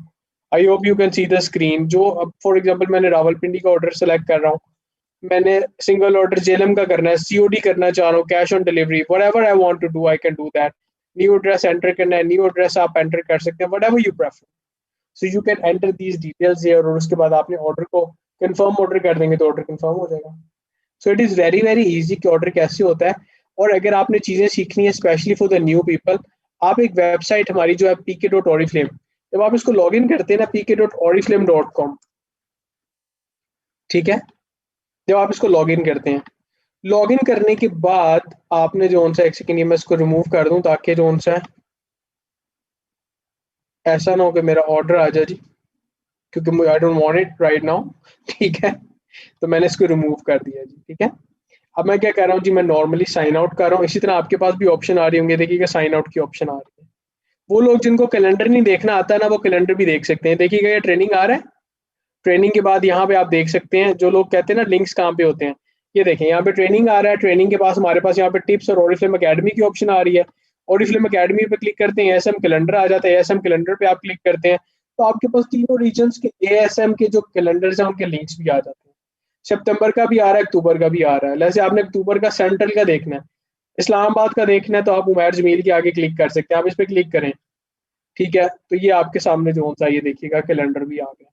आई hope you can C the screen. जो अब फॉर एग्जांपल मैंने रावलपिंडी का ऑर्डर सेलेक्ट कर रहा हूँ, मैंने सिंगल ऑर्डर जेलम का करना है, सीओडी करना चाह रहा हूँ, cash on delivery, whatever I want to do I can do that. New address enter करना है, न्यू एड्रेस आप एंटर कर सकते हैं, whatever you prefer. So you can enter these details here, और उसके बाद आपने ऑर्डर को कंफर्म ऑर्डर कर देंगे तो ऑर्डर कंफर्म हो जाएगा। So it is very very easy कि ऑर्डर कैसे होता है। और अगर आपने चीज़ें सीखनी है specially for the new people, आप एक वेबसाइट हमारी जो है pk.oriflame, जब आप इसको लॉग इन करते हैं ना pk.oriflame.com, ठीक है, जब आप इसको लॉग इन करते हैं, लॉग इन करने के बाद आपने जो सा, एक सेकेंड मैं इसको रिमूव कर दूं ताकि जो सा है ऐसा ना हो कि मेरा ऑर्डर आ जाए जी, क्योंकि मुझे I don't want it right now, ठीक है, तो मैंने इसको रिमूव कर दिया जी। ठीक है, अब मैं क्या कर रहा हूँ जी, मैं नॉर्मली साइन आउट कर रहा हूँ। इसी तरह आपके पास भी ऑप्शन आ रही होंगे, देखिएगा साइन आउट की ऑप्शन आ रही है। वो लोग जिनको कैलेंडर नहीं देखना आता है ना, वो कैलेंडर भी देख सकते हैं। देखिएगा, ये ट्रेनिंग आ रहा है, ट्रेनिंग के बाद यहाँ पे आप देख सकते हैं, जो लोग कहते हैं ना लिंक्स कहाँ पे होते हैं, ये देखें यहाँ पे ट्रेनिंग आ रहा है। ट्रेनिंग के पास हमारे पास यहाँ पे टिप्स और ओरिफ्लेम अकेडमी की ऑप्शन आ रही है, ऑरिफ्लेम एकेडमी पे क्लिक करते हैं, एएसएम कैलेंडर आ जाता है, एएसएम कैलेंडर पे आप क्लिक करते हैं तो आपके पास तीनों रीजन्स के एएसएम के जो कैलेंडर्स हैं उनके लिंक्स भी आ जाते हैं। सितंबर का भी आ रहा है, अक्टूबर का भी आ रहा है। जैसे आपने अक्टूबर का सेंट्रल का देखना है, इस्लामाबाद का देखना है, तो आप उमैर जमील के आगे क्लिक कर सकते हैं, आप इस पर क्लिक करें, ठीक है, तो ये आपके सामने जो सा ये देखिएगा कैलेंडर भी आ गया।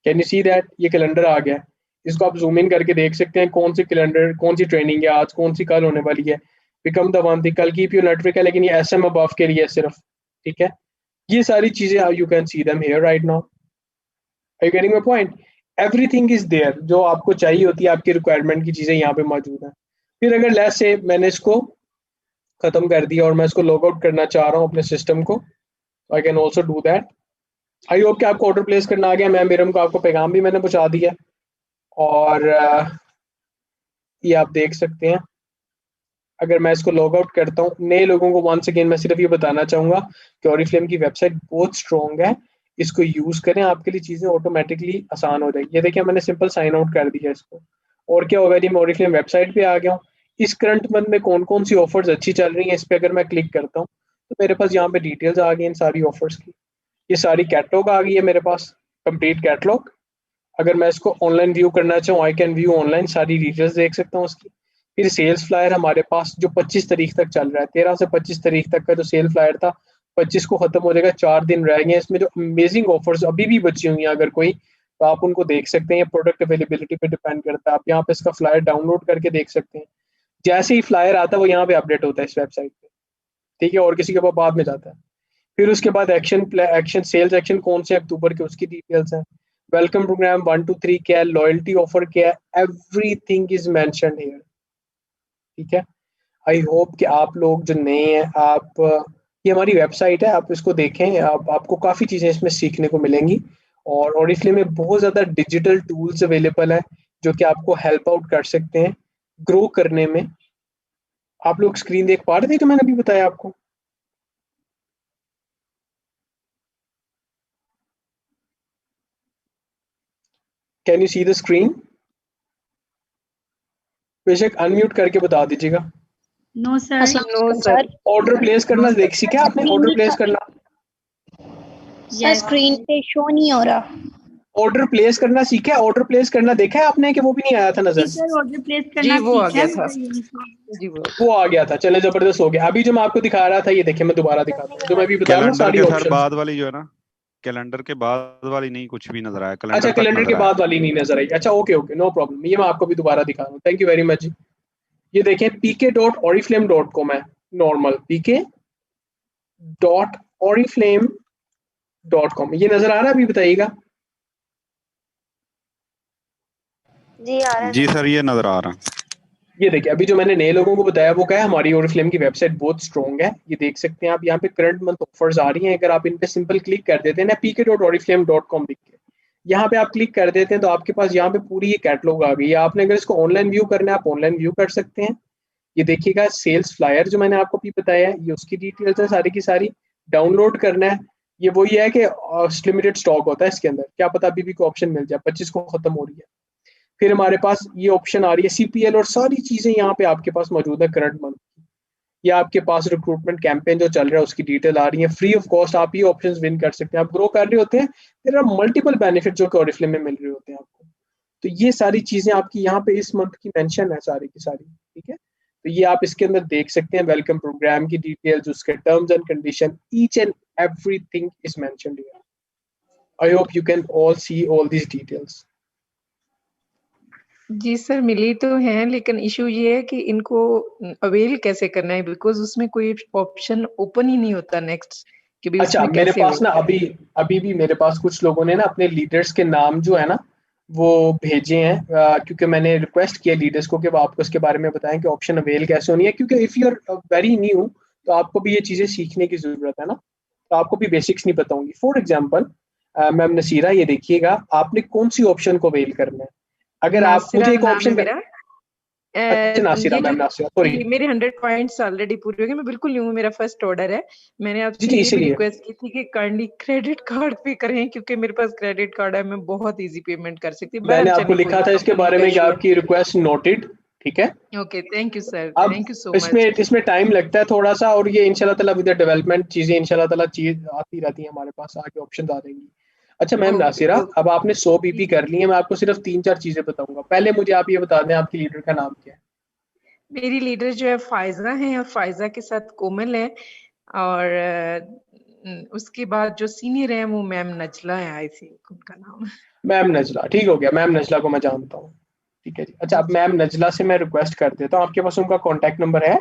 कैन यू सी दैट, ये कैलेंडर आ गया। इसको आप जूम इन करके देख सकते हैं कौन सी कैलेंडर, कौन सी ट्रेनिंग है आज, कौन सी कल होने वाली है। बिकम द वन थी, कल कीप यू नेटवर्क है, लेकिन ये एसएम अबव के लिए सिर्फ, ठीक है। ये सारी चीजें you can see them here right now. Are you getting my point? Everything is there, जो आपको चाहिए होती है, आपकी रिक्वायरमेंट की चीजें यहाँ पे मौजूद हैं। फिर अगर लेट्स से मैंने इसको खत्म कर दिया और मैं इसको लॉग आउट करना चाह रहा हूँ अपने सिस्टम को, I can also do that. I hope कि आपको ऑर्डर प्लेस करना आ गया। मैं मेरम को आपको पैगाम भी मैंने पहुंचा दिया और ये आप देख सकते हैं। अगर मैं इसको लॉग आउट करता हूँ, नए लोगों को वंस अगेन मैं सिर्फ ये बताना चाहूंगा कि ऑरिफ्लेम की वेबसाइट बहुत स्ट्रॉन्ग है, इसको यूज करें, आपके लिए चीजें ऑटोमेटिकली आसान हो जाएगी। ये देखिए मैंने सिंपल साइन आउट कर दिया इसको, और क्या होगा जी, मैं ऑरिफ्लेम वेबसाइट पे आ गया हूँ। इस करंट मंथ में कौन कौन सी ऑफर्स अच्छी चल रही हैं, इस पर अगर मैं क्लिक करता हूँ तो मेरे पास यहाँ पे डिटेल्स आ गई इन सारी ऑफर्स की। ये सारी कैटलॉग आ गई है मेरे पास, कंप्लीट कैटलॉग। अगर मैं इसको ऑनलाइन व्यू करना चाहूँ, आई कैन व्यू ऑनलाइन, सारी डिटेल्स देख सकता हूँ उसकी। फिर सेल्स फ्लायर हमारे पास जो 25 तारीख तक चल रहा है, 13 से 25 तारीख तक का जो सेल फ्लायर था, 25 को खत्म हो जाएगा, 4 दिन रह गए। इसमें जो अमेजिंग ऑफर्स अभी भी बची हुई हैं अगर कोई, तो आप उनको देख सकते हैं। प्रोडक्ट अवेलेबिलिटी पे डिपेंड करता है, आप यहाँ पे इसका फ्लायर डाउनलोड करके देख सकते हैं। जैसे ही फ्लायर आता है वो यहाँ पे अपडेट होता है इस वेबसाइट पे, ठीक है, और किसी के पास बाद में जाता है। फिर उसके बाद एक्शन सेल्स एक्शन कौन से अक्टूबर के, उसकी डिटेल्स हैं। वेलकम प्रोग्राम 1 2 3 क्या है, लॉयल्टी ऑफर क्या है, एवरीथिंग इज मेंशन्ड हियर, ठीक है। आई होप कि आप लोग जो नए हैं, आप ये हमारी वेबसाइट है, आप इसको देखें, आपको काफ़ी चीज़ें इसमें सीखने को मिलेंगी। और ऑरिफ्लेम में बहुत ज़्यादा डिजिटल टूल्स अवेलेबल है जो कि आपको हेल्प आउट कर सकते हैं ग्रो करने में। आप लोग स्क्रीन देख पा रहे थे जो मैंने अभी बताया आपको? Can you see the screen? बेशक अनम्यूट करके बता दीजिएगा। No sir. No sir. Order place करना देख सीखा आपने? ऑर्डर प्लेस करना सर स्क्रीन पे शो नहीं हो रहा। ऑर्डर प्लेस करना सीखा है? ऑर्डर प्लेस करना देखा है आपने कि वो भी नहीं आया था नजर? सर ऑर्डर प्लेस करना जी वो आ गया था। जी वो आ गया था, चले जबरदस्त हो गया। अभी जो मैं आपको दिखा रहा था, ये देखिए मैं दोबारा दिखाता हूँ, जो मैं भी बता रहा हूँ कैलेंडर सारी के सर ऑप्शंस। बाद वाली जो है ना, कैलेंडर के बाद वाली नहीं कुछ भी नजर आया, अच्छा, कैलेंडर तक कैलेंडर के नजर बाद आया। वाली नहीं नजर आई? अच्छा ओके ओके, नो प्रॉब्लम, ये मैं आपको भी दोबारा दिखा रहा हूँ। थैंक यू वेरी मच जी। ये देखें pk.oriflame.com है, नॉर्मल pk.oriflame.com, ये नजर आ रहा है? अभी बताइएगा। जी आ रहा है। जी सर ये नजर आ रहा। ये देखिए अभी जो मैंने नए लोगों को बताया वो क्या है, हमारी ऑरिफ्लेम की वेबसाइट बहुत स्ट्रॉन्ग है। ये देख सकते हैं आप, यहाँ पे करंट मंथ ऑफर्स आ रही हैं। अगर आप इन पे सिंपल क्लिक कर देते हैं ना, pk.oriflame.com लिख के यहाँ पे आप क्लिक कर देते हैं, तो आपके पास यहाँ पे पूरी ये कैटलॉग आ गई है। आपने अगर इसको ऑनलाइन व्यू करना है, आप ऑनलाइन व्यू कर सकते हैं। ये देखिएगा सेल्स फ्लायर जो मैंने आपको भी बताया है, ये उसकी डिटेल्स है सारी की सारी। डाउनलोड करना है, ये वही है कि लिमिटेड स्टॉक होता है इसके अंदर, क्या पता अभी भी कोई ऑप्शन मिल जाए, 25 को खत्म हो रही है। फिर हमारे पास ये ऑप्शन आ रही है सीपीएल, और सारी चीजें यहाँ पे आपके पास मौजूद है करंट मंथ की। या आपके पास रिक्रूटमेंट कैंपेन जो चल रहा है उसकी डिटेल आ रही है, फ्री ऑफ कॉस्ट आप ये ऑप्शंस विन कर सकते हैं। आप ग्रो कर रहे होते हैं, देयर आर मल्टीपल बेनिफिट जो कि ऑरिफ्लेम में मिल रहे होते हैं आपको। तो ये सारी चीजें आपकी यहाँ पे इस मंथ की मेंशन है सारी की सारी, ठीक है। तो ये आप इसके अंदर देख सकते हैं, वेलकम प्रोग्राम की डिटेल्स, उसके terms and condition, each and everything is mentioned here. I hope you can all see all these details. जी सर मिली तो है, लेकिन इशू ये है कि इनको अवेल कैसे करना है, बिकॉज उसमें कोई ऑप्शन ओपन ही नहीं होता नेक्स्ट कि भी अच्छा, उसमें मेरे कैसे पास ना अभी भी मेरे पास कुछ लोगों ने ना अपने लीडर्स के नाम जो है ना वो भेजे हैं, क्योंकि मैंने रिक्वेस्ट किया लीडर्स को कि वो आपको इसके बारे में बताएं कि ऑप्शन अवेल कैसे होनी है। क्योंकि if you are very new तो आपको भी ये चीज़ें सीखने की ज़रूरत है ना, तो आपको भी बेसिक्स नहीं पता होंगी। फॉर एग्जाम्पल मैम नसीरा, ये देखिएगा आपने कौन सी ऑप्शन को अवेल करना है। अगर आप नासिरा मुझे एक नाम है ऑप्शन मेरा। अच्छा नासिरा, ये मैम जो नासिरा, सॉरी मेरे 100 पॉइंट्स ऑलरेडी पूरे हो गए, मैं बिल्कुल न्यू हूँ, मेरा फर्स्ट ऑर्डर है। मैंने जी आपसे जी, ये भी इसीलिए रिक्वेस्ट की थी कि काइंडली क्रेडिट कार्ड पे करें, क्योंकि मेरे पास क्रेडिट कार्ड है, मैं बहुत इजी पेमेंट कर सकती हूँ। मैंने बहर आपको चले कोई लिखा था इसके कंपनी बारे का में कि इशू है। आपकी रिक्वेस्ट नोटेड, ठीक है। ओके, थैंक यू सर, अब थैंक यू सो इसमें मच। इसमें टाइम लगता है थोड़ा सा, और ये इंशाल्लाह ताला विद डेवलपमेंट चीजें इंशाल्लाह ताला चीज आती रहती है हमारे पास, आगे ऑप्शन आ जाएंगी। अच्छा मैम ओके नासिरा, ओके अब आपने 100 जी बीपी जी। कर ली है, मैं आपको सिर्फ 3-4 चीजें बताऊंगा। पहले मुझे आप ये बता दें आपकी लीडर का नाम क्या है। मेरी लीडर जो है फायजा है, और फायजा के साथ कोमल है, और उसके बाद जो सीनियर है वो मैम नजला है, आई थिंक उनका नाम। मैम नजला, ठीक हो गया, मैम नजला को मैं जानता हूँ। ठीक है जी। अच्छा, जी अब जी। मैम नजला से मैं रिक्वेस्ट कर देता हूँ, आपके पास उनका कॉन्टेक्ट नंबर है?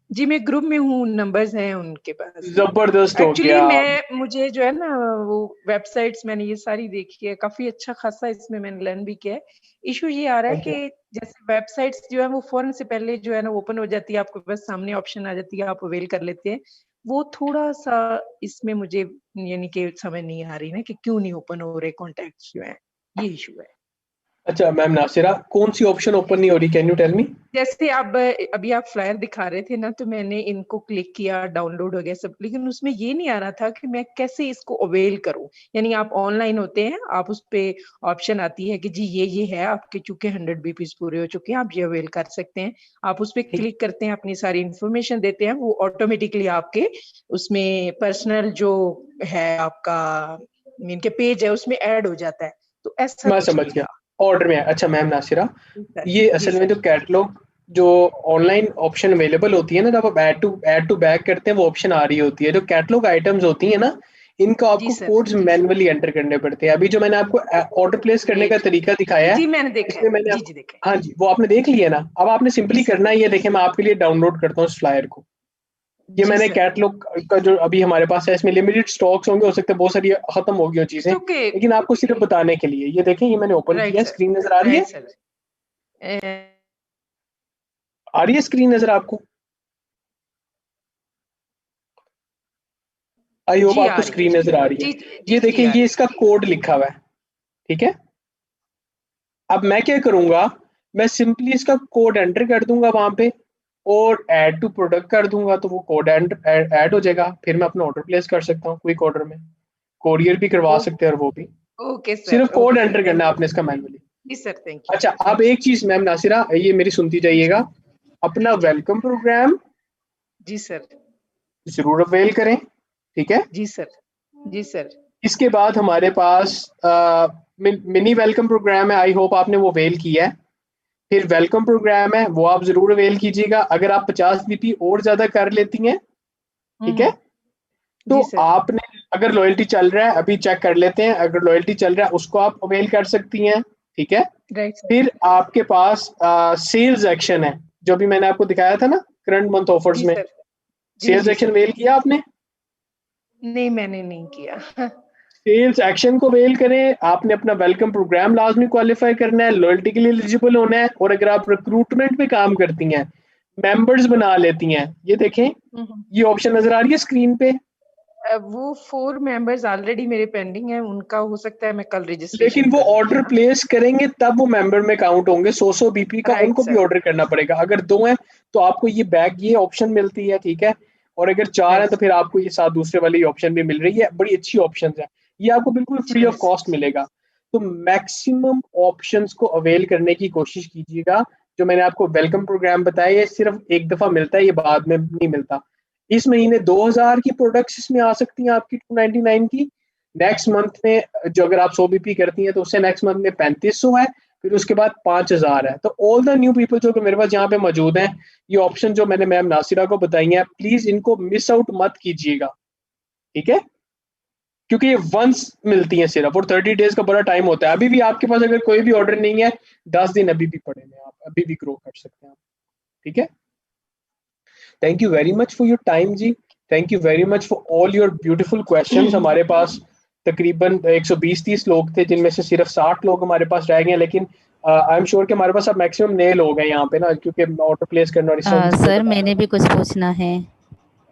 जी मैं ग्रुप में हूँ, नंबर्स हैं उनके पास। जबरदस्त हो एक्चुअली गया। मुझे जो है ना, वो वेबसाइट्स मैंने ये सारी देखी है, काफी अच्छा खासा इसमें मैंने लर्न भी किया है। इशू ये आ रहा है अच्छा कि जैसे वेबसाइट्स जो है वो फौरन से पहले जो है ना ओपन हो जाती है, आपके पास सामने ऑप्शन आ जाती है, आप अवेल कर लेते हैं। वो थोड़ा सा इसमें मुझे यानी कि समझ नहीं आ रही ना कि क्यों नहीं ओपन हो रहे कॉन्टेक्ट्स जो है, ये इशू है। अच्छा मैम नासिरा, कौन सी ऑप्शन ओपन नहीं हो रही, कैन यू टेल मी? जैसे अब अभी आप फ्लायर दिखा रहे थे ना, तो मैंने इनको क्लिक किया, डाउनलोड हो गया सब, लेकिन उसमें ये नहीं आ रहा था कि मैं कैसे इसको अवेल करूं। यानी आप ऑनलाइन होते हैं, आप उस पे ऑप्शन आती है कि जी ये है आपके, चूंकि 100 बीपीज पूरे हो चुके हैं, आप ये अवेल कर सकते हैं। आप उस पे ठीक। क्लिक करते हैं, अपनी सारी इंफॉर्मेशन देते हैं, वो ऑटोमेटिकली आपके उसमें पर्सनल जो है आपका इनके पेज है उसमें ऐड हो जाता है। तो ऐसा मैं कुछ समझ नहीं गया, था। ऑर्डर में है। अच्छा मैम नासिरा, जी सर। ये जी असल में सर। जो कैटलॉग जो ऑनलाइन ऑप्शन अवेलेबल होती है ना, जब आप ऐड टू बैक करते हैं वो ऑप्शन आ रही होती है, जो कैटलॉग आइटम्स होती है ना, इनको जी आपको सर। कोड्स जी सर। मैन्युअली एंटर करने पड़ते हैं। अभी जो मैंने आपको ऑर्डर प्लेस करने का ग्रेट। तरीका जी दिखाया है, जी मैंने देखा इसमें है, मैंने जी जी देखा है। हाँ जी, वो आपने देख लिया ना। अब आपने जी सिंपली सर। करना है, ये देखें मैं आपके लिए डाउनलोड करता हूँ इस फ्लायर को। ये जी मैंने सर। कैटलॉग का जो अभी हमारे पास है, इसमें लिमिटेड स्टॉक्स होंगे, हो सकता है बहुत सारी खत्म हो गई हो चीजें, इट्स ओके। लेकिन आपको सिर्फ बताने के लिए। ये देखें, ये मैंने ओपन राइट किया है, सर। स्क्रीन नजर आ रही है? Right sir. आ रही है स्क्रीन नजर आपको? आई होप जी आ आपको रही है स्क्रीन जी। नजर आ रही जी है। जी ये जी देखें, आ ये रही है। इसका कोड लिखा हुआ है। ठीक है। अब मैं क्या करूंगा, मैं सिंपली इसका कोड एंटर कर दूंगा वहां पे, और ऐड टू प्रोडक्ट कर दूंगा, तो वो कोड ऐड हो जाएगा। फिर मैं अपना ऑर्डर प्लेस कर सकता हूँ क्विक ऑर्डर में, कोरियर भी करवा ओ, सकते हैं, और वो भी ओके सिर्फ sir. Code okay sir, enter करना थैंक है यू। आपने इसका मैनुअली। जी सर, थैंक यू। अच्छा, अब थैंक यू। एक चीज मैम नासिरा, ये मेरी सुनती जाइएगा, अपना वेलकम प्रोग्राम जी सर। जरूर अवेल करें। ठीक है। जी सर। जी सर। इसके बाद हमारे पास मिनी वेलकम प्रोग्राम है, आई होप आपने वो अवेल किया है। फिर वेलकम प्रोग्राम है, वो आप जरूर अवेल कीजिएगा। अगर आप 50 बीपी और ज्यादा कर लेती हैं, ठीक है, तो जी सर। आपने, अगर लॉयल्टी चल रहा है, अभी चेक कर लेते हैं, अगर लॉयल्टी चल रहा है उसको आप अवेल कर सकती हैं। ठीक है। Right sir. फिर आपके पास सेल्स एक्शन है, जो भी मैंने आपको दिखाया था ना करंट मंथ ऑफर्स जी में। सर। जी सेल्स जी एक्शन सर। अवेल किया आपने? नहीं मैंने नहीं किया। सेल्स एक्शन को अवेल करें। आपने अपना वेलकम प्रोग्राम लाजमी क्वालिफाई करना है, लॉयल्टी के लिए एलिजिबल होना है, और अगर आप रिक्रूटमेंट पे काम करती हैं, मेंबर्स बना लेती हैं, ये देखें, ये ऑप्शन नजर आ रही है स्क्रीन पे। वो 4 मेंबर्स ऑलरेडी मेरे पेंडिंग है, उनका हो सकता है मैं कल रजिस्ट्रेशन लेकिन वो कर लूँ। ऑर्डर प्लेस करेंगे तब वो मेंबर में काउंट होंगे। 100 बीपी का राइट उनको भी सर। ऑर्डर करना पड़ेगा। अगर 2 हैं तो आपको ये बैग, ये ऑप्शन मिलती है। ठीक है। और अगर 4 हैं राइट तो फिर आपको ये साथ दूसरे वाली ऑप्शन भी मिल रही है। बड़ी अच्छी ऑप्शन है, ये आपको बिल्कुल फ्री चले ऑफ कॉस्ट मिलेगा। तो मैक्सिमम ऑप्शंस को अवेल करने की कोशिश कीजिएगा। जो मैंने आपको वेलकम प्रोग्राम बताया, ये सिर्फ एक दफा मिलता है, ये बाद में नहीं मिलता। इस महीने 2000 की प्रोडक्ट्स इसमें आ सकती हैं आपकी 299 की। नेक्स्ट मंथ में जो अगर आप 100 बीपी करती हैं तो उससे नेक्स्ट मंथ में 3500 है। फिर उसके बाद 5000 है। तो ऑल द न्यू पीपल जो कि मेरे पास यहाँ पे मौजूद हैं, ये ऑप्शन जो मैंने मैम नासिरा को बताई हैं, प्लीज इनको मिस आउट मत कीजिएगा। ठीक है। क्योंकि ये वंस मिलती हैं सिर्फ, और 30 डेज का बड़ा टाइम होता है। अभी भी आपके पास अगर कोई भी ऑर्डर नहीं है, 10 दिन अभी भी पड़े हैं, आप अभी भी ग्रो कर सकते हैं आप। ठीक है। Thank you very much for your time जी। Thank you very much for all your beautiful questions. हमारे पास तकरीबन 120-30 लोग थे, जिनमें से सिर्फ 60 लोग हमारे पास रह गए हैं। लेकिन आई एम श्योर कि हमारे पास अब मैक्सिमम नए लोग हैं यहाँ पे ना, क्योंकि ऑर्डर प्लेस करना और इस तरह की चीजें सर बता रहे मैंने हैं। भी कुछ पूछना है।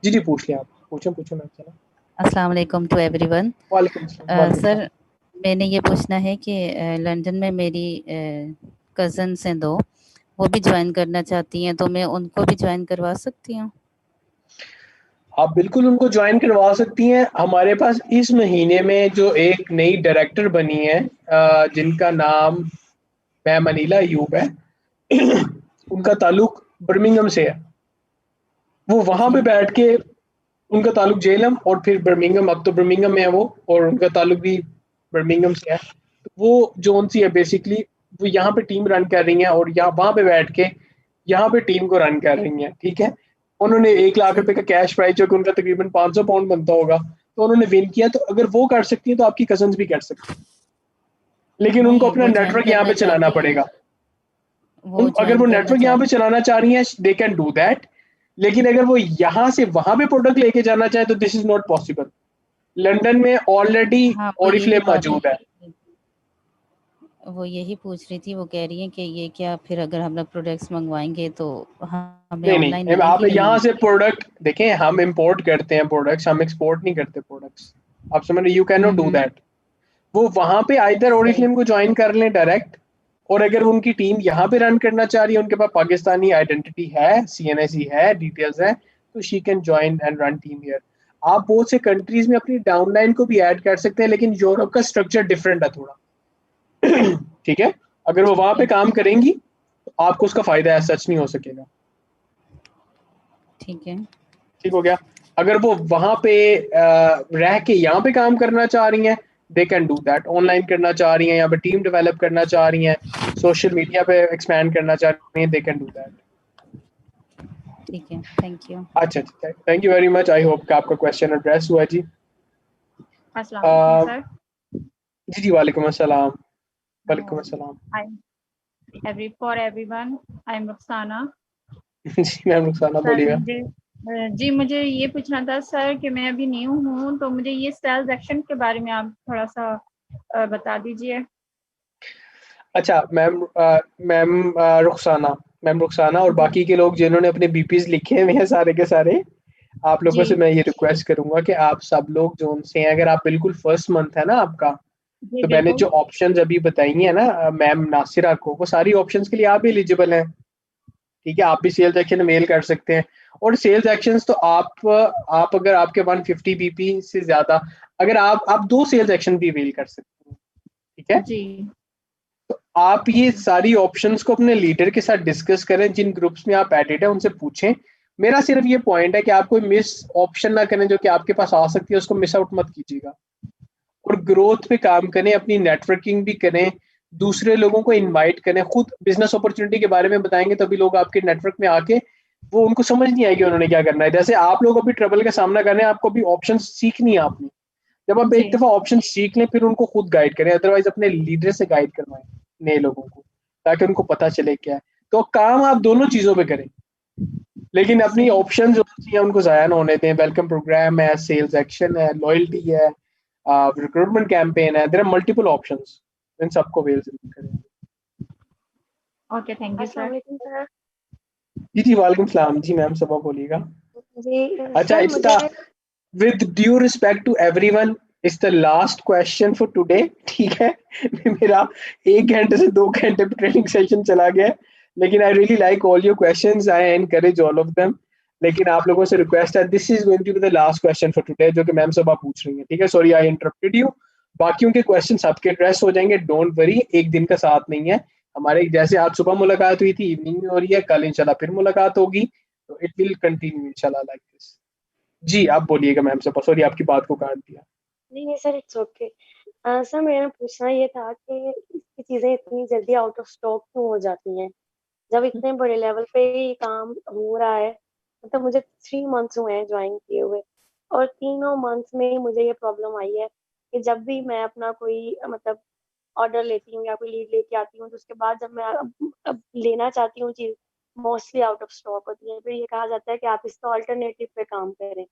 जी जी, पूछ लें आप, पूछो पूछो मैम। चलो, अस्सलाम वालेकुम टू एवरीवन। वालेकुम सलाम। वालेकुम सर सलाम। मैंने ये पूछना है कि लंदन में मेरी कज़न्स हैं 2, वो भी ज्वाइन करना चाहती हैं, तो मैं उनको भी ज्वाइन करवा सकती हूँ? आप बिल्कुल उनको ज्वाइन करवा सकती हैं। हमारे पास इस महीने में जो एक नई डायरेक्टर बनी है, जिनका नाम मैम अनीला अयूब है, उनका ताल्लुक बर्मिंघम से है, वो वहां पे बैठ के, उनका ताल्लुक जेलम और फिर बर्मिंघम, अब तो बर्मिंघम में है वो, और उनका ताल्लुक भी बर्मिंघम से है। तो वो जोन सी है बेसिकली, वो यहाँ पे टीम रन कर रही हैं और यहाँ वहां पे बैठ के यहाँ पे टीम को रन कर रही हैं, ठीक है। उन्होंने 1 लाख रुपए का कैश प्राइज, जो कि उनका तकरीबन 500 पाउंड बनता होगा, तो उन्होंने विन किया। तो अगर वो कर सकती है तो आपकी कजन्स भी कर सकती है, लेकिन उनको नहीं, अपना वो ज्वाइन नेटवर्क यहाँ पे करना चलाना चाहती पड़ेगा। वो अगर ज्वाइन वो करना नेटवर्क यहाँ पे चाहती चलाना चाह रही हैं, दे कैन डू दैट। लेकिन अगर वो यहाँ से वहां पे प्रोडक्ट लेके जाना चाहे तो this is not possible. London में ऑलरेडी हाँ, वो यही ओरिफ्लेम बात मौजूद है। वो यही पूछ रही थी, वो कह रही है कि ये क्या फिर अगर हम लोग प्रोडक्ट्स मंगवाएंगे तो हमें नहीं ऑनलाइन नहीं, आप मिलेंगे यहाँ नहीं? से प्रोडक्ट देखें, हम इंपोर्ट करते हैं प्रोडक्ट्स, हम एक्सपोर्ट नहीं करते प्रोडक्ट्स। आप समझ रहे, you can not do that. वो वहां पे आइदर ओरिफ्लेम को ज्वाइन कर लें डायरेक्ट, और अगर उनकी टीम यहाँ पे रन करना चाह रही है, उनके पास पाकिस्तानी आइडेंटिटी है, CNIC है, डिटेल्स है, तो she can join and run team here. आप बहुत से कंट्रीज में अपनी डाउनलाइन को भी ऐड कर सकते हैं, लेकिन यूरोप का स्ट्रक्चर डिफरेंट है थोड़ा। ठीक है, अगर वो वहां पे काम करेंगी तो आपको उसका फायदा सच नहीं हो सकेगा। ठीक है, ठीक हो गया। अगर वो वहां पे रह के यहाँ पे काम करना चाह रही हैं, they can do that. Online करना चाह रही हैं, यहाँ पे टीम डेवलप करना चाह रही हैं, सोशल मीडिया पे एक्सपैंड करना चाह रही हैं, दे कैन डू दैट। ठीक है, थैंक यू। अच्छा, thank you very much. I hope कि आपका क्वेश्चन एड्रेस हुआ जी। अस्सलाम वालेकुम सर। जी जी, वालेकुम अस्सलाम। वालेकुम अस्सलाम। For everyone, I'm Ruxana. जी मैम, रुखसाना सर बोलिएगा। मुझे ये पूछना था सर कि मैं अभी न्यू हूँ, तो मुझे ये सेल्स एक्शन के बारे में आप थोड़ा सा बता दीजिए। अच्छा मैम रुखसाना और बाकी के लोग जिन्होंने अपने बीपीज लिखे हुए हैं सारे के सारे, आप लोगों जी। से मैं ये रिक्वेस्ट करूंगा कि आप सब लोग जोन से हैं, अगर आप बिल्कुल फर्स्ट मंथ है ना आपका, जी तो मैंने जो बिल्कुल। ऑप्शंस अभी बताई हैं ना मैम नासिरा को, वो सारी ऑप्शंस के लिए आप भी एलिजिबल हैं। ठीक है, आप भी सेल्स एक्शन मेल कर सकते हैं। और सेल्स एक्शंस तो आप अगर आपके 150 बीपी से ज्यादा, अगर आप 2 सेल्स एक्शन भी मेल कर सकते हैं। ठीक है, जी तो आप ये सारी ऑप्शंस को अपने लीडर के साथ डिस्कस करें, जिन ग्रुप्स में आप एडेड है उनसे पूछें। मेरा सिर्फ ये पॉइंट है कि आप कोई मिस ऑप्शन ना करें जो कि आपके पास आ सकती है, उसको मिस आउट मत कीजिएगा। और ग्रोथ पे काम करें, अपनी नेटवर्किंग भी करें, दूसरे लोगों को इनवाइट करें, खुद बिजनेस अपॉर्चुनिटी के बारे में बताएंगे तभी लोग आपके नेटवर्क में आके, वो उनको समझ नहीं आएगी उन्होंने क्या करना है। जैसे आप लोग अभी ट्रबल का सामना कर रहे हैं, आपको भी ऑप्शन सीखनी है आपने। जब आप एक जी दफा ऑप्शन सीख लें, फिर उनको खुद गाइड करें, अदरवाइज अपने लीडर से गाइड करवाएं नए लोगों को, ताकि उनको पता चले क्या है। तो काम आप दोनों चीजों पे करें, लेकिन अपनी ऑप्शन जो हैं उनको जाया ना होने दें। वेलकम प्रोग्राम है, सेल्स एक्शन है, लॉयल्टी है, रिक्रूटमेंट कैंपेन है, देयर आर मल्टीपल ऑप्शंस, इन सबको अवेल जरूर करें। ओके, थैंक यू अस्सलाम सर। वालेकुम सर। जी जी, वालेकुम सलाम। जी मैम, सबा बोलिएगा। जी अच्छा, सर इट्स मुझे the with due respect to everyone, it's the last question for today। ठीक है, मेरा 1 घंटे से 2 घंटे पे ट्रेनिंग सेशन चला गया है, लेकिन I really like all your questions, I encourage all of them. लेकिन आप लोगों से रिक्वेस्ट है, this is going to be the last question for today, जो कि मैम सब आप पूछ रही हैं। ठीक है, सॉरी आई इंटरप्टेड यू। बाकियों के क्वेश्चन आपके एड्रेस हो जाएंगे, डोंट वरी। एक दिन का साथ नहीं है हमारे, जैसे आज सुबह मुलाकात हुई थी, इवनिंग में हो रही है, कल इंशाल्लाह फिर मुलाकात होगी, तो इट विल कंटिन्यू इंशाल्लाह लाइक दिस। जी आप बोलिएगा मैम से, सॉरी आपकी बात को काट दिया। नहीं सर, इट्स ओके। सर मेरा पूछना ये था कि इसकी चीजें इतनी जल्दी आउट ऑफ स्टॉक क्यों हो जाती हैं, जब इतने बड़े लेवल पे ये काम हो रहा है। मतलब मुझे 3 मंथ्स हुए हैं ज्वाइन किए हुए, और 3 मंथ्स में ही मुझे ये प्रॉब्लम आई है कि जब भी मैं अपना कोई मतलब ऑर्डर लेती हूँ या कोई लीड लेके आती हूँ, तो उसके बाद जब मैं अब लेना चाहती हूँ चीज, मोस्टली आउट ऑफ स्टॉक होती है। फिर ये कहा जाता है कि आप इसका ऑल्टरनेटिव पे काम करें।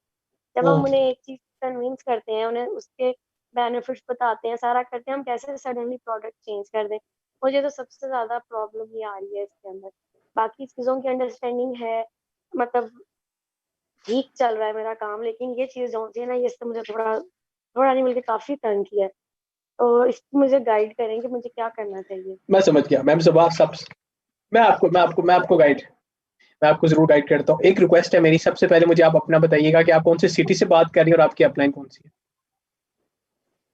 जब हम उन्हें एक चीज कन्विंस करते हैं, उन्हें उसके बेनिफिट्स बताते हैं, सारा करते हैं, हम कैसे सडनली प्रोडक्ट चेंज कर दें। मुझे तो सबसे ज्यादा प्रॉब्लम ये आ रही है इसके अंदर। बाकी चीजों की अंडरस्टैंडिंग है, मतलब ठीक चल रहा है मेरा काम, लेकिन ये चीज जो होती है ना, ये इससे मुझे थोड़ा थोड़ा नहीं बल्कि काफी तंग किया है। तो इसको मुझे गाइड करें कि मुझे क्या करना चाहिए। मैं समझ गया मैम सब सब। मैं आपको जरूर गाइड करता हूँ। एक रिक्वेस्ट है मेरी, सबसे पहले मुझे आप अपना बताइएगा कि आप कौन से सिटी से बात कर रही हैं और आपकी अपलाइन कौन सी है।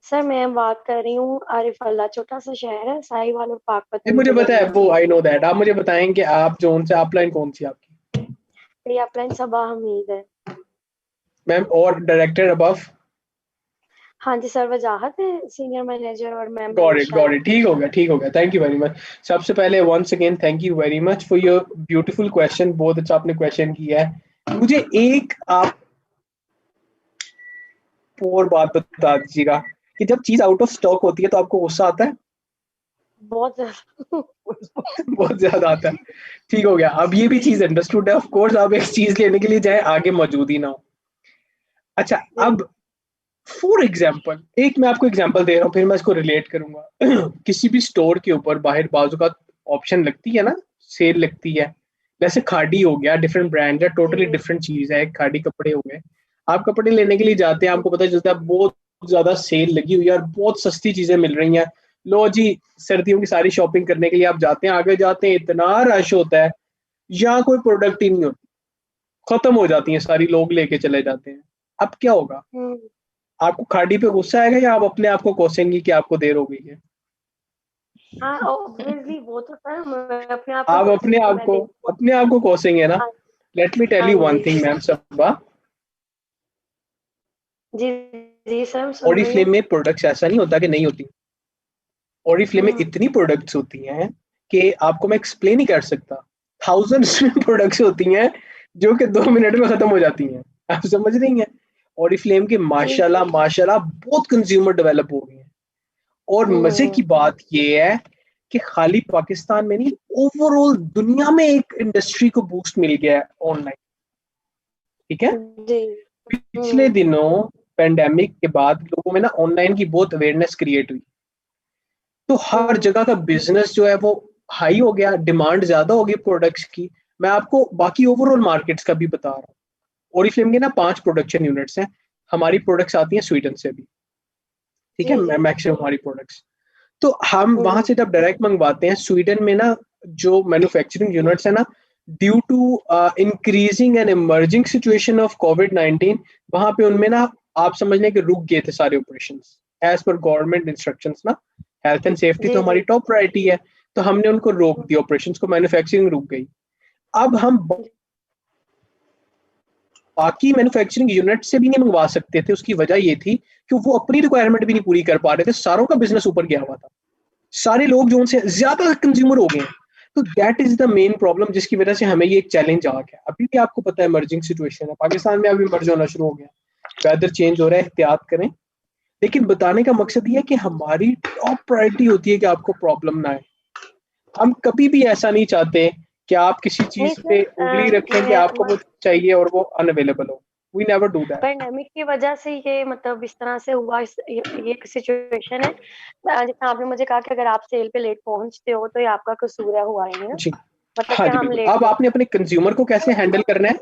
सर मैं बात कर रही हूँ आरिफ अल्लाह, छोटा सा शहर है साहिवाल और जी पाकपतन मुझे जिले पता में है, है। वो आई नो दैट। आप मुझे बताएं कि आप जोन से अपलाइन कौन सी आपकी? मेरी अपलाइन सबा हमीद है। मैम, और डायरेक्टर अबव? हाँ जी सर, वजाहत है सीनियर मैनेजर और मैं गॉट मनीषा। इट, ठीक हो गया, ठीक हो गया। Thank you very much. सबसे पहले once again thank you very much for your beautiful question. बहुत अच्छा आपने क्वेश्चन किया है। मुझे एक आप और बात बता दीजिएगा कि जब चीज आउट ऑफ स्टॉक होती है तो आपको गुस्सा आता है? बहुत ज्यादा। बहुत ज्यादा आता है। ठीक हो गया, अब ये भी चीज अंडरस्टूड है। ऑफ कोर्स आप एक चीज लेने के लिए जाए, आगे मौजूद ही ना हो। अच्छा, अब फॉर एग्जाम्पल, एक मैं आपको एग्जाम्पल दे रहा हूँ, फिर मैं इसको रिलेट करूंगा। किसी भी स्टोर के ऊपर बाहर बाजू का ऑप्शन लगती है ना, सेल लगती है। जैसे खाड़ी हो गया, डिफरेंट ब्रांड है, टोटली जी डिफरेंट चीज है। खाड़ी कपड़े हो गए, आप कपड़े लेने के लिए जाते हैं, आपको पता चलता है बहुत ज्यादा सेल लगी हुई है और बहुत सस्ती चीजें मिल रही हैं। लो जी, सर्दियों की सारी शॉपिंग करने के लिए आप जाते हैं, आगे जाते हैं इतना रश होता है, यहाँ कोई प्रोडक्ट ही नहीं होती, खत्म हो जाती है सारी, लोग लेके चले जाते हैं। अब क्या होगा? हम्म, आपको खाड़ी पे गुस्सा आएगा या आप अपने आप को कोसेंगी कि आपको देर हो गई है? हाँ ऑब्वियसली वो तो सर मैं अपने आप को आप कोशिश की, मैं देखो। अपने आप को कोसेंगे ना? हाँ लेट मी टेल हाँ यू वन जी थिंग मैम सबा। जी जी सर सुन रही ओरिफ्लेम हूँ। में प्रोडक्ट्स ऐसा नहीं होता कि नहीं होती। ओरिफ्लेम में हम्म इतनी प्रोडक्ट्स होती हैं कि आपको मैं एक्सप्लेन नहीं कर सकता। थाउजेंड्स में प्रोडक्ट्स होती हैं जो कि 2 मिनट में खत्म हो जाती हैं। आप समझ रही हैं? ओरिफ्लेम के जी माशाल्लाह जी माशाल्लाह बहुत कंज्यूमर डेवलप हो गए हैं। और मजे की हम्म बात ये है कि खाली पाकिस्तान में नहीं, ओवरऑल दुनिया में एक इंडस्ट्री को बूस्ट मिल गया है ऑनलाइन। ठीक है? जी पिछले हम्म दिनों पेंडेमिक के बाद लोगों में ना ऑनलाइन की बहुत अवेयरनेस क्रिएट हुई, तो हर हम्म जगह का बिजनेस जो है वो हाई हो गया, डिमांड ज्यादा हो गई प्रोडक्ट्स की। मैं आपको बाकी ओवरऑल मार्केट्स का भी बता रहा हूँ। ओरिफ्लेम के ना 5 प्रोडक्शन यूनिट्स हैं। हमारी प्रोडक्ट्स आती हैं स्वीडन से भी। ठीक है? जी जी मैक्सिमम हमारी प्रोडक्ट्स, तो हम वहां हम्म से जब डायरेक्ट मंगवाते हैं स्वीडन में ना, जो मैन्युफैक्चरिंग यूनिट्स है ना, due to increasing and emerging situation of कोविड-19, वहां पे उनमें ना, आप समझ लें कि रुक गए थे सारे operation as per government instructions ना। हेल्थ एंड सेफ्टी तो जी हमारी जी टॉप प्रायोरिटी है, तो हमने उनको रोक दिया ऑपरेशंस को, मैन्युफैक्चरिंग रुक गई। अब हम बाकी मैन्युफैक्चरिंग यूनिट से भी नहीं मंगवा सकते थे। उसकी वजह ये थी कि वो अपनी रिक्वायरमेंट भी नहीं पूरी कर पा रहे थे, सारों का बिजनेस ऊपर गया हुआ था, सारे लोग जो उनसे ज्यादा कंज्यूमर हो गए हैं। तो that is the main problem जिसकी वजह से हमें ये एक चैलेंज आ गया। अभी भी आपको पता है इमर्जिंग सिचुएशन है पाकिस्तान में, अभी मर्ज होना शुरू हो गया, वेदर चेंज हो रहा है, एहतियात करें। लेकिन बताने का मकसद ये है कि हमारी टॉप प्रायोरिटी होती है कि आपको प्रॉब्लम ना आए। हम कभी भी ऐसा नहीं चाहते कि आप किसी नहीं चीज पे सर उंगली रखें कि आपको मैं वो चाहिए और वो अनअवेलेबल हो। We never do that. Pandemic की वजह से ये मतलब इस तरह से हुआ, ये एक सिचुएशन है। जैसे आपने मुझे कहा कि अगर आप सेल पे लेट पहुंचते हो तो ये आपका कसूर है, हुआ ही नहीं ना, जी, मतलब हाँ कि जी हम बिल्कुल। लेट अब थे। आपने अपने कंज्यूमर को कैसे हैंडल करना है,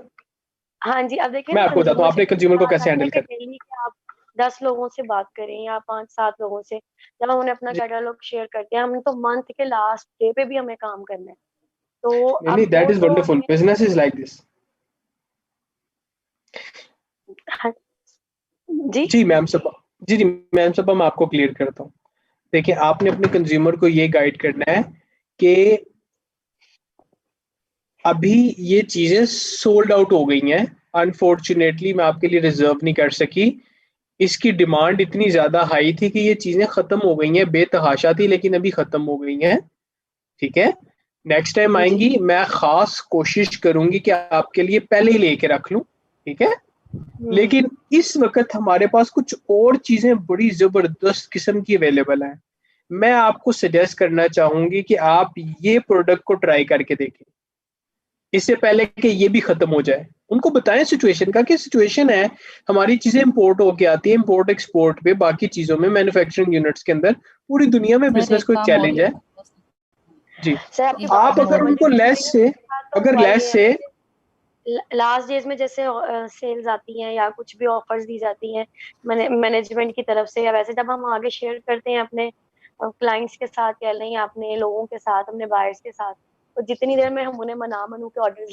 हाँ जी, अब देखिए मैं ना आपको बताता हूँ कंज्यूमर से आपने तो ये कंज्यूमर को बात कैसे आई है हैंडल कि करना डेली के आप 10 लोगों से बात करें या 5-7 लोगों से, जब हम उन्हें अपना है। कैटलॉग शेयर करते हैं, हम तो मंथ के लास्ट डे पे भी हमें काम करना है। तो नहीं नहीं, अब दैट वो इज तो wonderful, business is like this. हाँ, जी जी मैम सबा, जी मैम सबा, मैं आपको क्लियर करता हूँ। देखिए, आपने अपने कंज्यूमर को ये गाइड करना है कि अभी ये चीजें सोल्ड आउट हो गई हैं, अनफॉर्चुनेटली मैं आपके लिए रिजर्व नहीं कर सकी। इसकी डिमांड इतनी ज्यादा हाई थी कि ये चीजें खत्म हो गई हैं, बेतहाशा थी लेकिन अभी खत्म हो गई हैं। ठीक है? नेक्स्ट टाइम जी आएंगी, मैं खास कोशिश करूंगी कि आपके लिए पहले ही लेके रख लूं। ठीक है? हम्म लेकिन इस वक्त हमारे पास कुछ और चीजें बड़ी जबरदस्त किस्म की अवेलेबल हैं। मैं आपको सजेस्ट करना चाहूंगी कि आप ये प्रोडक्ट को ट्राई करके देखें, इससे पहले कि ये भी खत्म हो जाए। उनको बताएं सिचुएशन का, कि सिचुएशन है, हमारी चीजें इंपोर्ट होके आती है, इंपोर्ट एक्सपोर्ट पे बाकी चीजों में, मैन्युफैक्चरिंग यूनिट्स के अंदर पूरी दुनिया में सर बिजनेस एक को एक काम और चैलेंज है। जी, सर एक आपकी बात आप काम से अगर और उनको समझ रही लेस हूँ, से, मेरे साथ तो अगर हुआ ही लेस है। से, लास्ट डेज में जैसे सेल्स आती हैं या कुछ भी ऑफर्स दी जाती हैं मैनेजमेंट की तरफ से, या वैसे जब हम आगे शेयर करते हैं अपने क्लाइंट्स के साथ कह लें या अपने लोगों के साथ, अपने बायर्स के साथ, तो जितनी देर में हम उन्हें मनू के ऑर्डर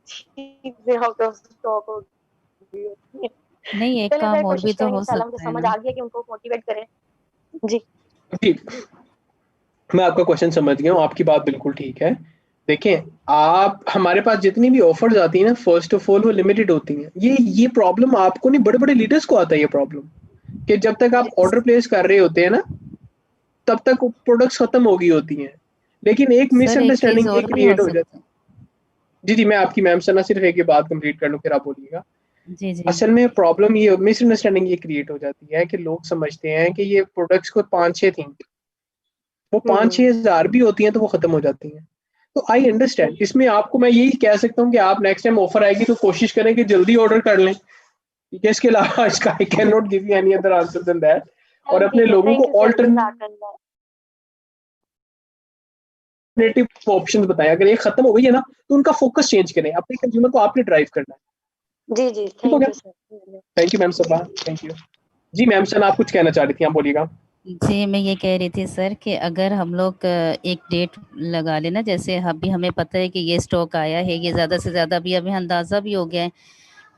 चीजें आउट ऑफ स्टॉक हो गई होती हैं। नहीं, एक चलिए काम सर और भी कोशिश तो करेंगे, हो इंशाल्लाह मुझे सकता है समझ ना। आ गया कि उनको मोटिवेट करें। जी जी, मैं आपका क्वेश्चन समझ गया हूँ, आपकी बात बिल्कुल ठीक है। देखें, आप हमारे पास जितनी भी ऑफर्स आती हैं ना, फर्स्ट ऑफ ऑल वो लिमिटेड होती हैं। ये प्रॉब्लम आपको नहीं, बड़े बड़े लीडर्स को आता है ये प्रॉब्लम, कि जब तक आप ऑर्डर प्लेस कर रहे होते हैं ना, तब तक प्रोडक्ट्स खत्म हो गई होती हैं। लेकिन एक सर एक चीज मिसअंडरस्टैंडिंग ये और भी हो क्रिएट हो जाती सकता है। जी जी, मैं आपकी मैम से ना सिर्फ एक ही बात कंप्लीट कर लूँ, फिर आप बोलिएगा। है। जी जी। असल में प्रॉब्लम ये मिसअंडरस्टैंडिंग ये क्रिएट हो जाती है कि लोग समझते हैं कि ये प्रोडक्ट्स को 5-6 थी, वो 5-6 हज़ार भी होती हैं तो वो खत्म हो जाती हैं। तो आई अंडरस्टैंड, इसमें आपको मैं यही कह सकता हूँ कि आप नेक्स्ट टाइम ऑफर आएगी तो कोशिश करें कि जल्दी ऑर्डर कर लें, ठीक है। इसके अलावा इसका I can not give you any other answer than that. और अपने ठीक है, लोगों थैंक को यू सर, ऑल्टरनेटिव जज़ाकल्लाह। ऑप्शंस बताएं। अगर ये खत्म हो गई है ना, तो उनका फोकस चेंज करें, अपने कंज्यूमर को आपने ड्राइव करना है। जी जी, ठीक हो थैंक गया? You sir. Thank you ma'am Saba, thank you. जी मैम सन, आप कुछ कहना चाह रही थी, आप बोलिएगा। जी, मैं ये कह रही थी सर कि अगर हम लोग एक डेट लगा लेना, जैसे अभी हमें पता है कि ये स्टॉक आया है, ये ज़्यादा से ज़्यादा अभी हमें अंदाज़ा भी हो गया है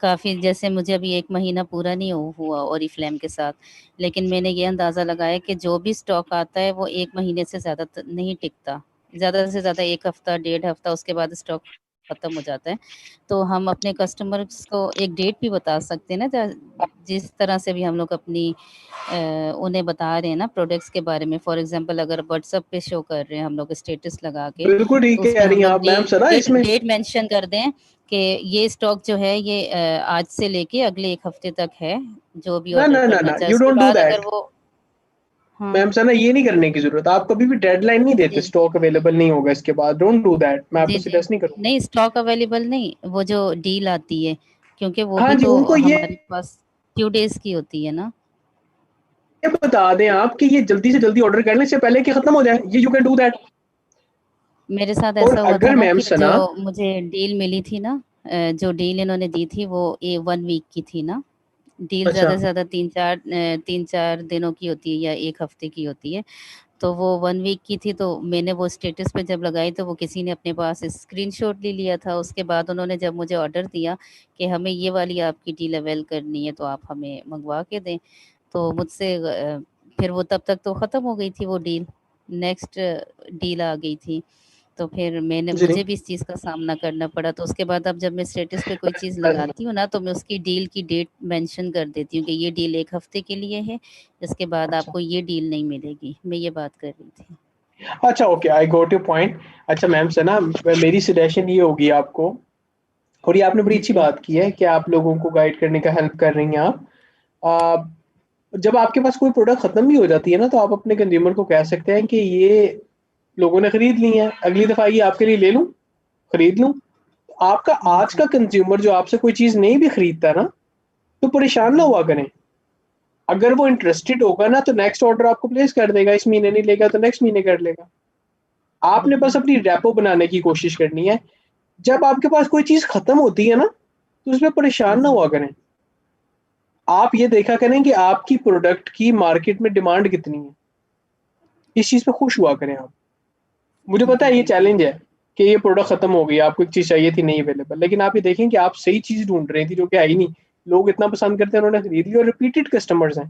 काफ़ी। जैसे मुझे अभी 1 महीना पूरा नहीं हुआ ओरिफ्लेम के साथ, लेकिन मैंने ये अंदाज़ा लगाया कि जो भी स्टॉक आता है वो 1 महीने से ज़्यादा नहीं टिकता। ज़्यादा से ज़्यादा 1 हफ़्ता, डेढ़ हफ़्ता, उसके बाद स्टॉक ख़त्म हो जाता है। तो हम अपने कस्टमर्स को एक डेट भी बता सकते हैं ना, जिस तरह से भी हम लोग अपनी उन्हें बता रहे हैं ना प्रोडक्ट्स के बारे में। फॉर एग्जांपल अगर व्हाट्सएप पे शो कर रहे हैं हम लोग स्टेटस लगा के, बिल्कुल तो ठीक कह उसमें रही हम हैं लोग आप मैम डेट सना डेट इसमें। डेट मेंशन कर दें कि ये स्टॉक जो है ये आज से लेके अगले 1 हफ्ते तक है, जो भी ना ऑर्डर ना ना करना ना, चाहे। यू उसके डोंट डू बाद अगर दैट वो हाँ मैम सना, ये नहीं करने की जरूरत। आप कभी भी डेडलाइन नहीं देते, जी स्टॉक अवेलेबल नहीं होगा इसके बाद। डोंट डू दैट, मैं आपको जी जी। सजेस्ट नहीं करूंगा। नहीं, स्टॉक अवेलेबल नहीं, वो जो डील आती है, क्योंकि वो हाँ भी जी, तो उनको हमारे पास फ्यू डेज की होती है ना। ये बता दें आप कि ये जल्दी से जल्दी ऑर्डर करने से पहले कि खत्म हो जाए, ये यू कैन डू दैट। मेरे साथ और ऐसा हुआ था अगर ना मैम कि जो सना, मुझे डील मिली थी ना, जो डील इन्होंने दी थी वो 1 वीक की थी ना। डील अच्छा ज़्यादा से ज़्यादा 3-4 दिनों की होती है या 1 हफ्ते की होती है। तो वो 1 वीक की थी, तो मैंने वो स्टेटस पे जब लगाई तो वो किसी ने अपने पास स्क्रीनशॉट ले लिया था। उसके बाद उन्होंने जब मुझे ऑर्डर दिया कि हमें ये वाली आपकी डील अवेल करनी है तो आप हमें मंगवा के दें, तो मुझसे फिर वो तब तक तो ख़त्म हो गई थी वो डील, नेक्स्ट डील आ गई थी। तो फिर जी नहीं, मुझे भी इस चीज़ का सामना करना पड़ा। तो उसके बाद अब जब मैं स्टेटस पे कोई चीज़ लगाती हूँ ना, तो मैं उसकी डील की डेट मेंशन कर देती हूँ कि ये डील 1 हफ्ते के लिए है, इसके बाद अच्छा आपको ये डील नहीं मिलेगी। मैं ये बात कर रही थी। अच्छा, okay, I got your point. अच्छा मैम सना, मेरी सजेशन ये होगी आपको, और ये आपने बड़ी अच्छी जी, बात की है कि आप लोगों को गाइड करने का हेल्प कर रही हैं आप। आ, जब आपके पास कोई प्रोडक्ट खत्म भी हो जाती है ना, तो आप अपने कंज्यूमर को कह सकते हैं कि ये लोगों ने खरीद ली है, अगली दफा ये आपके लिए ले लूं, खरीद लूं। आपका आज जी, का कंज्यूमर जो आपसे कोई चीज नहीं भी खरीदता ना, तो परेशान ना जी, हुआ करें। अगर वो इंटरेस्टेड होगा ना, तो नेक्स्ट ऑर्डर आपको प्लेस कर देगा। इस महीने नहीं लेगा तो नेक्स्ट महीने कर लेगा। आपने बस जी, अपनी रेपो बनाने की कोशिश करनी है। जब आपके पास कोई चीज खत्म होती है ना, तो उसमें परेशान ना जी, हुआ करें। आप ये देखा करें कि आपकी प्रोडक्ट की मार्केट में डिमांड कितनी है, इस चीज पे खुश हुआ करें आप। मुझे पता जी, है ये बिल्कुल। चैलेंज है कि ये प्रोडक्ट खत्म हो गई, आपको एक चीज चाहिए थी नहीं अवेलेबल, लेकिन आप ये देखें कि आप सही चीज ढूंढ रही थी जो कि आई नहीं। लोग इतना पसंद करते हैं, उन्होंने खरीद ली, और रिपीटेड कस्टमर्स हैं।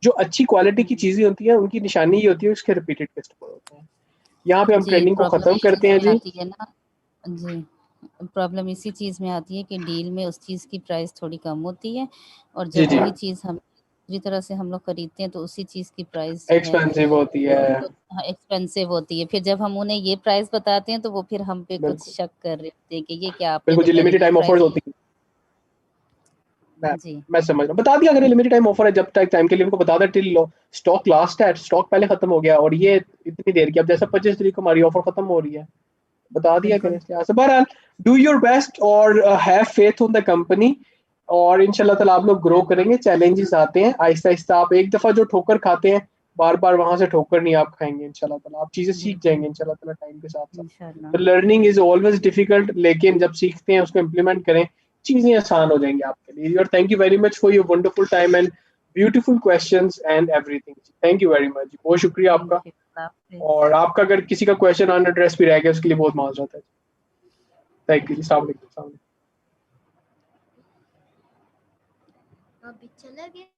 जो अच्छी क्वालिटी की हुँ, चीजें होती हैं उनकी निशानी ये होती है, उसके रिपीटेड कस्टमर होते हैं। यहाँ पे हम जी, ट्रेंडिंग को प्रॉब्लम खत्म इसी करते हैं में जी। आती है ना। जी, प्रॉब्लम इसी चीज़ में आती है कि डील में उस चीज़ की प्राइस थोड़ी कम होती है, और जी जब जी, वही चीज़ हम दूसरी तरह से हम लोग खरीदते हैं तो उसी चीज़ की प्राइस जो है एक्सपेंसिव होती है। तो हाँ, एक्सपेंसिव होती है। फिर जब हम उन्हें ये प्राइस बताते हैं तो वो फिर हम पे कुछ बिल्कुल शक कर रहे होते हैं कि ये क्या आपने बिल्कुल तो जी, पहले लिमिटेड ये टाइम ऑफर्स प्राइस होती है। मैं जी, मैं समझ रहा हूँ, बता दिया करें लिमिटेड टाइम ऑफर है, जब तक टाइम के लिए उनको बता दें टिल स्टॉक लास्ट है, स्टॉक पहले खत्म हो गया और ये इतनी देर की, अब जैसे 25 तारीख को हमारी ऑफर खत्म हो रही है, बता दिया करें बिल्कुल। इसलिए। से बहरहाल, डू योर बेस्ट और have faith on the company, और इंशाल्लाह ताला आप लोग ग्रो करेंगे। चैलेंजेस आते हैं आहिस्ता आहिस्ता, आप एक दफा जो ठोकर खाते हैं, बार बार वहां से ठोकर नहीं आप खाएंगे इंशाल्लाह ताला। आप चीजें सीख बिल्कुल, जाएंगे इंशाल्लाह ताला टाइम के साथ इंशाल्लाह। साथ। लर्निंग इज ऑलवेज डिफिकल्ट, लेकिन जब सीखते हैं उसको इम्प्लीमेंट करें, चीजें आसान हो जाएंगी आपके लिए। और thank you very much for your wonderful time and beautiful questions and everything. Thank you very much, बहुत शुक्रिया थैंक आपका। यू। अल्लाह हाफ़िज़। और आपका अगर किसी का क्वेश्चन अनएड्रेस भी रह गया, उसके लिए बहुत माजरत है। थैंक यू जी, अस्सलाम वालेकुम। अभी चला गया।